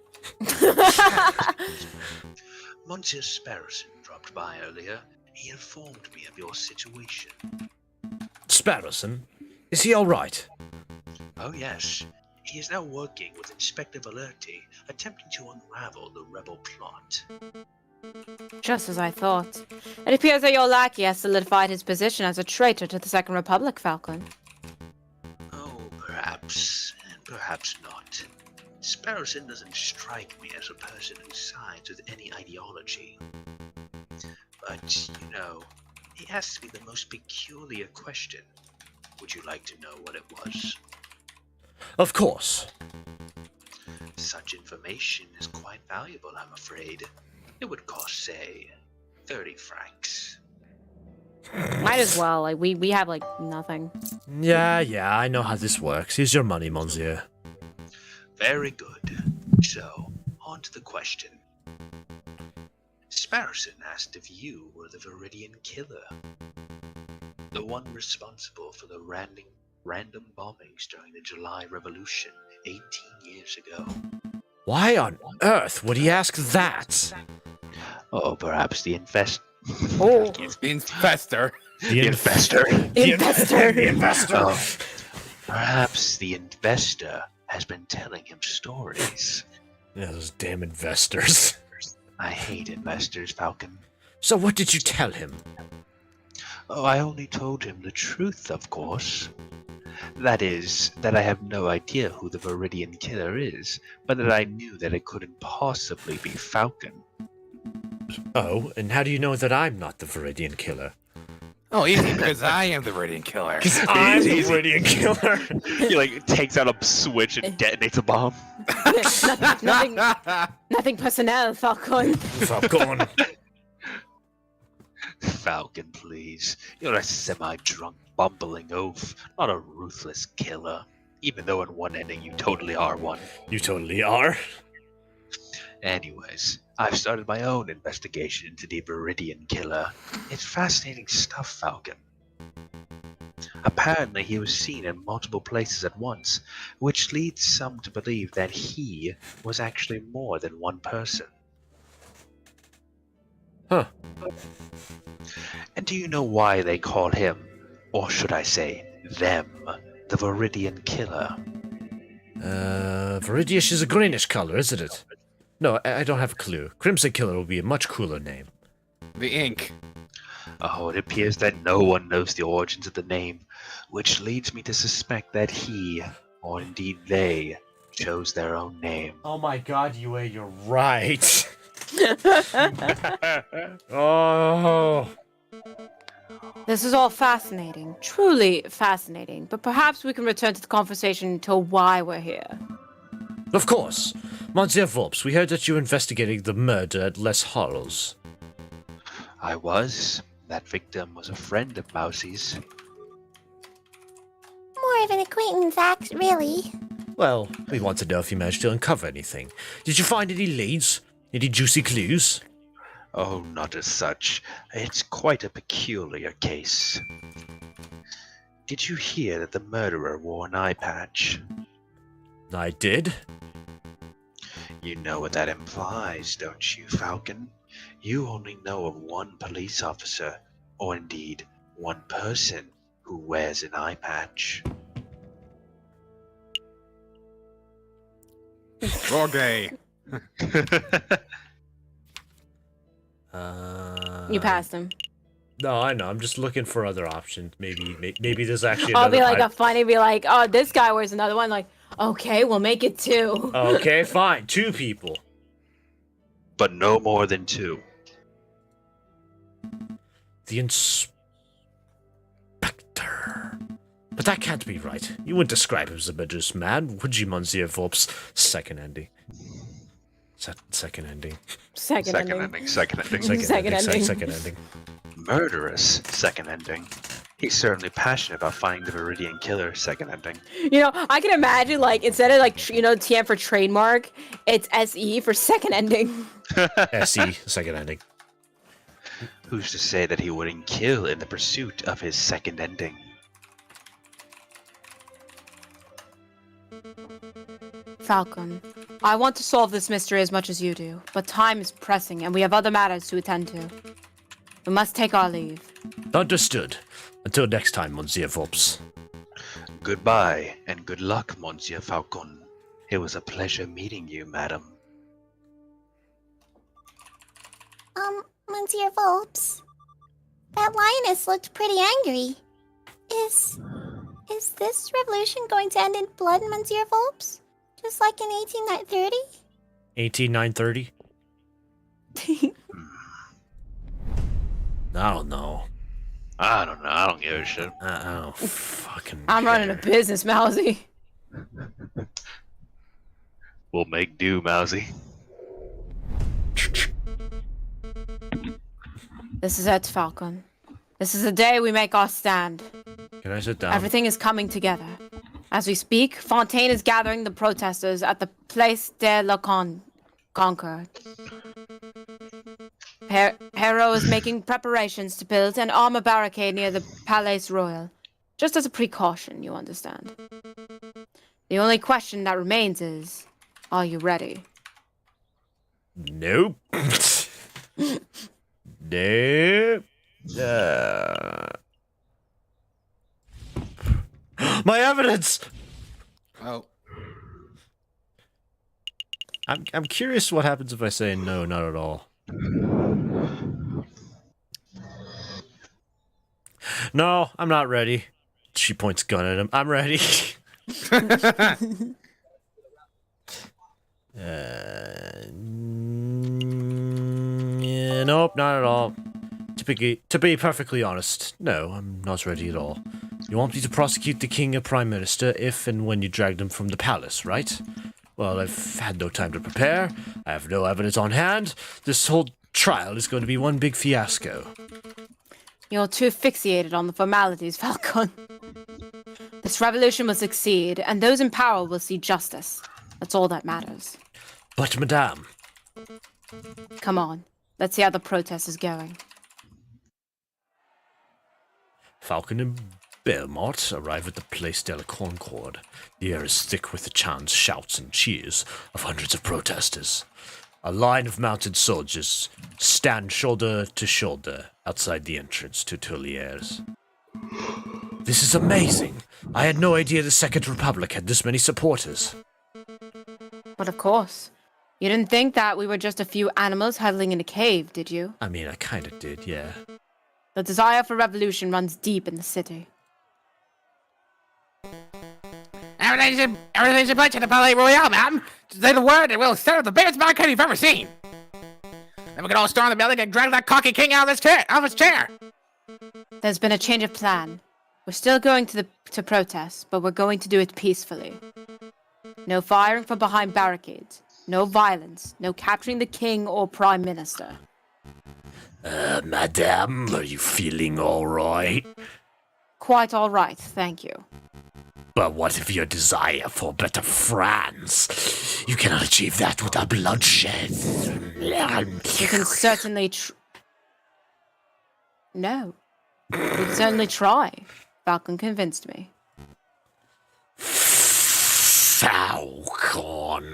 Monsieur Sparrowson dropped by earlier. He informed me of your situation. Sparrowson? Is he all right? Oh, yes. He is now working with Inspector Valerti, attempting to unravel the rebel plot. Just as I thought. It appears that your lackey has solidified his position as a traitor to the Second Republic, Falcon. Oh, perhaps, and perhaps not. Sparrowson doesn't strike me as a person who sides with any ideology. But, you know, he asked me the most peculiar question. Would you like to know what it was? Of course. Such information is quite valuable, I'm afraid. It would cost, say, 30 francs. Might as well. Like we have like nothing. Yeah, I know how this works. Here's your money, monsieur. Very good. So, on to the question. Sparrowson asked if you were the Viridian killer. The one responsible for the random bombings during the July Revolution 18 years ago. Why on earth would he ask that? Oh, perhaps the Oh, it's the infestor. The investor. Investor. The investor. Oh, perhaps the investor has been telling him stories. Yeah, those damn investors. I hate investors, Falcon. So what did you tell him? Oh, I only told him the truth, of course. That is, that I have no idea who the Viridian Killer is, but that I knew that it couldn't possibly be Falcon. Oh, and how do you know that I'm not the Viridian Killer? Oh, easy, because I am the Radiant Killer. I'm the Easy. Viridian Killer. He like takes out a switch and detonates a bomb. Nothing personnel, Falcon. Falcon. Falcon, please. You're a semi-drunk, bumbling oaf, not a ruthless killer. Even though in one ending you totally are one. You totally are. Anyways, I've started my own investigation into the Viridian Killer. It's fascinating stuff, Falcon. Apparently he was seen in multiple places at once, which leads some to believe that he was actually more than one person. Huh. And do you know why they call him, or should I say, them, the Viridian Killer? Viridius is a greenish color, isn't it? No, I don't have a clue. Crimson Killer would be a much cooler name. The ink. Oh, it appears that no one knows the origins of the name, which leads me to suspect that he, or indeed they, chose their own name. Oh my god, Yue, you're right. Oh. This is all fascinating, truly fascinating, but perhaps we can return to the conversation to why we're here. Of course. Monsieur Volps, we heard that you were investigating the murder at Les Halls. I was. That victim was a friend of Mousie's. More of an acquaintance, really. Well, we want to know if you managed to uncover anything. Did you find any leads? Any juicy clues? Oh, not as such. It's quite a peculiar case. Did you hear that the murderer wore an eye patch? I did. You know what that implies, don't you, Falcon? You only know of one police officer, or indeed, one person who wears an eye patch. Okay. You passed him. No, I know. I'm just looking for other options. Maybe there's actually I'll another. be like a funny, be like, oh, this guy wears another one. Like, okay, we'll make it two. Okay, fine. 2 people. But no more than 2. The inspector. But that can't be right. You wouldn't describe him as a murderous man, would you, Monsieur Volps? Second ending. Second ending. Second ending. Second ending. Second ending. Murderous, second ending. He's certainly passionate about finding the Viridian Killer, second ending. You know, I can imagine, like, instead of, like, TM for trademark, it's SE for second ending. SE, second ending. Who's to say that he wouldn't kill in the pursuit of his second ending? Falcon, I want to solve this mystery as much as you do, but time is pressing and we have other matters to attend to. We must take our leave. Understood. Until next time, Monsieur Volps. Goodbye, and good luck, Monsieur Falcon. It was a pleasure meeting you, madam. Monsieur Volps. That lioness looked pretty angry. Is this revolution going to end in blood, Monsieur Volps? Just like in 1830? 18930? I don't know. I don't know. I don't give a shit. I don't fucking I'm running a care. business, Mousy. We'll make do, Mousy. This is it, Falcon. This is the day we make our stand. Can I sit down? Everything is coming together. As we speak, Fontaine is gathering the protesters at the Place de la Concorde. Hero is making preparations to build an armor barricade near the Palais Royal. Just as a precaution, you understand. The only question that remains is, are you ready? Nope. Nope. My evidence! Oh. I'm curious what happens if I say no, not at all. No, I'm not ready. She points a gun at him. I'm ready. Yeah, nope, not at all. To be perfectly honest, no, I'm not ready at all. You want me to prosecute the king or prime minister if and when you dragged him from the palace, right? Well, I've had no time to prepare. I have no evidence on hand. This whole trial is going to be one big fiasco. You're too fixated on the formalities, Falcon. This revolution will succeed, and those in power will see justice. That's all that matters. But, madame... Come on, let's see how the protest is going. Falcon and Belmont arrive at the Place de la Concorde. The air is thick with the chants, shouts, and cheers of hundreds of protesters. A line of mounted soldiers stand shoulder to shoulder outside the entrance to Tuileries. This is amazing! I had no idea the Second Republic had this many supporters. But of course. You didn't think that we were just a few animals huddling in a cave, did you? I mean, I kinda did, yeah. The desire for revolution runs deep in the city. Everything's in place at the Palais Royal, ma'am. To say the word, and we'll set up the biggest barricade you've ever seen. Then we can all storm the building and drag that cocky king out of his chair. There's been a change of plan. We're still going to protest, but we're going to do it peacefully. No firing from behind barricades. No violence. No capturing the king or prime minister. Madame, are you feeling all right? Quite all right, thank you. But what if your desire for better France? You cannot achieve that without bloodshed. You can certainly No. We can certainly try. Falcon convinced me. Falcon.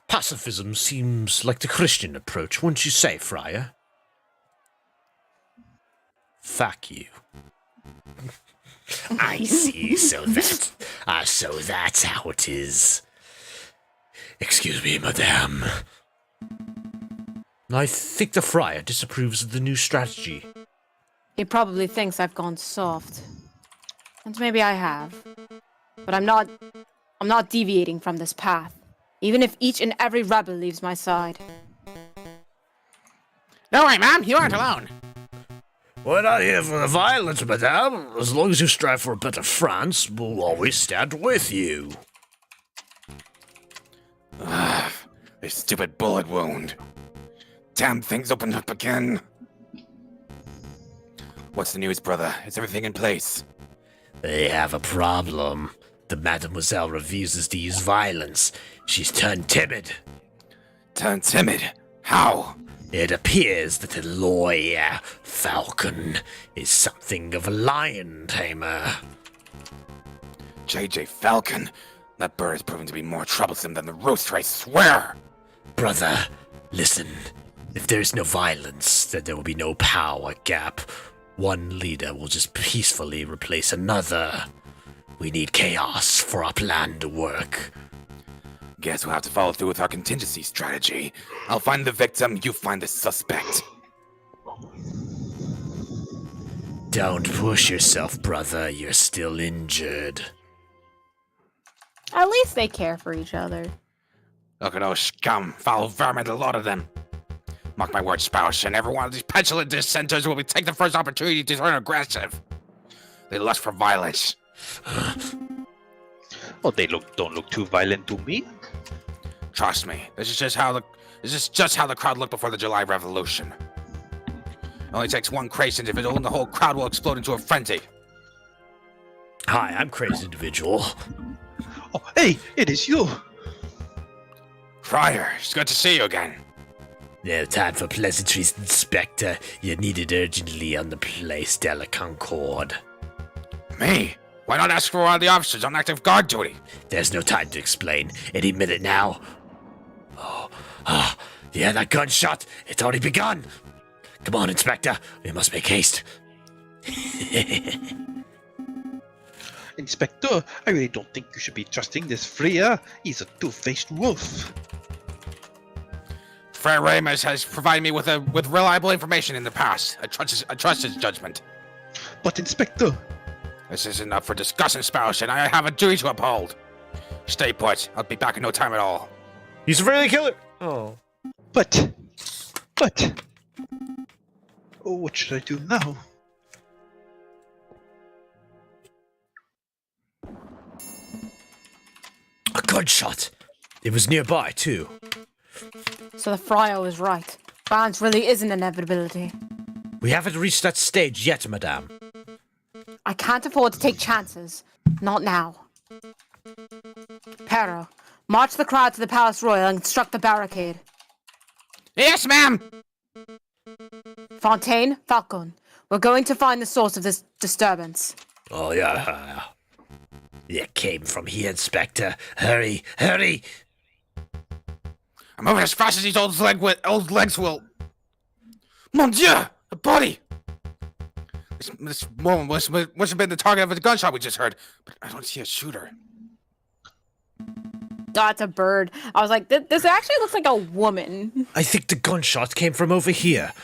Pacifism seems like the Christian approach, wouldn't you say, Friar? Fuck you. I see, so that's how it is. Excuse me, madame. I think the Friar disapproves of the new strategy. He probably thinks I've gone soft. And maybe I have. But I'm not deviating from this path. Even if each and every rebel leaves my side. Don't worry, ma'am. You aren't alone. We're not here for the violence, madame. As long as you strive for a better France, we'll always stand with you. This stupid bullet wound. Damn thing's opened up again. What's the news, brother? Is everything in place? They have a problem. The Mademoiselle refuses to use violence. She's turned timid. Turned timid? How? It appears that the lawyer, Falcon, is something of a lion tamer. J.J. Falcon? That bird is proving to be more troublesome than the rooster, I swear! Brother, listen. If there's no violence, then there will be no power gap. One leader will just peacefully replace another. We need chaos for our plan to work. Guess we'll have to follow through with our contingency strategy. I'll find the victim, you find the suspect. Don't push yourself, brother. You're still injured. At least they care for each other. Look at those scum, foul vermin, a lot of them. Mark my words, spouse, and every one of these petulant dissenters will take the first opportunity to turn aggressive. They lust for violence. Well, they don't look too violent to me. Trust me, this is just how the crowd looked before the July Revolution. It only takes one crazed individual and the whole crowd will explode into a frenzy. Hi, I'm Crazed Individual. Oh, hey, it is you. Friar, it's good to see you again. No time for pleasantries, Inspector. You're needed urgently on the Place de la Concorde. Me? Why not ask for one of the officers on active guard duty? There's no time to explain. Any minute now. Yeah, that gunshot. It's already begun. Come on, Inspector. We must make haste. Inspector, I really don't think you should be trusting this Freya. He's a two-faced wolf. Frere Ramus has provided me with reliable information in the past. I trust his judgment. But Inspector... This isn't up for discussion, Sparrowson. I have a duty to uphold. Stay put. I'll be back in no time at all. He's a really killer. Oh. But... Oh, what should I do now? A gunshot. It was nearby, too. So the friar was right. Violence really is an inevitability. We haven't reached that stage yet, madame. I can't afford to take chances. Not now. Pero, march the crowd to the Palace Royal and construct the barricade. Yes, ma'am! Fontaine, Falcon, we're going to find the source of this disturbance. Oh, yeah. It came from here, Inspector. Hurry, hurry! I'm moving as fast as these old legs will. Mon Dieu! A body! This woman must have been the target of the gunshot we just heard, but I don't see a shooter. That's a bird. I was like, this actually looks like a woman. I think the gunshot came from over here.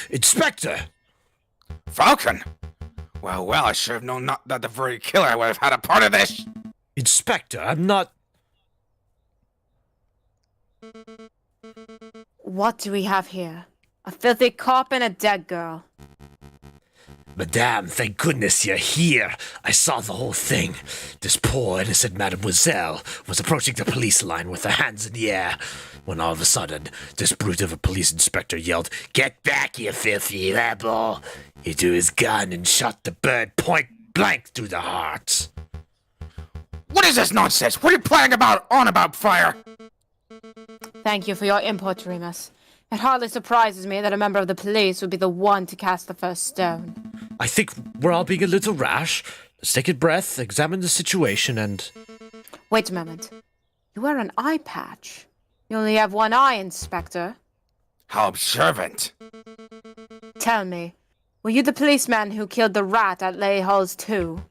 Inspector! Falcon! Well, I should have known not that the very killer would have had a part of this! Inspector, I'm not... What do we have here? A filthy cop and a dead girl. Madame, thank goodness you're here. I saw the whole thing. This poor innocent mademoiselle was approaching the police line with her hands in the air, when all of a sudden, this brute of a police inspector yelled, "Get back, you filthy rebel!" He drew his gun and shot the bird point blank through the heart. What is this nonsense? What are you planning on about, Friar? Thank you for your input, Remus. It hardly surprises me that a member of the police would be the one to cast the first stone. I think we're all being a little rash. Let's take a breath, examine the situation, and... Wait a moment. You wear an eye patch. You only have one eye, Inspector. How observant. Tell me, were you the policeman who killed the rat at Leigh Hall's 2?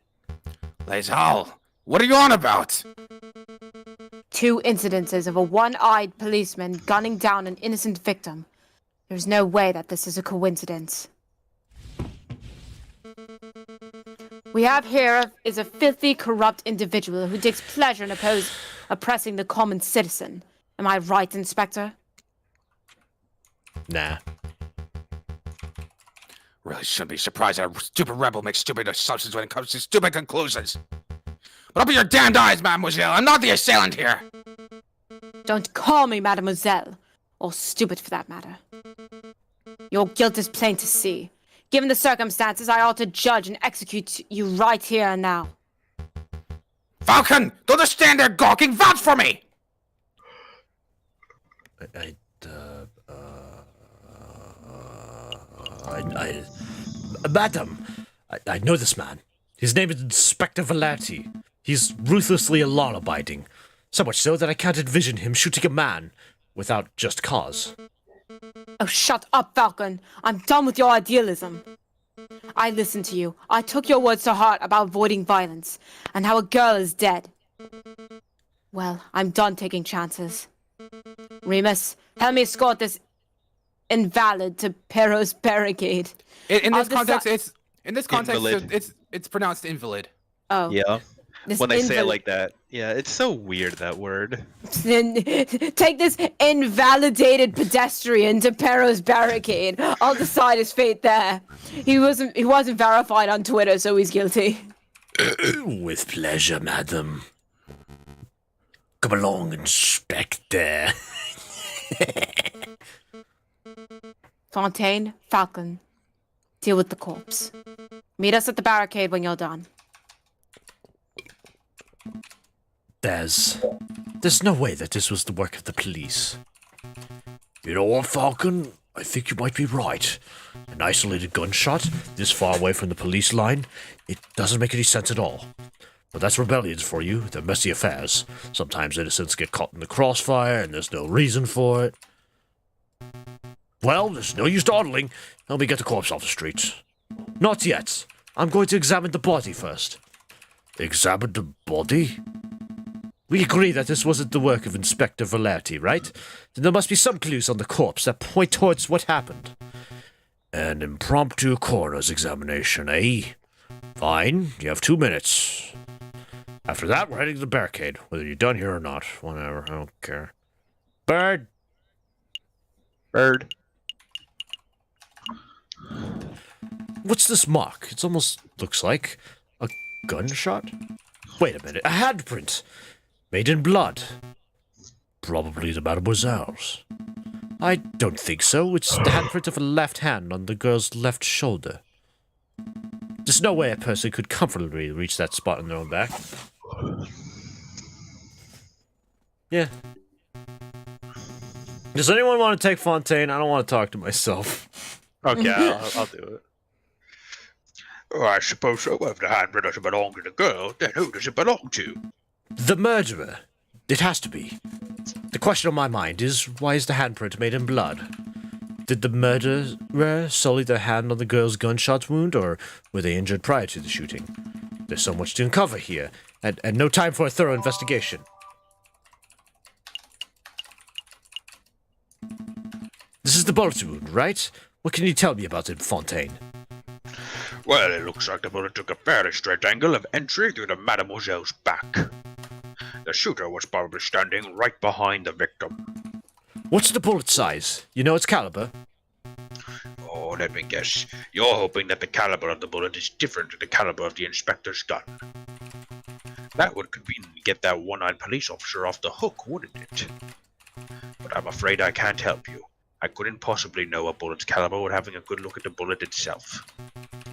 Les Hall, what are you on about? 2 incidences of a one-eyed policeman gunning down an innocent victim. There's no way that this is a coincidence. We have here is a filthy, corrupt individual who takes pleasure in oppressing the common citizen. Am I right, Inspector? Nah. Really shouldn't be surprised that a stupid rebel makes stupid assumptions when it comes to stupid conclusions. But open your damned eyes, mademoiselle. I'm not the assailant here. Don't call me mademoiselle, or stupid for that matter. Your guilt is plain to see. Given the circumstances, I ought to judge and execute you right here and now. Falcon, don't just stand there gawking. Vouch for me! Madam, I know this man. His name is Inspector Valenti. He's ruthlessly law-abiding. So much so that I can't envision him shooting a man without just cause. Oh, shut up, Falcon. I'm done with your idealism. I listened to you. I took your words to heart about avoiding violence, and how a girl is dead. Well, I'm done taking chances. Remus, help me escort this invalid to Perro's barricade. In I'll this context, Invalid. it's pronounced invalid. Oh. Yeah. This When they say it invalid- like that. Yeah, it's so weird, that word. Take this invalidated pedestrian to Perro's barricade. I'll decide his fate there. He wasn't verified on Twitter, so he's guilty. With pleasure, madam. Come along, Inspector. Fontaine, Falcon, deal with the corpse. Meet us at the barricade when you're done. There's no way that this was the work of the police. You know what, Falcon? I think you might be right. An isolated gunshot this far away from the police line, it doesn't make any sense at all. But that's rebellions for you. They're messy affairs. Sometimes innocents get caught in the crossfire and there's no reason for it. Well, there's no use dawdling. Help me get the corpse off the streets. Not yet. I'm going to examine the body first. Examined the body? We agree that this wasn't the work of Inspector Valerti, right? Then there must be some clues on the corpse that point towards what happened. An impromptu coroner's examination, eh? Fine, you have 2 minutes. After that, we're heading to the barricade, whether you're done here or not. Whatever, I don't care. Bird! Bird. What's this mark? It almost looks like a gunshot. Wait a minute, a handprint. Made in blood. Probably the mademoiselle's. I don't think so. It's the handprint of a left hand on the girl's left shoulder. There's no way a person could comfortably reach that spot on their own back. Yeah. Does anyone want to take Fontaine? I don't want to talk to myself. Okay, I'll do it. Oh, I suppose so. If the handprint doesn't belong to the girl, then who does it belong to? The murderer. It has to be. The question on my mind is, why is the handprint made in blood? Did the murderer sully their hand on the girl's gunshot wound, or were they injured prior to the shooting? There's so much to uncover here, and no time for a thorough investigation. This is the bullet wound, right? What can you tell me about it, Fontaine? Well, it looks like the bullet took a fairly straight angle of entry through the mademoiselle's back. The shooter was probably standing right behind the victim. What's the bullet size? You know its caliber? Oh, let me guess. You're hoping that the caliber of the bullet is different to the caliber of the inspector's gun. That would conveniently get that one-eyed police officer off the hook, wouldn't it? But I'm afraid I can't help you. I couldn't possibly know a bullet's caliber without having a good look at the bullet itself.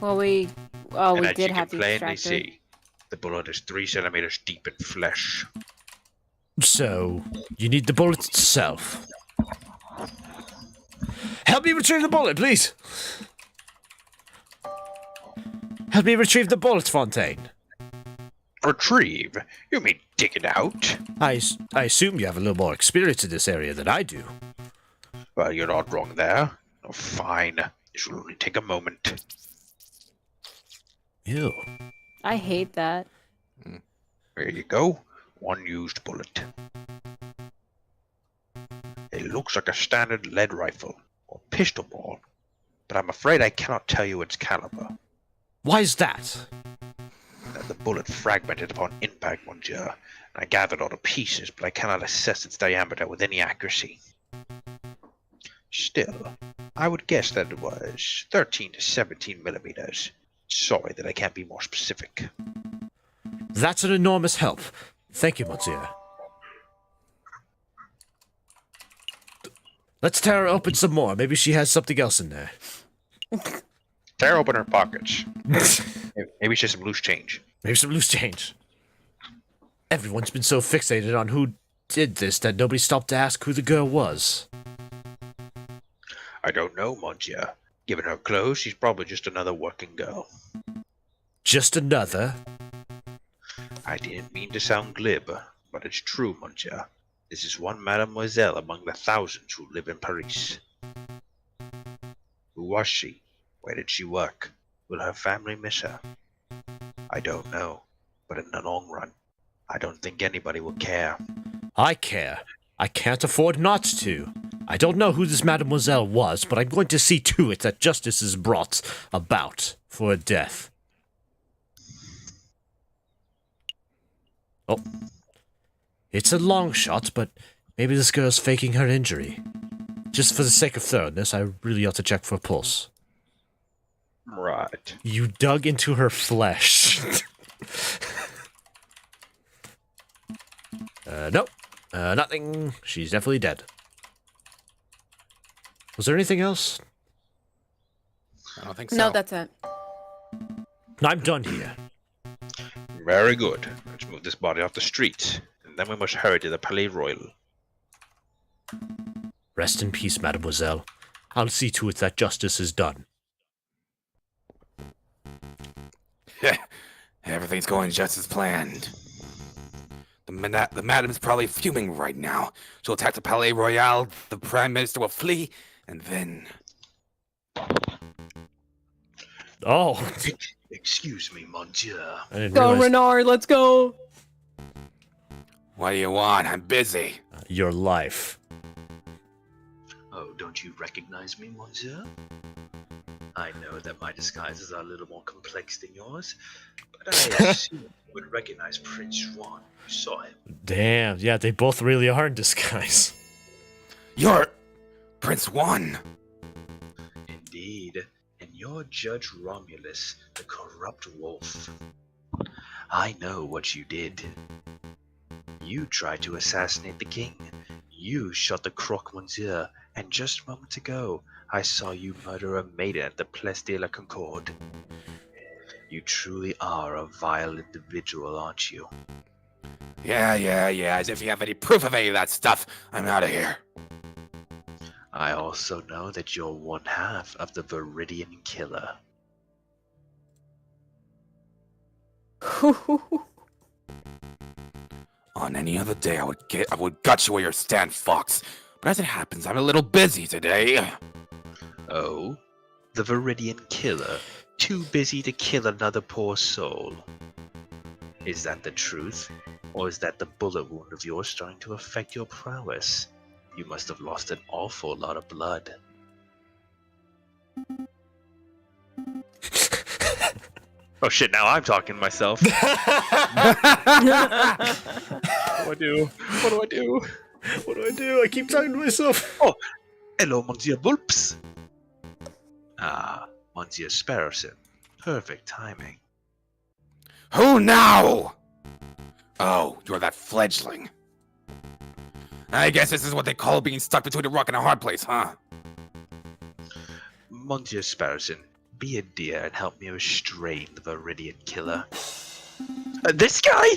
Well, we And as did you have can the plainly extractor. see, the bullet is 3 centimeters deep in flesh. So, you need the bullet itself. Help me retrieve the bullet, please! Help me retrieve the bullet, Fontaine. Retrieve? You mean dig it out? I assume you have a little more experience in this area than I do. Well, you're not wrong there. Oh, fine. This will only take a moment. Ew. I hate that. There you go. One used bullet. It looks like a standard lead rifle, or pistol ball, but I'm afraid I cannot tell you its caliber. Why is that? The bullet fragmented upon impact, monsieur, and I gathered all the pieces, but I cannot assess its diameter with any accuracy. Still, I would guess that it was 13 to 17 millimeters. Sorry that I can't be more specific. That's an enormous help. Thank you, monsieur. Let's tear her open some more. Maybe she has something else in there. Tear open her pockets. Maybe it's just some loose change. Maybe some loose change. Everyone's been so fixated on who did this that nobody stopped to ask who the girl was. I don't know, monsieur. Given her clothes, she's probably just another working girl. Just another? I didn't mean to sound glib, but it's true, monsieur. This is one mademoiselle among the thousands who live in Paris. Who was she? Where did she work? Will her family miss her? I don't know, but in the long run, I don't think anybody will care. I care. I can't afford not to. I don't know who this mademoiselle was, but I'm going to see to it that justice is brought about for her death. Oh. It's a long shot, but maybe this girl's faking her injury. Just for the sake of thoroughness, I really ought to check for a pulse. Right. You dug into her flesh. Nope. Nothing. She's definitely dead. Was there anything else? I don't think so. No, that's it. I'm done here. Very good. Let's move this body off the street, and then we must hurry to the Palais Royal. Rest in peace, mademoiselle. I'll see to it that justice is done. Everything's going just as planned. The madam's probably fuming right now. She'll attack the Palais Royal, the Prime Minister will flee, and then... Oh, Excuse me, monsieur. I didn't Go, realize Renard, let's go. What do you want? I'm busy. your life. Oh, don't you recognize me, monsieur? I know that my disguises are a little more complex than yours, but I assume you would recognize Prince Juan. You saw him. Damn, yeah, they both really are in disguise. You're Prince Juan. Indeed, and you're Judge Romulus, the corrupt wolf. I know what you did. You tried to assassinate the king. You shot the croque monsieur, and just moments ago, I saw you murder a maiden at the Place de la Concorde. You truly are a vile individual, aren't you? Yeah. As if you have any proof of any of that stuff. I'm out of here. I also know that you're one half of the Viridian Killer. On any other day, I would gut you where you stand, Fox. But as it happens, I'm a little busy today. Oh? The Viridian Killer? Too busy to kill another poor soul? Is that the truth? Or is that the bullet wound of yours starting to affect your prowess? You must have lost an awful lot of blood. Oh shit, now I'm talking to myself. What do I do? What do I do? What do I do? I keep talking to myself. Oh, hello, Monsieur Vulps. Ah, Monsieur Sparrowson. Perfect timing. Who now? Oh, you're that fledgling. I guess this is what they call being stuck between a rock and a hard place, huh? Monsieur Sparrowson, be a dear and help me restrain the Viridian Killer. This guy?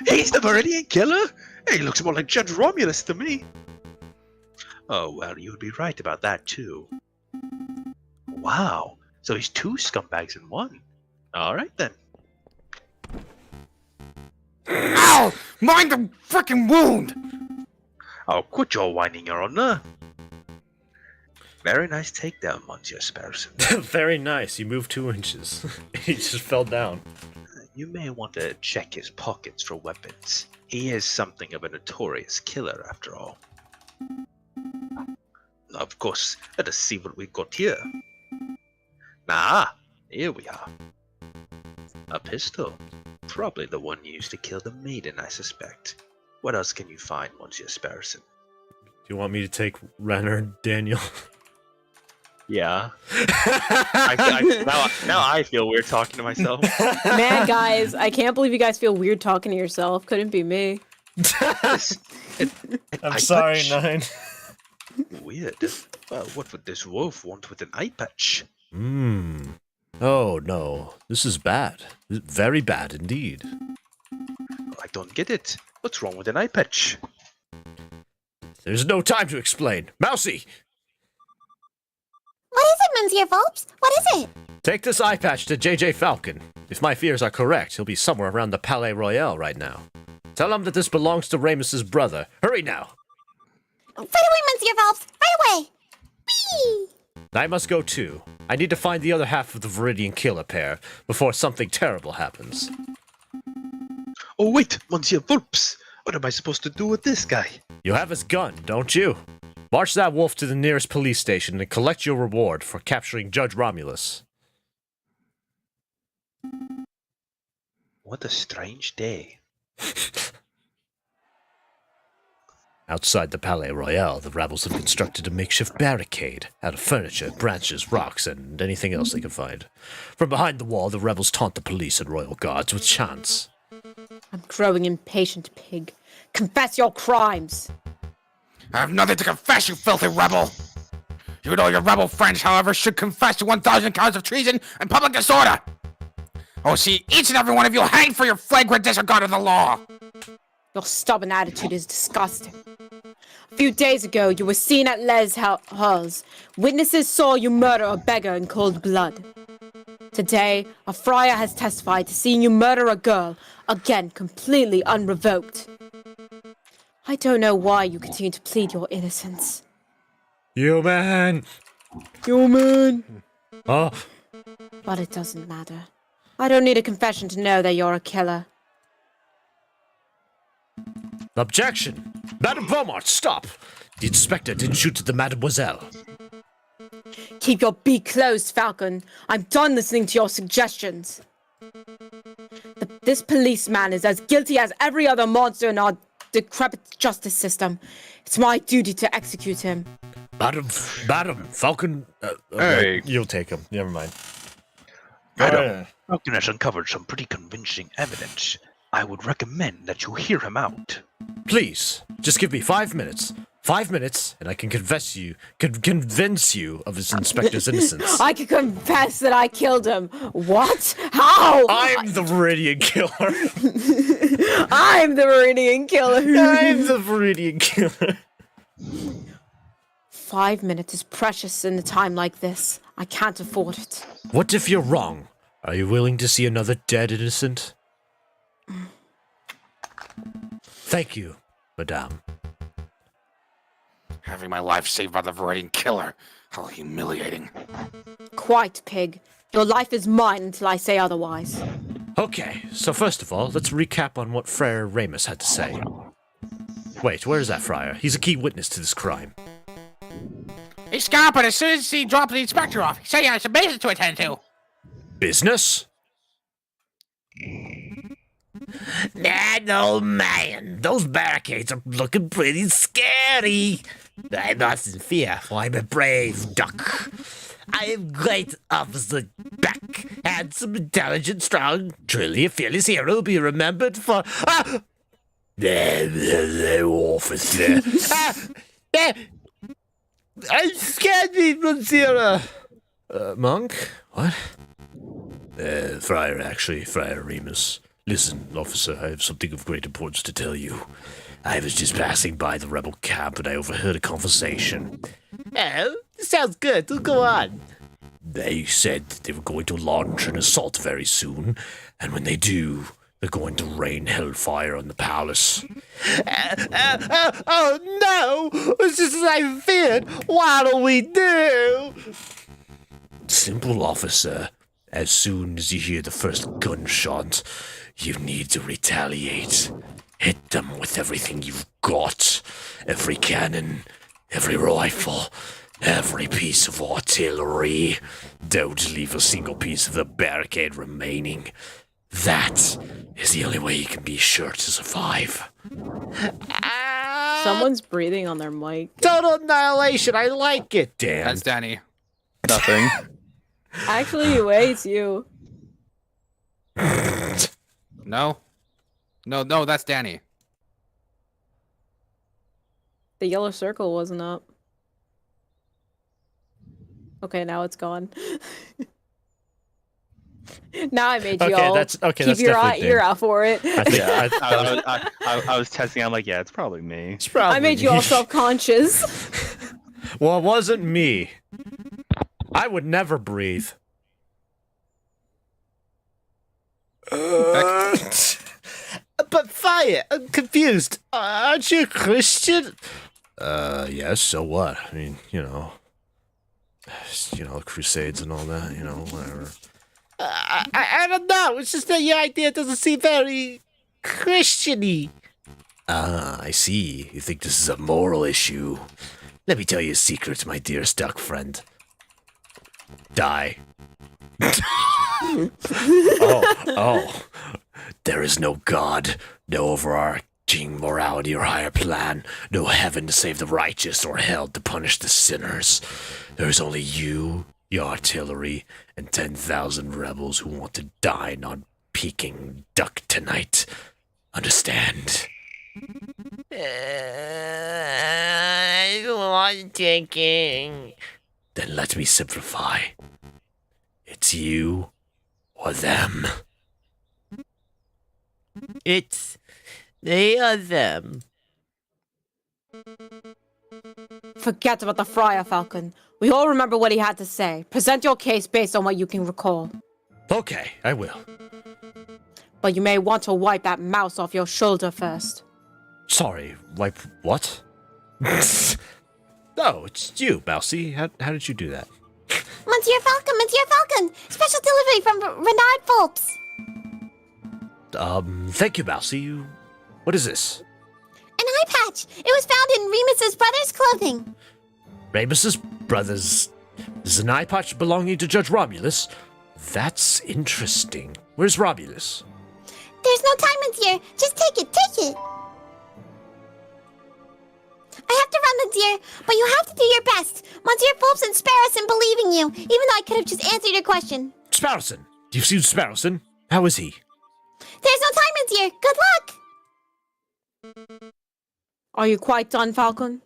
He's the Viridian Killer? He looks more like Judge Romulus to me. Oh, well, you would be right about that, too. Wow, so he's two scumbags in one. Alright then. Ow! Mind the frickin' wound! Oh, quit your whining, Your Honor. Very nice takedown, Monsieur Sparrowson. Very nice. You moved 2 inches. He just fell down. You may want to check his pockets for weapons. He is something of a notorious killer, after all. Of course, let us see what we've got here. Ah, here we are. A pistol. Probably the one used to kill the maiden, I suspect. What else can you find, Monsieur Sparrowson? Do you want me to take Renner, Daniel? Yeah. Now I feel weird talking to myself. Man, guys, I can't believe you guys feel weird talking to yourself. Couldn't be me. I'm sorry, Nine. Weird. Well, what would this wolf want with an eye patch? Oh, no. This is bad. Very bad indeed. I don't get it. What's wrong with an eye patch? There's no time to explain. Mousy! What is it, Monsieur Phelps? What is it? Take this eye patch to JJ Falcon. If my fears are correct, he'll be somewhere around the Palais Royal right now. Tell him that this belongs to Ramus's brother. Hurry now! Right away, Monsieur Phelps! Right away! Whee! I must go too. I need to find the other half of the Viridian Killer pair before something terrible happens. Oh wait, Monsieur Vulps! What am I supposed to do with this guy? You have his gun, don't you? March that wolf to the nearest police station and collect your reward for capturing Judge Romulus. What a strange day. Outside the Palais Royal, the rebels have constructed a makeshift barricade out of furniture, branches, rocks, and anything else they can find. From behind the wall, the rebels taunt the police and royal guards with chants. I'm growing impatient, pig. Confess your crimes! I have nothing to confess, you filthy rebel! You know your rebel friends, however, should confess to 1,000 counts of treason and public disorder! I will see each and every one of you hanged for your flagrant disregard of the law! Your stubborn attitude is disgusting. A few days ago, you were seen at Les Halls. Witnesses saw you murder a beggar in cold blood. Today, a friar has testified to seeing you murder a girl, again completely unrevoked. I don't know why you continue to plead your innocence. You man! You man! Oh, But it doesn't matter. I don't need a confession to know that you're a killer. Objection! Madame Beaumont, stop! The inspector didn't shoot at the mademoiselle. Keep your beak closed, Falcon. I'm done listening to your suggestions. This policeman is as guilty as every other monster in our decrepit justice system. It's my duty to execute him. Madam, Falcon... Hey. You'll take him. Never mind. Madam, Falcon has uncovered some pretty convincing evidence. I would recommend that you hear him out. Please, just give me 5 minutes. 5 minutes, and I can convince you of his inspector's innocence. I can confess that I killed him. What? How? I'm the Viridian Killer. I'm the Meridian Killer. I'm the Viridian Killer. 5 minutes is precious in a time like this. I can't afford it. What if you're wrong? Are you willing to see another dead innocent? Thank you, madame. Having my life saved by the Viridian Killer. How humiliating. Quite, pig. Your life is mine until I say otherwise. Okay, so first of all, let's recap on what Friar Ramus had to say. Wait, where is that friar? He's a key witness to this crime. He's gone, but as soon as he dropped the inspector off, he said he had some business to attend to. Business? No, man. Those barricades are looking pretty scary. I'm not in fear, for I'm a brave duck. I am great Officer Beck, handsome, intelligent, strong, truly a fearless hero will be remembered for... Officer. I'm scared me, Monsieur. Monk? What? Friar Remus. Listen, officer, I have something of great importance to tell you. I was just passing by the rebel camp and I overheard a conversation. Oh, sounds good. Go on. They said they were going to launch an assault very soon, and when they do, they're going to rain hellfire on the palace. Oh no! It's just as I feared. What'll we do? Simple, officer. As soon as you hear the first gunshot, you need to retaliate. Hit them with everything you've got. Every cannon, every rifle, every piece of artillery. Don't leave a single piece of the barricade remaining. That is the only way you can be sure to survive. Someone's breathing on their mic. Total annihilation. I like it. Damn. That's Danny. Nothing. Actually, wait, it's you. No, that's Danny. The yellow circle wasn't up. Okay, now it's gone. Now I made you all keep your ear out for it. I was testing. I'm like, yeah, it's probably me. It's probably I made you all self-conscious. Well, it wasn't me. I would never breathe. But fire. I'm confused. Aren't you a Christian? Yes, so what? I mean, crusades and all that, whatever. I don't know. It's just that your idea doesn't seem very Christian-y. Ah, I see. You think this is a moral issue. Let me tell you a secret, my dearest duck friend. Die. Oh. There is no God, no overarching morality or higher plan, no heaven to save the righteous or hell to punish the sinners. There is only you, your artillery, and 10,000 rebels who want to die non-peking duck tonight. Understand? I don't want drinking. Then let me simplify. It's you or them. It's they or them. Forget about the Friar Falcon. We all remember what he had to say. Present your case based on what you can recall. Okay, I will. But you may want to wipe that mouse off your shoulder first. Sorry, wipe what? No, it's you, Mousy. How did you do that? Monsieur Falcon, Monsieur Falcon! Special delivery from Renard Phelps. Thank you, Mousy. What is this? An eye patch. It was found in Remus's brother's clothing. Remus's brother's... This is an eye patch belonging to Judge Romulus? That's interesting. Where's Romulus? There's no time, Monsieur. Just take it, take it. I have to run, Monsieur, but you have to do your best. Monsieur Phelps and Sparrowson believe in you, even though I could have just answered your question. Sparrowson! You've seen Sparrowson? How is he? There's no time, Monsieur. Good luck. Are you quite done, Falcon?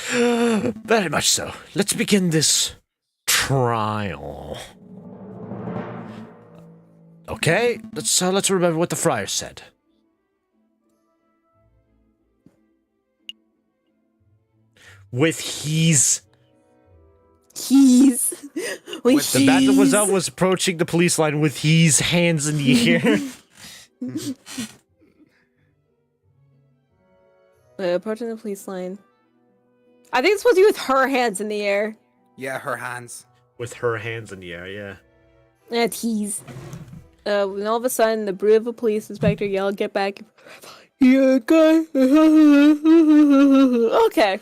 Very much so. Let's begin this trial. Okay, let's remember what the friar said. With he's... With The mademoiselle was approaching the police line with his hands in the air. Approaching the police line. I think it's supposed to be with her hands in the air. Yeah, her hands. With her hands in the air, yeah. Yeah, tease. When all of a sudden, the brood of a police inspector yelled, "Get back!" Yeah, guy. Okay.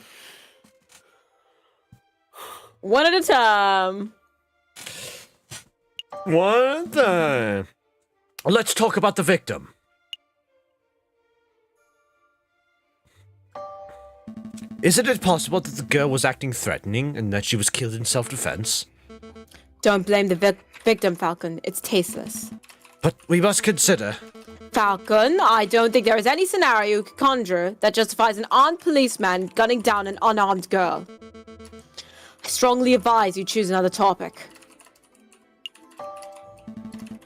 One at a time. One time. Let's talk about the victim. Isn't it possible that the girl was acting threatening and that she was killed in self-defense? Don't blame the victim, Falcon. It's tasteless. But we must consider... Falcon, I don't think there is any scenario you could conjure that justifies an armed policeman gunning down an unarmed girl. I strongly advise you choose another topic.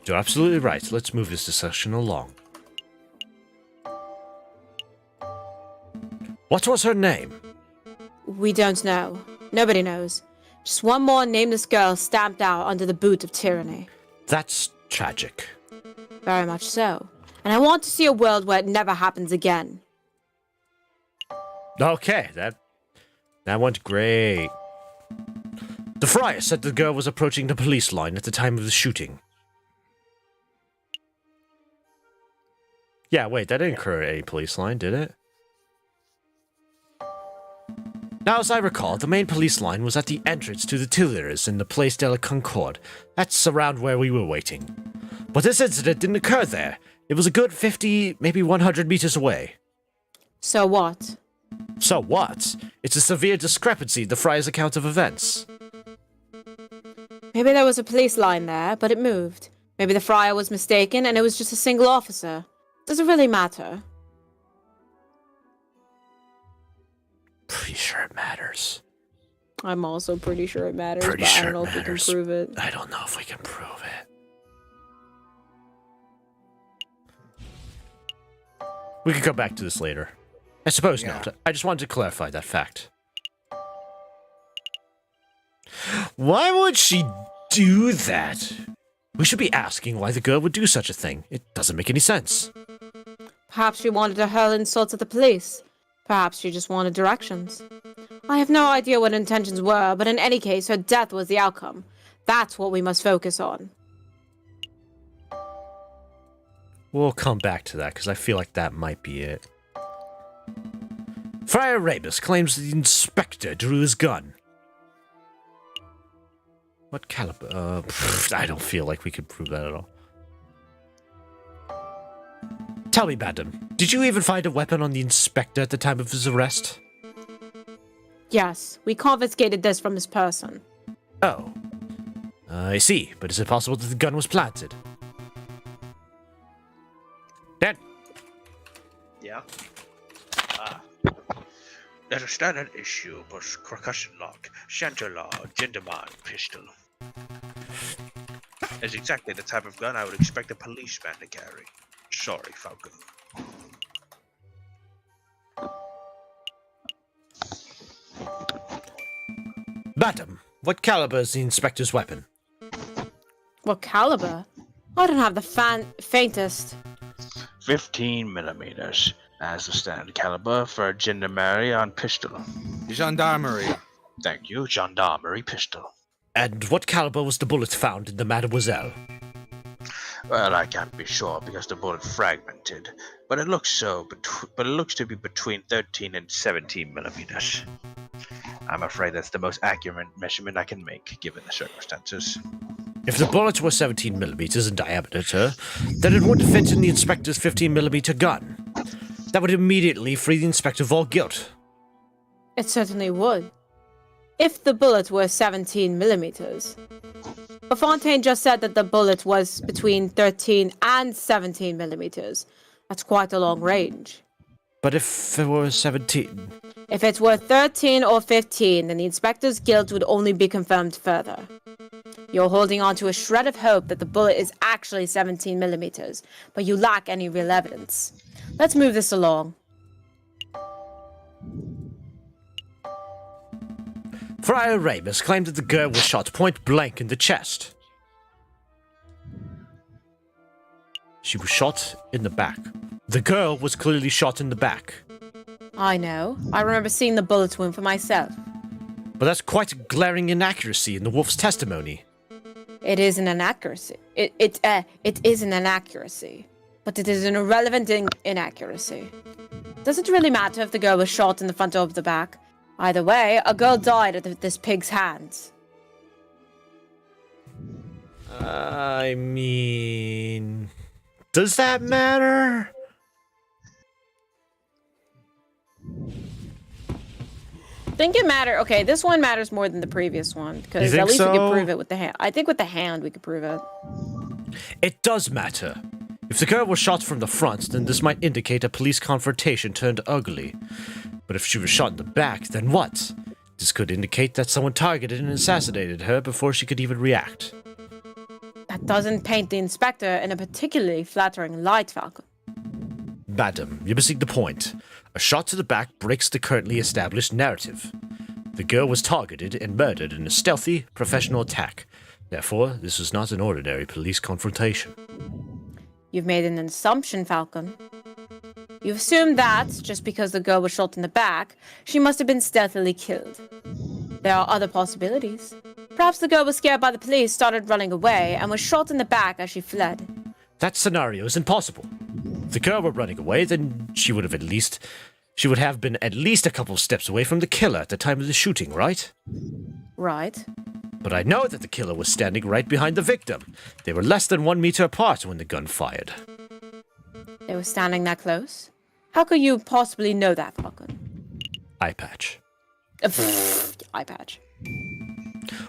You're absolutely right. Let's move this discussion along. What was her name? We don't know. Nobody knows. Just one more nameless girl stamped out under the boot of tyranny. That's tragic. Very much so. And I want to see a world where it never happens again. Okay, that went great. The friar said the girl was approaching the police line at the time of the shooting. Yeah, wait, that didn't occur at any police line, did it? Now, as I recall, the main police line was at the entrance to the Tuileries in the Place de la Concorde. That's around where we were waiting. But this incident didn't occur there. It was a good 50, maybe 100 meters away. So what? So what? It's a severe discrepancy in the friar's account of events. Maybe there was a police line there, but it moved. Maybe the friar was mistaken and it was just a single officer. Does it really matter? Pretty sure it matters. I'm also pretty sure it matters, Pretty but sure I don't know it if we can matters. prove it. I don't know if we can prove it. We could come back to this later. I suppose not. I just wanted to clarify that fact. Why would she do that? We should be asking why the girl would do such a thing. It doesn't make any sense. Perhaps she wanted to hurl insults at the police. Perhaps she just wanted directions. I have no idea what intentions were, but in any case, her death was the outcome. That's what we must focus on. We'll come back to that, because I feel like that might be it. Friar Rebus claims the inspector drew his gun. What caliber? I don't feel like we could prove that at all. Tell me, madam, did you even find a weapon on the inspector at the time of his arrest? Yes, we confiscated this from his person. Oh. I see, but is it possible that the gun was planted? Dan? Yeah. There's a standard issue, but percussion lock, chanterlaw, gendarme pistol. It's exactly the type of gun I would expect a policeman to carry. Sorry, Falcon. Madam, what caliber is the inspector's weapon? What caliber? I don't have the faintest. 15 millimeters as the standard caliber for a gendarmerie on pistol. Gendarmerie. Thank you, gendarmerie pistol. And what caliber was the bullet found in the Mademoiselle? Well, I can't be sure because the bullet fragmented, but it looks to be between 13 and 17 millimeters. I'm afraid that's the most accurate measurement I can make, given the circumstances. If the bullets were 17 millimeters in diameter, then it wouldn't fit in the inspector's 15 millimeter gun. That would immediately free the inspector of all guilt. It certainly would. If the bullet were 17 millimeters. But Fontaine just said that the bullet was between 13 and 17 millimeters. That's quite a long range. But if it were 17? If it were 13 or 15, then the inspector's guilt would only be confirmed further. You're holding on to a shred of hope that the bullet is actually 17 millimeters, but you lack any real evidence. Let's move this along. Friar Ramus claimed that the girl was shot point blank in the chest. She was shot in the back. The girl was clearly shot in the back. I know. I remember seeing the bullet wound for myself. But that's quite a glaring inaccuracy in the wolf's testimony. It is an inaccuracy. It is an inaccuracy. But it is an irrelevant inaccuracy. Does it really matter if the girl was shot in the front or the back? Either way, a girl died at this pig's hands. I mean... Does that matter? Think it matter. Okay, this one matters more than the previous one because You at think least we so? could prove it with the hand. I think with the hand we could prove it. It does matter. If the girl was shot from the front, then this might indicate a police confrontation turned ugly. But if she was shot in the back, then what? This could indicate that someone targeted and assassinated her before she could even react. That doesn't paint the inspector in a particularly flattering light, Falcon. Madam, you're missing the point. A shot to the back breaks the currently established narrative. The girl was targeted and murdered in a stealthy, professional attack. Therefore, this was not an ordinary police confrontation. You've made an assumption, Falcon. You've assumed that, just because the girl was shot in the back, she must have been stealthily killed. There are other possibilities. Perhaps the girl was scared by the police, started running away, and was shot in the back as she fled. That scenario is impossible. If the girl were running away, then she would have been at least a couple steps away from the killer at the time of the shooting, right? Right. But I know that the killer was standing right behind the victim. They were less than 1 meter apart when the gun fired. They were standing that close? How could you possibly know that, Falcon? Eye patch. Eye patch.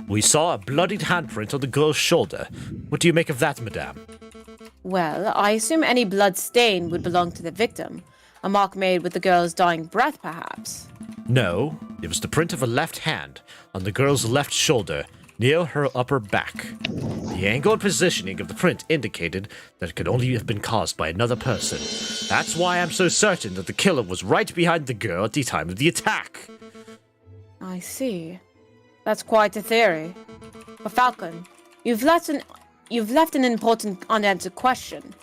We saw a bloodied handprint on the girl's shoulder. What do you make of that, madame? Well, I assume any blood stain would belong to the victim. A mark made with the girl's dying breath, perhaps. No, it was the print of a left hand on the girl's left shoulder, near her upper back. The angle and positioning of the print indicated that it could only have been caused by another person. That's why I'm so certain that the killer was right behind the girl at the time of the attack. I see. That's quite a theory. But Falcon, you've left an important unanswered question.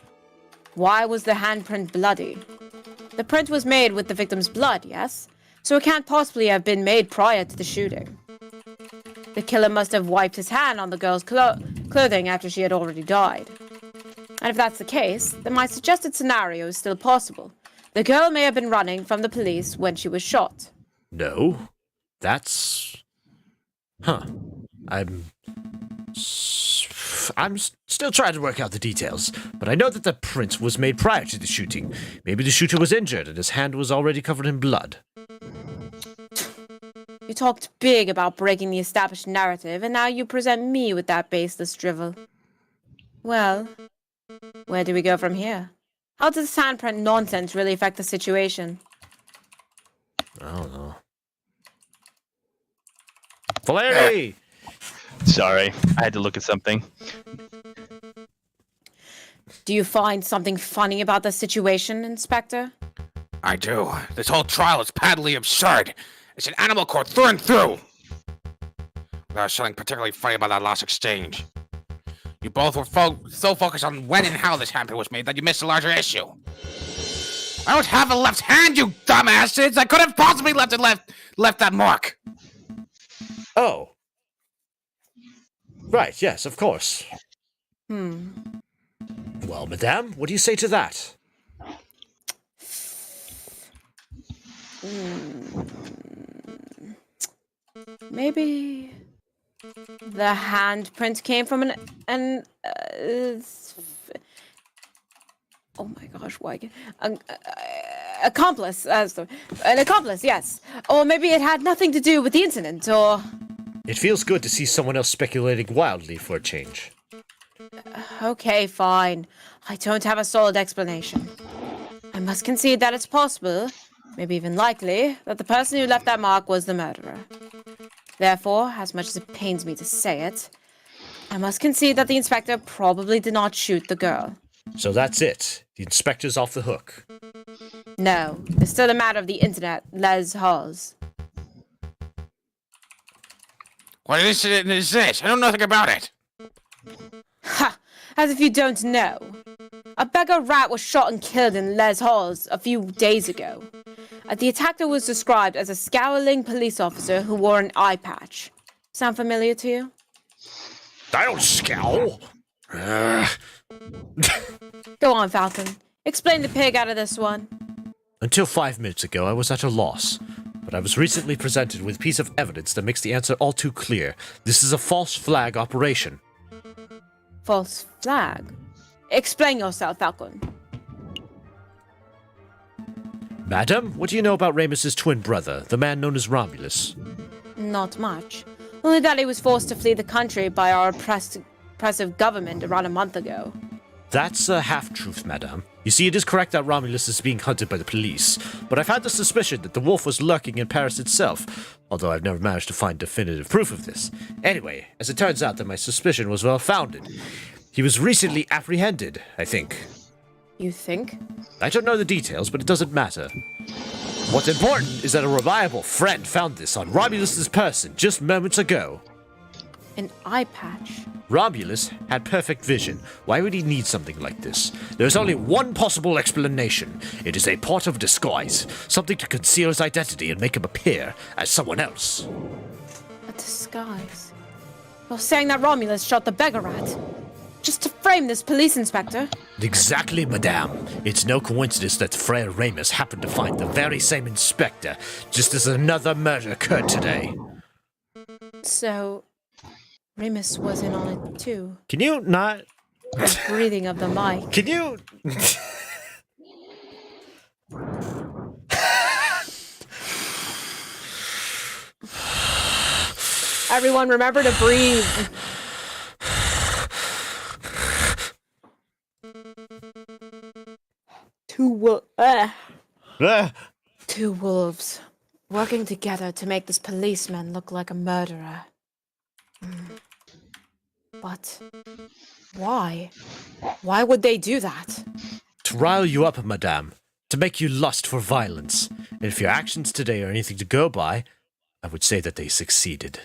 Why was the handprint bloody? The print was made with the victim's blood, yes? So it can't possibly have been made prior to the shooting. The killer must have wiped his hand on the girl's clothing after she had already died. And if that's the case, then my suggested scenario is still possible. The girl may have been running from the police when she was shot. No, that's... I'm still trying to work out the details, but I know that the print was made prior to the shooting. Maybe the shooter was injured and his hand was already covered in blood. You talked big about breaking the established narrative, and now you present me with that baseless drivel. Well, where do we go from here? How does this handprint nonsense really affect the situation? I don't know. Valeri! Sorry, I had to look at something. Do you find something funny about the situation, Inspector? I do. This whole trial is patently absurd. It's an animal court through and through. There's something particularly funny about that last exchange. You both were so focused on when and how this handprint was made that you missed a larger issue. I don't have a left hand, you dumbasses! I couldn't have possibly left that mark! Oh. Right, yes, of course. Well, madame, what do you say to that? Maybe the handprint came from oh my gosh, why? Accomplice. An accomplice, yes. Or maybe it had nothing to do with the incident, or... It feels good to see someone else speculating wildly for a change. Okay, fine. I don't have a solid explanation. I must concede that it's possible, maybe even likely, that the person who left that mark was the murderer. Therefore, as much as it pains me to say it, I must concede that the inspector probably did not shoot the girl. So that's it. The inspector's off the hook. No, it's still a matter of the internet, Les Halls. What incident is this? I know nothing about it. Ha! As if you don't know. A beggar rat was shot and killed in Les Halls a few days ago. The attacker was described as a scowling police officer who wore an eye patch. Sound familiar to you? I don't scowl. Go on, Falcon. Explain the pig out of this one. Until 5 minutes ago, I was at a loss. But I was recently presented with a piece of evidence that makes the answer all too clear. This is a false flag operation. False flag? Explain yourself, Falcon. Madam, what do you know about Ramus's twin brother, the man known as Romulus? Not much. Only that he was forced to flee the country by our oppressive government around a month ago. That's a half-truth, madame. You see, it is correct that Romulus is being hunted by the police, but I've had the suspicion that the wolf was lurking in Paris itself, although I've never managed to find definitive proof of this. Anyway, as it turns out that my suspicion was well-founded. He was recently apprehended, I think. You think? I don't know the details, but it doesn't matter. What's important is that a reliable friend found this on Romulus's person just moments ago. An eye patch? Romulus had perfect vision. Why would he need something like this? There's only one possible explanation. It is a part of disguise, something to conceal his identity and make him appear as someone else. A disguise? You're saying that Romulus shot the beggar rat? Just to frame this police inspector? Exactly, madame. It's no coincidence that Frere Ramus happened to find the very same inspector, just as another murder occurred today. So, Ramus was in on it too. Can you not... The breathing of the mic. Can you... Everyone remember to breathe. Two wolves working together to make this policeman look like a murderer. But why? Why would they do that? To rile you up, madame. To make you lust for violence. And if your actions today are anything to go by, I would say that they succeeded.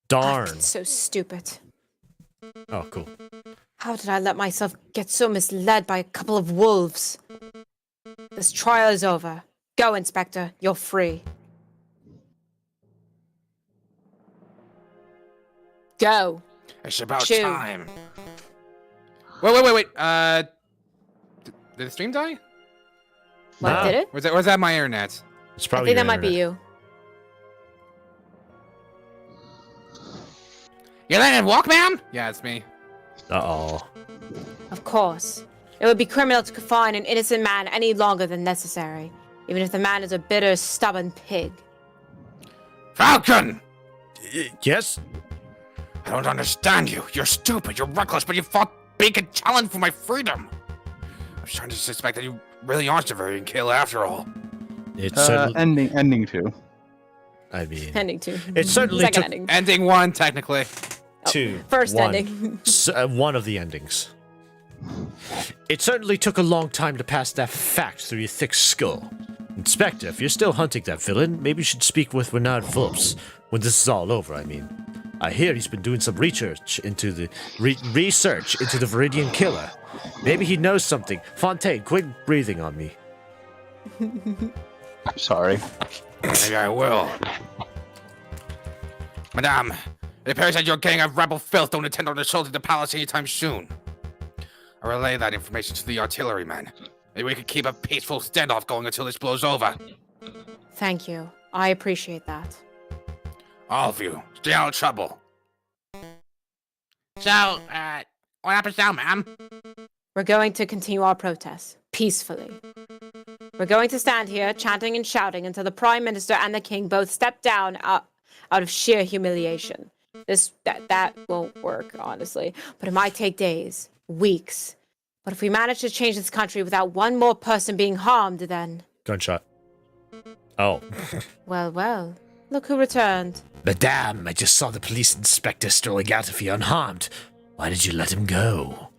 Darn. I'm so stupid. Oh, cool. How did I let myself get so misled by a couple of wolves? This trial is over. Go, Inspector. You're free. Go. It's about Shoo. time. Wait. Did the stream die? What, No. did it? Or was that my internet? It's I probably think your that might be internet. you. You letting him walk, ma'am? Yeah, it's me. Uh-oh. Of course. It would be criminal to confine an innocent man any longer than necessary, even if the man is a bitter, stubborn pig. Falcon! Yes? I don't understand you. You're stupid. You're reckless, but you fought big and challenged for my freedom. I'm starting to suspect that you really are Severian Kill after all. It certainly... Ending 2. I mean... Ending two. It certainly Second took ending. Ending 1, technically. two. First one. ending. One of the endings. It certainly took a long time to pass that fact through your thick skull. Inspector, if you're still hunting that villain, maybe you should speak with Renard Vulps. When this is all over, I mean. I hear he's been doing some research into the Viridian killer. Maybe he knows something. Fontaine, quit breathing on me. Sorry. Maybe I will. Madame, it appears that your gang of rebel filth don't intend on assaulting the palace anytime soon. I relay that information to the artillerymen. Maybe we could keep a peaceful standoff going until this blows over. Thank you. I appreciate that. All of you, stay out of trouble. So, what happens now, ma'am? We're going to continue our protest peacefully. We're going to stand here chanting and shouting until the Prime Minister and the King both step down out of sheer humiliation. That won't work, honestly. But it might take days, weeks. But if we manage to change this country without one more person being harmed, then... Gunshot. Oh. Well, look who returned. Madame, I just saw the police inspector strolling out of here unharmed. Why did you let him go?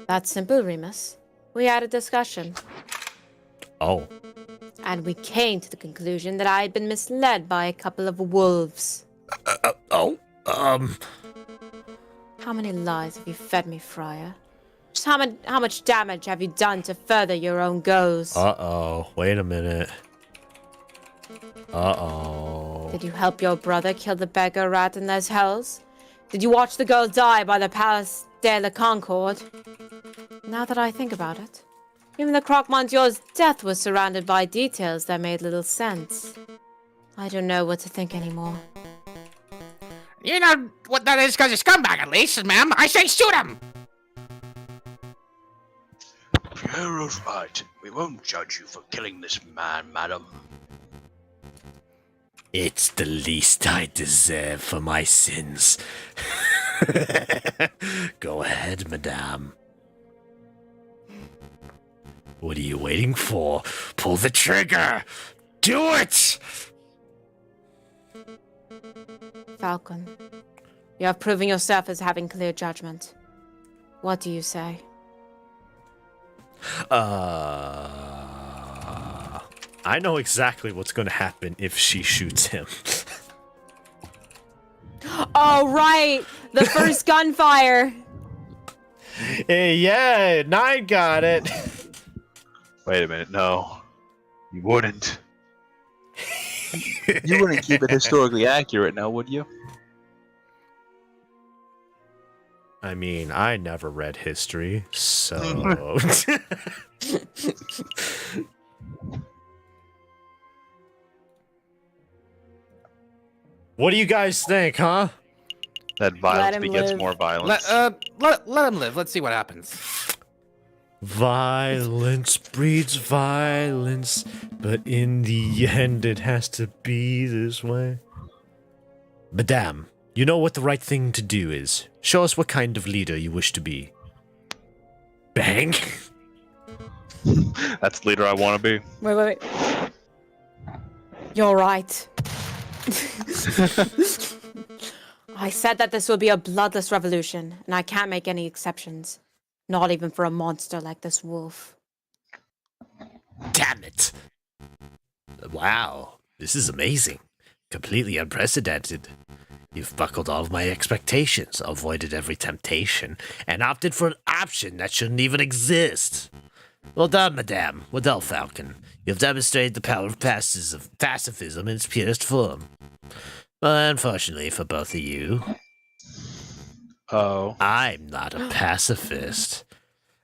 That's simple, Remus. We had a discussion. Oh. And we came to the conclusion that I had been misled by a couple of wolves. How many lies have you fed me, Friar? Just how much damage have you done to further your own goals? Uh-oh. Wait a minute. Uh-oh. Did you help your brother kill the beggar rat in those hells? Did you watch the girl die by the Palace de la Concorde? Now that I think about it, even the Croque Monsieur's death was surrounded by details that made little sense. I don't know what to think anymore. You know what that is because you're scumbag, at least, ma'am. I say shoot him! Piero's right. We won't judge you for killing this man, madam. It's the least I deserve for my sins. Go ahead, madame. What are you waiting for? Pull the trigger! Do it! Falcon, you have proven yourself as having clear judgment. What do you say? I know exactly what's going to happen if she shoots him. Oh, right! The first gunfire! Yeah, 9 got it. Wait a minute, no. You wouldn't. You wouldn't keep it historically accurate now, would you? I mean, I never read history, so... What do you guys think, huh? That violence him begets live. more violence. Let him live. Let's see what happens. Violence breeds violence, but in the end it has to be this way. Madame, you know what the right thing to do is. Show us what kind of leader you wish to be. Bang! That's the leader I want to be. Wait. You're right. I said that this will be a bloodless revolution, and I can't make any exceptions. Not even for a monster like this wolf. Damn it! Wow, this is amazing. Completely unprecedented. You've buckled all of my expectations, avoided every temptation, and opted for an option that shouldn't even exist. Well done, madame. Well done, Falcon. You've demonstrated the power of pacifism in its purest form. But unfortunately for both of you, I'm not a pacifist.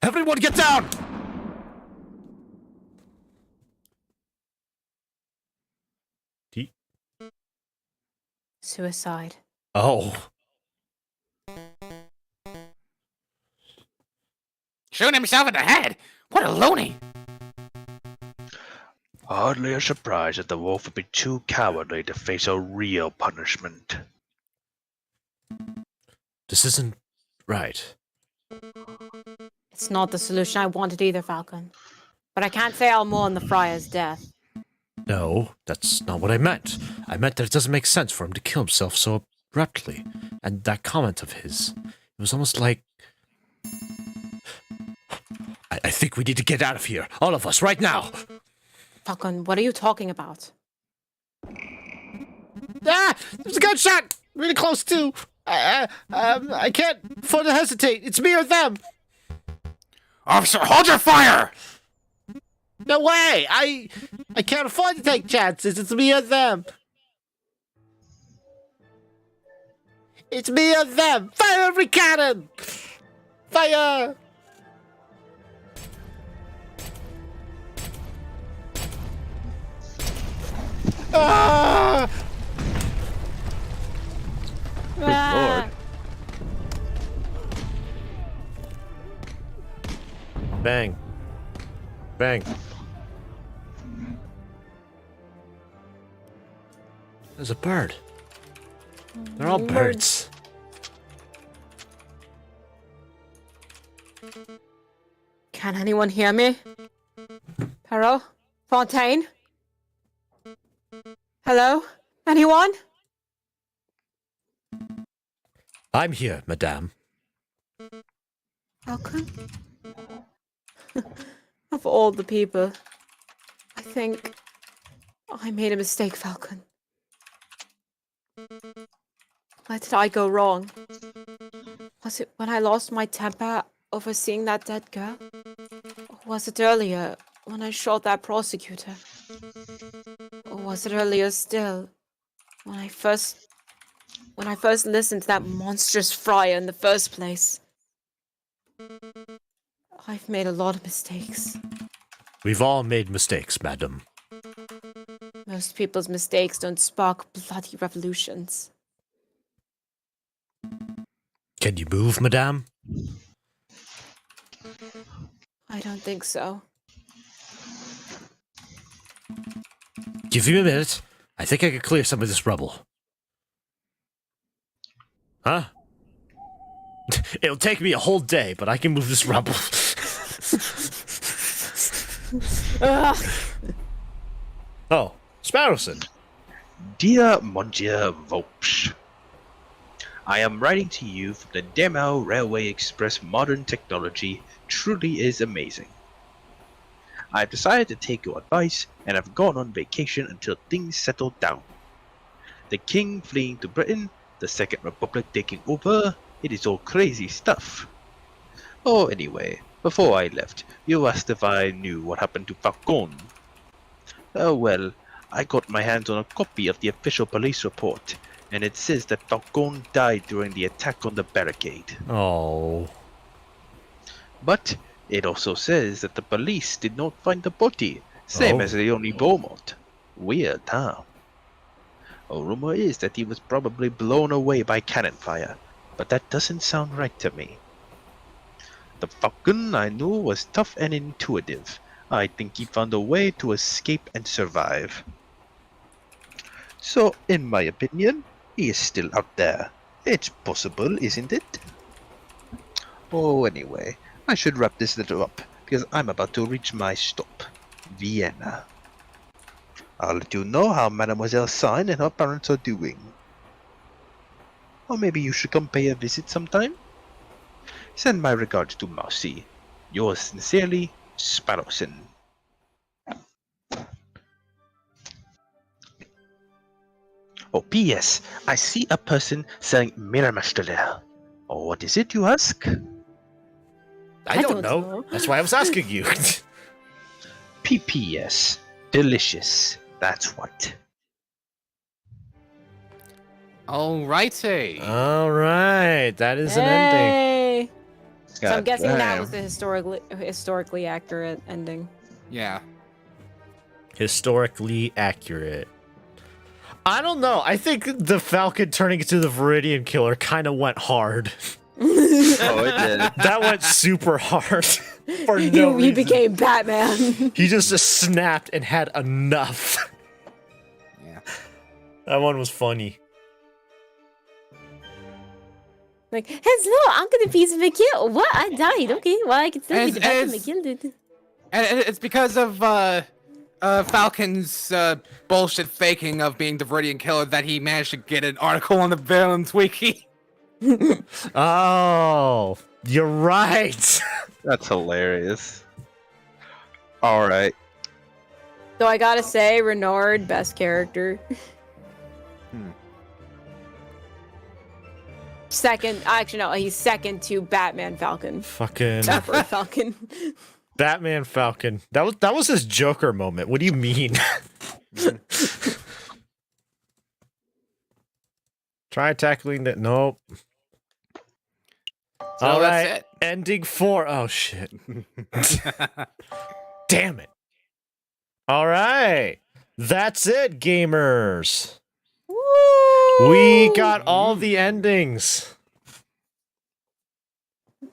Everyone get down! Suicide. Oh. Shooting himself in the head? What a loony! Hardly a surprise that the wolf would be too cowardly to face a real punishment. This isn't right. It's not the solution I wanted either, Falcon. But I can't say I'll mourn the Friar's death. No, that's not what I meant. I meant that it doesn't make sense for him to kill himself so abruptly. And that comment of his, it was almost like... I think we need to get out of here. All of us, right now. Falcon, what are you talking about? Ah! There's a gunshot! Really close, too. I can't afford to hesitate. It's me or them. Officer, hold your fire! No way! I can't afford to take chances. It's me or them. It's me and them! Fire every cannon! Fire! Ah! Lord. Bang. Bang. There's a bird. They're all birds. Can anyone hear me? Perrault? Fontaine? Hello? Anyone? I'm here, madame. Falcon? Of all the people, I think I made a mistake, Falcon. Where did I go wrong? Was it when I lost my temper over seeing that dead girl? Or was it earlier when I shot that prosecutor? Or was it earlier still when I first listened to that monstrous friar in the first place? I've made a lot of mistakes. We've all made mistakes, madam. Most people's mistakes don't spark bloody revolutions. Can you move, madame? I don't think so. Give me a minute. I think I can clear some of this rubble. Huh? It'll take me a whole day, but I can move this rubble. Oh, Sparrowson. Dear Monsieur Vopsch, I am writing to you from the Demau Railway Express. Modern technology truly is amazing. I have decided to take your advice and have gone on vacation until things settle down. The king fleeing to Britain, the Second Republic taking over, it is all crazy stuff. Oh, anyway, before I left, you asked if I knew what happened to Falcon. Oh well, I got my hands on a copy of the official police report, and it says that Falcon died during the attack on the barricade. Oh. But it also says that the police did not find the body, same as Leonie Beaumont. Weird, huh? A rumor is that he was probably blown away by cannon fire, but that doesn't sound right to me. The Falcon I knew was tough and intuitive. I think he found a way to escape and survive. So, in my opinion, he is still out there. It's possible, isn't it? Oh, anyway, I should wrap this letter up, because I'm about to reach my stop, Vienna. I'll let you know how Mademoiselle Sign and her parents are doing. Or maybe you should come pay a visit sometime? Send my regards to Marcy. Yours sincerely, Sparrowson. Oh, P.S. I see a person selling Miramasteller. Oh, what is it, you ask? I don't know. That's why I was asking you. PPS. Delicious. That's what. Alrighty. All right, that is an ending. Hey! So I'm God guessing that damn. was the historically accurate ending. Yeah. Historically accurate. I don't know. I think the Falcon turning into the Viridian Killer kind of went hard. Oh, it did. That went super hard for no He reason. became Batman. He just snapped and had enough. Yeah. That one was funny. Like, hello, I'm gonna be McGill. What? I died. Okay, well, I can still be the best McGill did. And it's because of Falcon's bullshit faking of being the Viridian Killer that he managed to get an article on the Villains Wiki. Oh, you're right. That's hilarious. Alright. So I gotta say, Renard, best character. Second, actually no, he's second to Batman Falcon. Fucking Emperor Falcon. Batman Falcon. That was his Joker moment. What do you mean? Try tackling that. Nope. So All that's right. it. Ending 4. Oh, shit. Damn it. All right. That's it, gamers. We got all the endings.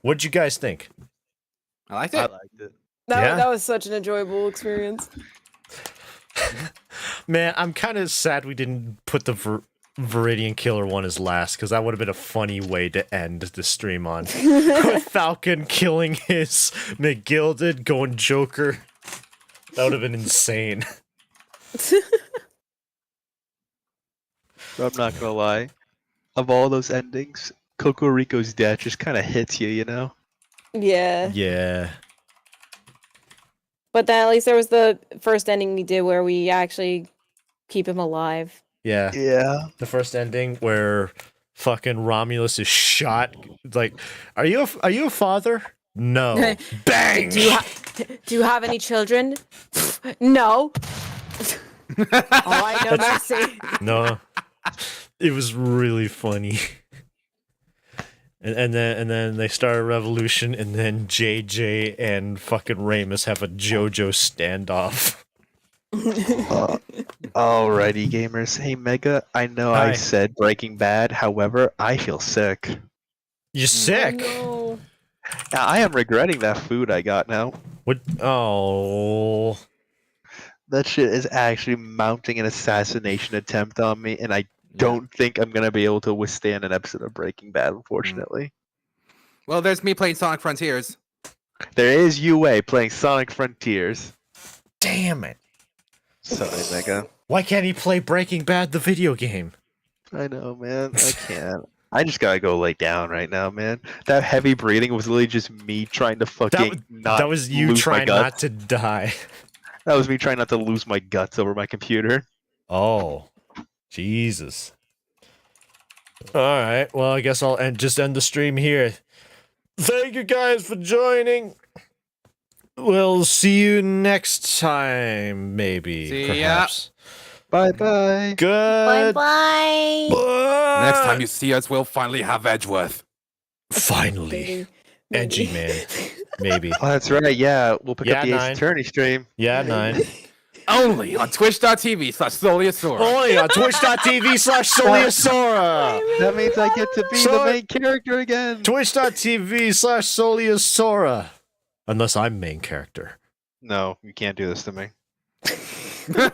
What'd you guys think? I liked I it. liked it. That was such an enjoyable experience. Man, I'm kind of sad we didn't put the Viridian Killer one as last, because that would have been a funny way to end the stream on. With Falcon killing his McGilded, going Joker. That would have been insane. I'm not gonna lie. Of all those endings, Cocorico's death just kind of hits you, you know? Yeah. Yeah. But then at least there was the first ending we did where we actually keep him alive. Yeah. Yeah. The first ending where fucking Romulus is shot. Like, are you a father? No. Bang! Do you have any children? No. All right, no mercy. No. It was really funny. And then they start a revolution, and then JJ and fucking Ramus have a JoJo standoff. Alrighty, gamers. Hey, Mega. I know Hi. I said Breaking Bad. However, I feel sick. You're sick. No. I am regretting that food I got now. What? Oh. That shit is actually mounting an assassination attempt on me, and I don't think I'm gonna be able to withstand an episode of Breaking Bad, unfortunately. Well, there's me playing Sonic Frontiers. There is UA playing Sonic Frontiers. Damn it. Sorry, Mega. Why can't he play Breaking Bad, the video game? I know, man. I can't. I just gotta go lay down right now, man. That heavy breathing was literally just me trying to fucking not That was you lose my trying not guts. to die. That was me trying not to lose my guts over my computer. Oh. Jesus. Alright, well, I guess I'll just end the stream here. Thank you guys for joining. We'll see you next time, maybe. See ya. Perhaps. Bye-bye. Good. Bye-bye. Next time you see us, we'll finally have Edgeworth. Finally. Edgy man. Maybe. Oh, that's right. Yeah, we'll pick up the Yeah, Ace Attorney stream. Yeah, 9. Only on twitch.tv/Soliasaur. Only on twitch.tv/Soliasaura. That means I get to be the main character again. Twitch.tv/Soliasaura. Unless I'm main character. No, you can't do this to me. You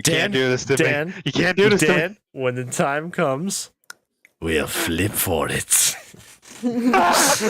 Dan, can't do this to Dan, me. You can't do this to me. Dan, when the time comes, we'll flip for it.